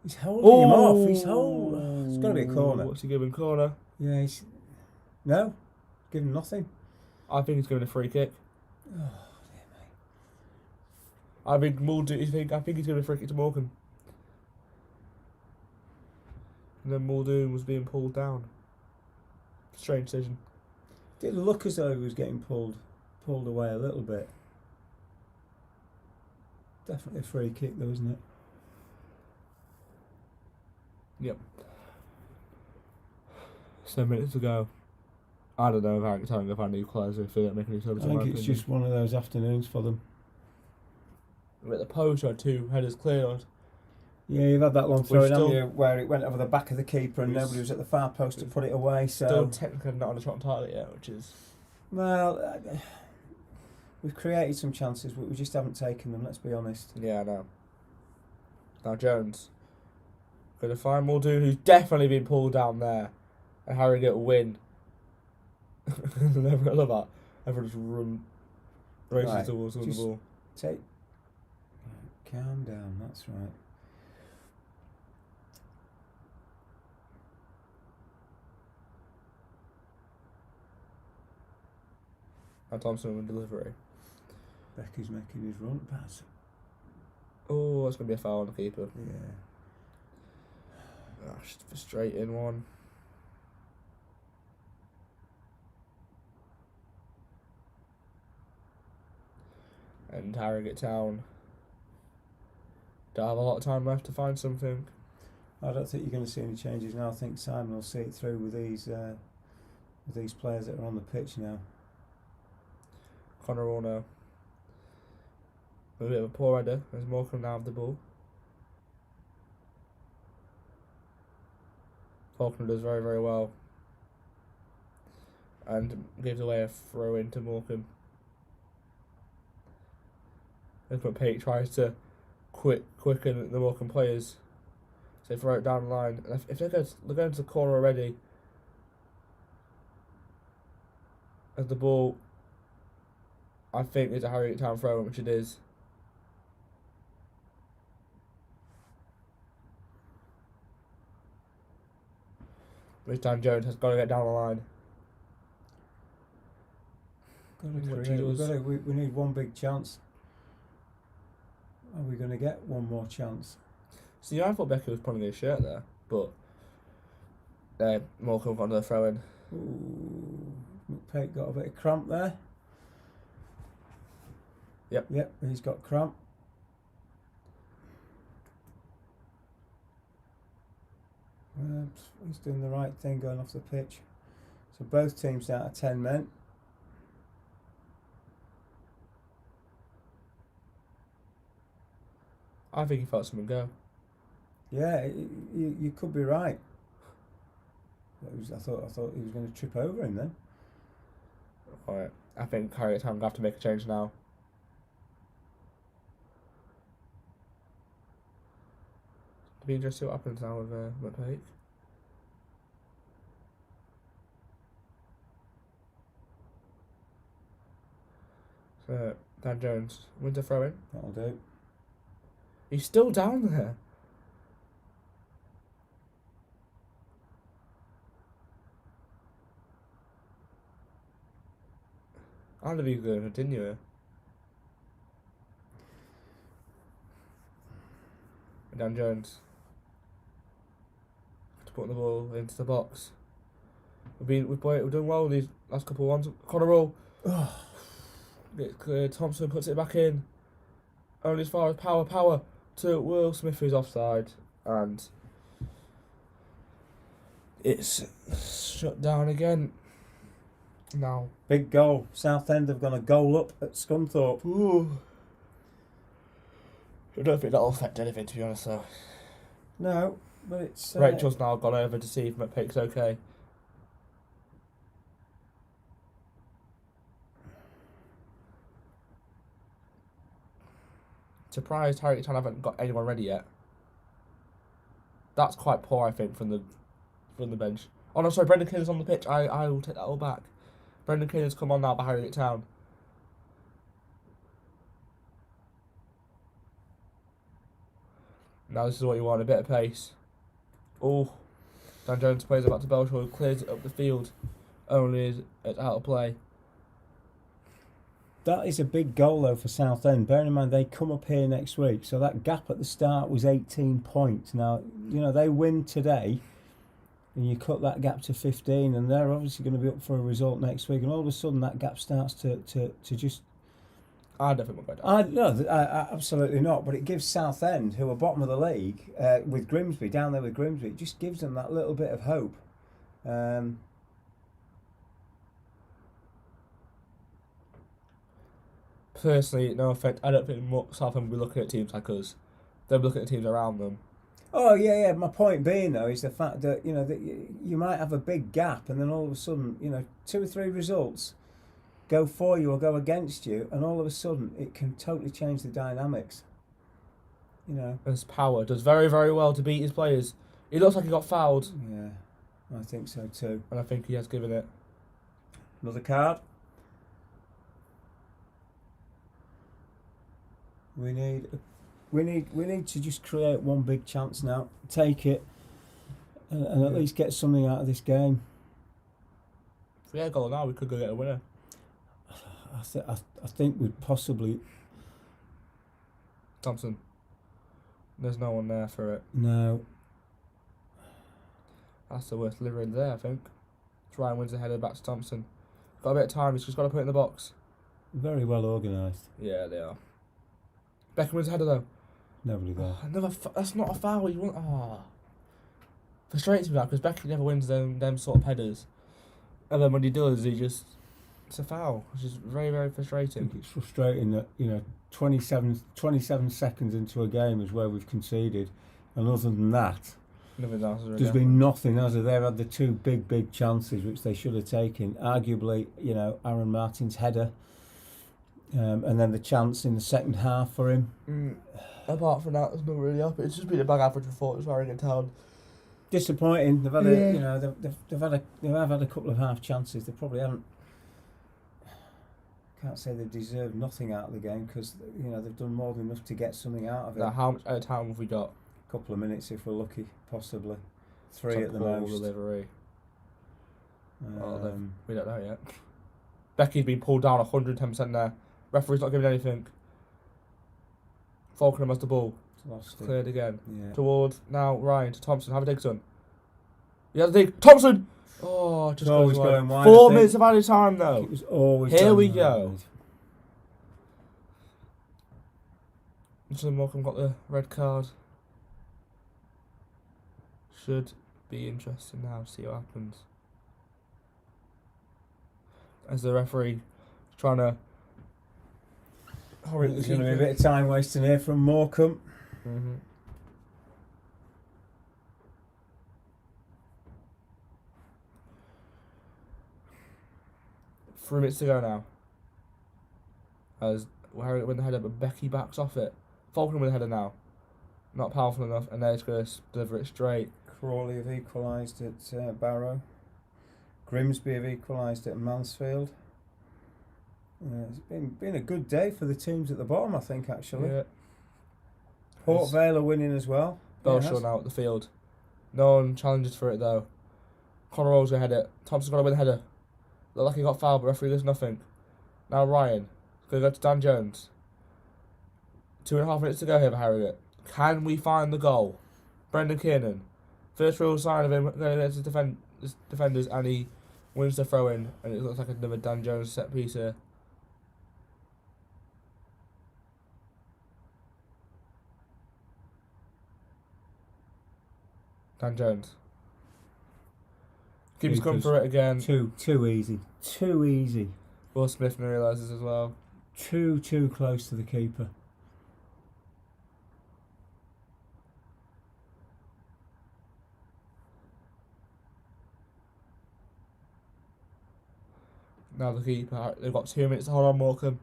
He's holding him off. He's holding. It's got to be a corner. What's he giving? Corner? Yeah, he's... No, give him nothing. I think he's giving a free kick. Oh, dear I think Muldoon. I think he's giving a free kick to Morecambe. And then Muldoon was being pulled down. Strange decision. Did look as though he was getting pulled away a little bit. Definitely a free kick though, isn't it? Yep. 7 minutes to go. I don't know if I can tell him if I need equaliser if they don't make any sense. I think it's just one of those afternoons for them. At the post, had 2 headers cleared. Yeah, you've had that long throw in, still- haven't you, where it went over the back of the keeper and nobody was at the far post to put it away. So, Still technically not on the shot on target yet, which is. well, we've created some chances, but we just haven't taken them. Let's be honest. Yeah, I know. Now Jones. Going to find Muldoon, who's definitely been pulled down there. And Harrogate will win. I love that. Everyone just races Right, towards the just- ball. Calm down. That's right. And Thompson with delivery. Becky's making his run pass. Oh, that's going to be a foul on the keeper. Yeah. Just a frustrating one. And Harrogate Town don't have a lot of time left to find something. I don't think you're going to see any changes now. I think Simon will see it through with these players that are on the pitch now. Connorall now. A bit of a poor header as Morecambe now have the ball. Falconer does very, very well. and gives away a throw into Morecambe. As McPake tries to quicken the Morecambe players. So they throw it down the line. And if they're going to the corner already, as the ball, I think, is a Harrogate Town throw, which it is. Which Dan Jones has got to get down the line. We need one big chance. Are we going to get one more chance? See, I thought Becky was pulling his shirt there, but Morecambe got another throw in. Ooh, McPake got a bit of cramp there. Yep, he's got cramp. He's doing the right thing going off the pitch. So both teams down to 10 men. I think he felt something go. Yeah, you could be right. I thought he was going to trip over him then. Alright, I think Harrogate Town have to make a change now. It'll be interesting to see what happens now with McPake. So, Dan Jones wins a throw in. That'll do. He's still down there. I don't know if he's going to continue it. Dan Jones to put the ball into the box. We've done well these last couple of ones. Connor roll. Gets cleared. Thompson puts it back in. Only as far as power to Will Smith, who's offside, and it's shut down again. Now big goal. Southend have gone a goal up at Scunthorpe. Ooh. I don't think that'll affect anything, to be honest, though. No, but it's... Rachel's now gone over to see if McPake's okay. Surprised Harrogate Town haven't got anyone ready yet. That's quite poor, I think, from the bench. Oh no, sorry, Brendan Killen's on the pitch. I will take that all back. Brendan Killen's come on now by Harrogate Town. Now this is what you want, a bit of pace. Oh, Dan Jones plays it back to Belshaw, who clears it up the field. Only is it's out of play. That is a big goal though for Southend. Bearing in mind they come up here next week, so that gap at the start was 18 points. Now, you know, they win today and you cut that gap to 15 and they're obviously going to be up for a result next week, and all of a sudden that gap starts to just... I don't think we'll go down. No, absolutely not. But it gives Southend, who are bottom of the league, with Grimsby, down there with Grimsby, it just gives them that little bit of hope. Personally, no offence, I don't think Southend will be looking at teams like us. They'll be looking at teams around them. Oh, yeah. My point being, though, is the fact that, you know, that you might have a big gap and then all of a sudden, you know, 2 or 3 results go for you or go against you, and all of a sudden it can totally change the dynamics. You know. His power does very, very well to beat his players. He looks like he got fouled. Yeah, I think so too. And I think he has given it. Another card. We need to just create one big chance now. Take it, and at least get something out of this game. If we get a goal now, we could go get a winner. I think we'd possibly... Thompson. There's no one there for it. No. That's the worst delivery there, I think. Ryan wins the header back to Thompson. Got a bit of time, he's just got to put it in the box. Very well organised. Yeah, they are. Beckham wins the header though. Nobody there. That's not a foul. You want? Frustrates me that because Beckham never wins them sort of headers, and then when he does, it's a foul, which is very, very frustrating. I think it's frustrating that, you know, 27 seconds into a game is where we've conceded, and other than that, Nothing else has really There's been happened. nothing, has there? They've had the two big chances which they should have taken. Arguably, Aaron Martin's header, and then the chance in the second half for him. Apart from that, there's not really happened. It's just been a bad average performance for Harrogate Town. Disappointing. They've had they've had a couple of half chances. They probably haven't. Can't say they've deserved nothing out of the game because they've done more than enough to get something out of it. Now, how much out of time have we got? A couple of minutes if we're lucky, possibly 3 It's at the poor most. delivery. We don't know yet. Becky's been pulled down 110% there. Referee's not giving anything. Falkenham has the ball. Lost it. Cleared again. Yeah. Towards now Ryan to Thompson. Have a dig, son. He has a dig. Thompson! Oh, just always goes going wide, 4 I minutes think. of added time It though. was always Here done we wide. go. So Morecambe got the red card. Should be interesting now. See what happens. As the referee trying to hurry. There's going to be a bit of time wasting here from Morecambe. Mm-hmm. Three minutes to go now. As Harrogate win the header, but Becky backs off it. Falkenham with the header now. Not powerful enough, and they're just going to deliver it straight. Crawley have equalised at Barrow. Grimsby have equalised at Mansfield. It's been a good day for the teams at the bottom, I think, actually. Yeah. Port Vale are winning as well. Belshore now at the field. No one challenges for it though. Conor Rose going to head it. Thompson's got to win the header. Looked like he got fouled, but referee does nothing. Now Ryan. Going to go to Dan Jones. 2.5 minutes to go here for Harrogate. Can we find the goal? Brendan Kiernan. First real sign of him going against his defenders, and he wins the throw in, and it looks like another Dan Jones set piece here. Dan Jones. Keeps coming for it again. Too easy. Too easy. Will Smith realises as well. Too close to the keeper. Now the keeper, they've got 2 minutes to hold on Morecambe.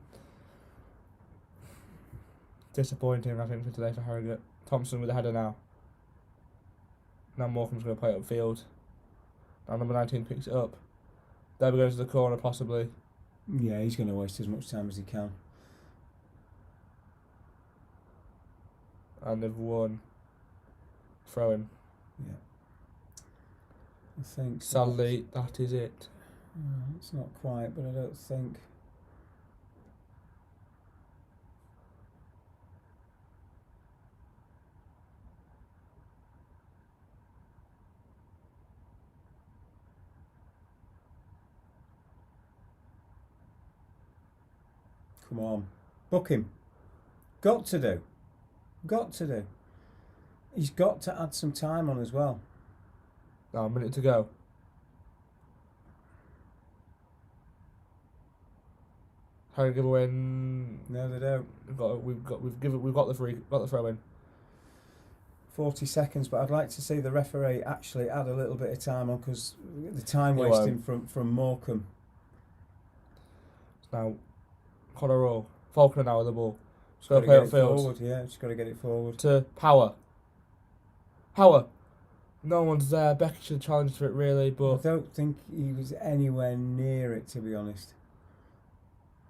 Disappointing, I think, for today for Harrogate. Thompson with the header now. Now Morecambe's going to play it upfield. Now number 19 picks it up. They'll be going to the corner possibly. Yeah, he's going to waste as much time as he can. And they've won. Throw in. Yeah. I think. Sadly, that is it. It's not quite, but I don't think. Come on. Book him. Got to do. He's got to add some time on as well. Now a minute to go. Harry give away. No, they don't. We've got the throw in. 40 seconds, but I'd like to see the referee actually add a little bit of time on because the time He wasting from Morecambe. Now, Conor Rowe. Falkner now with the ball. Just Go got to play get it upfield. forward. Yeah, just got to get it forward. To Power. No one's there. Becky should have challenged for it really, I but don't think he was anywhere near it, to be honest.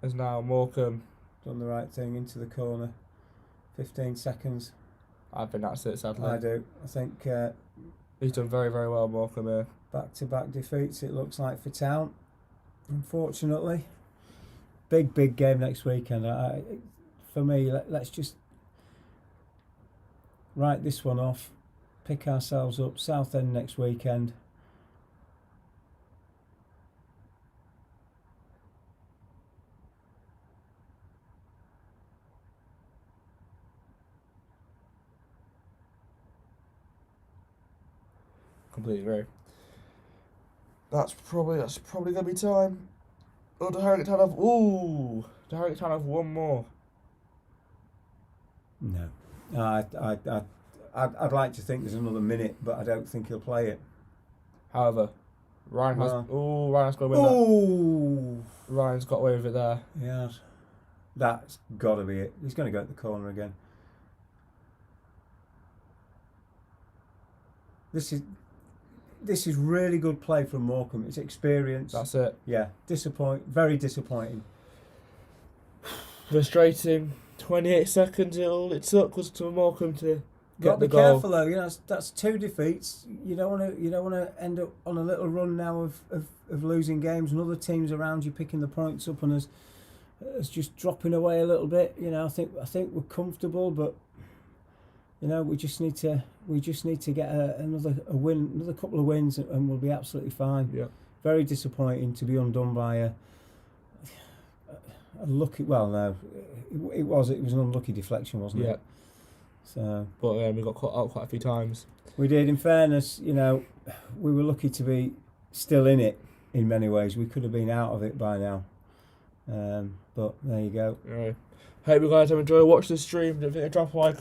as now Morecambe. Done the right thing into the corner. 15 seconds. I think that's it, sadly. I do. I think He's done very, very well, Morecambe here. back-to-back defeats, it looks like, for Town. Unfortunately. Big game next weekend. For me, let's just write this one off. Pick ourselves up. Southend next weekend. Completely agree. That's probably gonna be time. Oh, do Harrogate Town have? Ooh, do Harrogate Town have one more? No. I'd like to think there's another minute, but I don't think he'll play it. However, Ryan has got away with that. Ryan's got away with it there. Yeah. That's got to be it. He's going to go at the corner again. This is really good play from Morecambe. It's experience. That's it. Yeah. Very disappointing. Frustrating. 28 seconds it took was to Morecambe to Got get to the be goal. careful though. You know, that's 2 defeats. You don't want to end up on a little run now of losing games and other teams around you picking the points up and us just dropping away a little bit. You know, I think we're comfortable, but you know, we just need to get another win, another couple of wins, and we'll be absolutely fine. Yeah. Very disappointing to be undone by a lucky. Well, no, it was an unlucky deflection, wasn't it? Yeah. So, But we got caught out quite a few times. We did. In fairness, you know, we were lucky to be still in it in many ways. We could have been out of it by now. But there you go. Right. Hope you guys have enjoyed watching the stream. Don't forget to drop a like.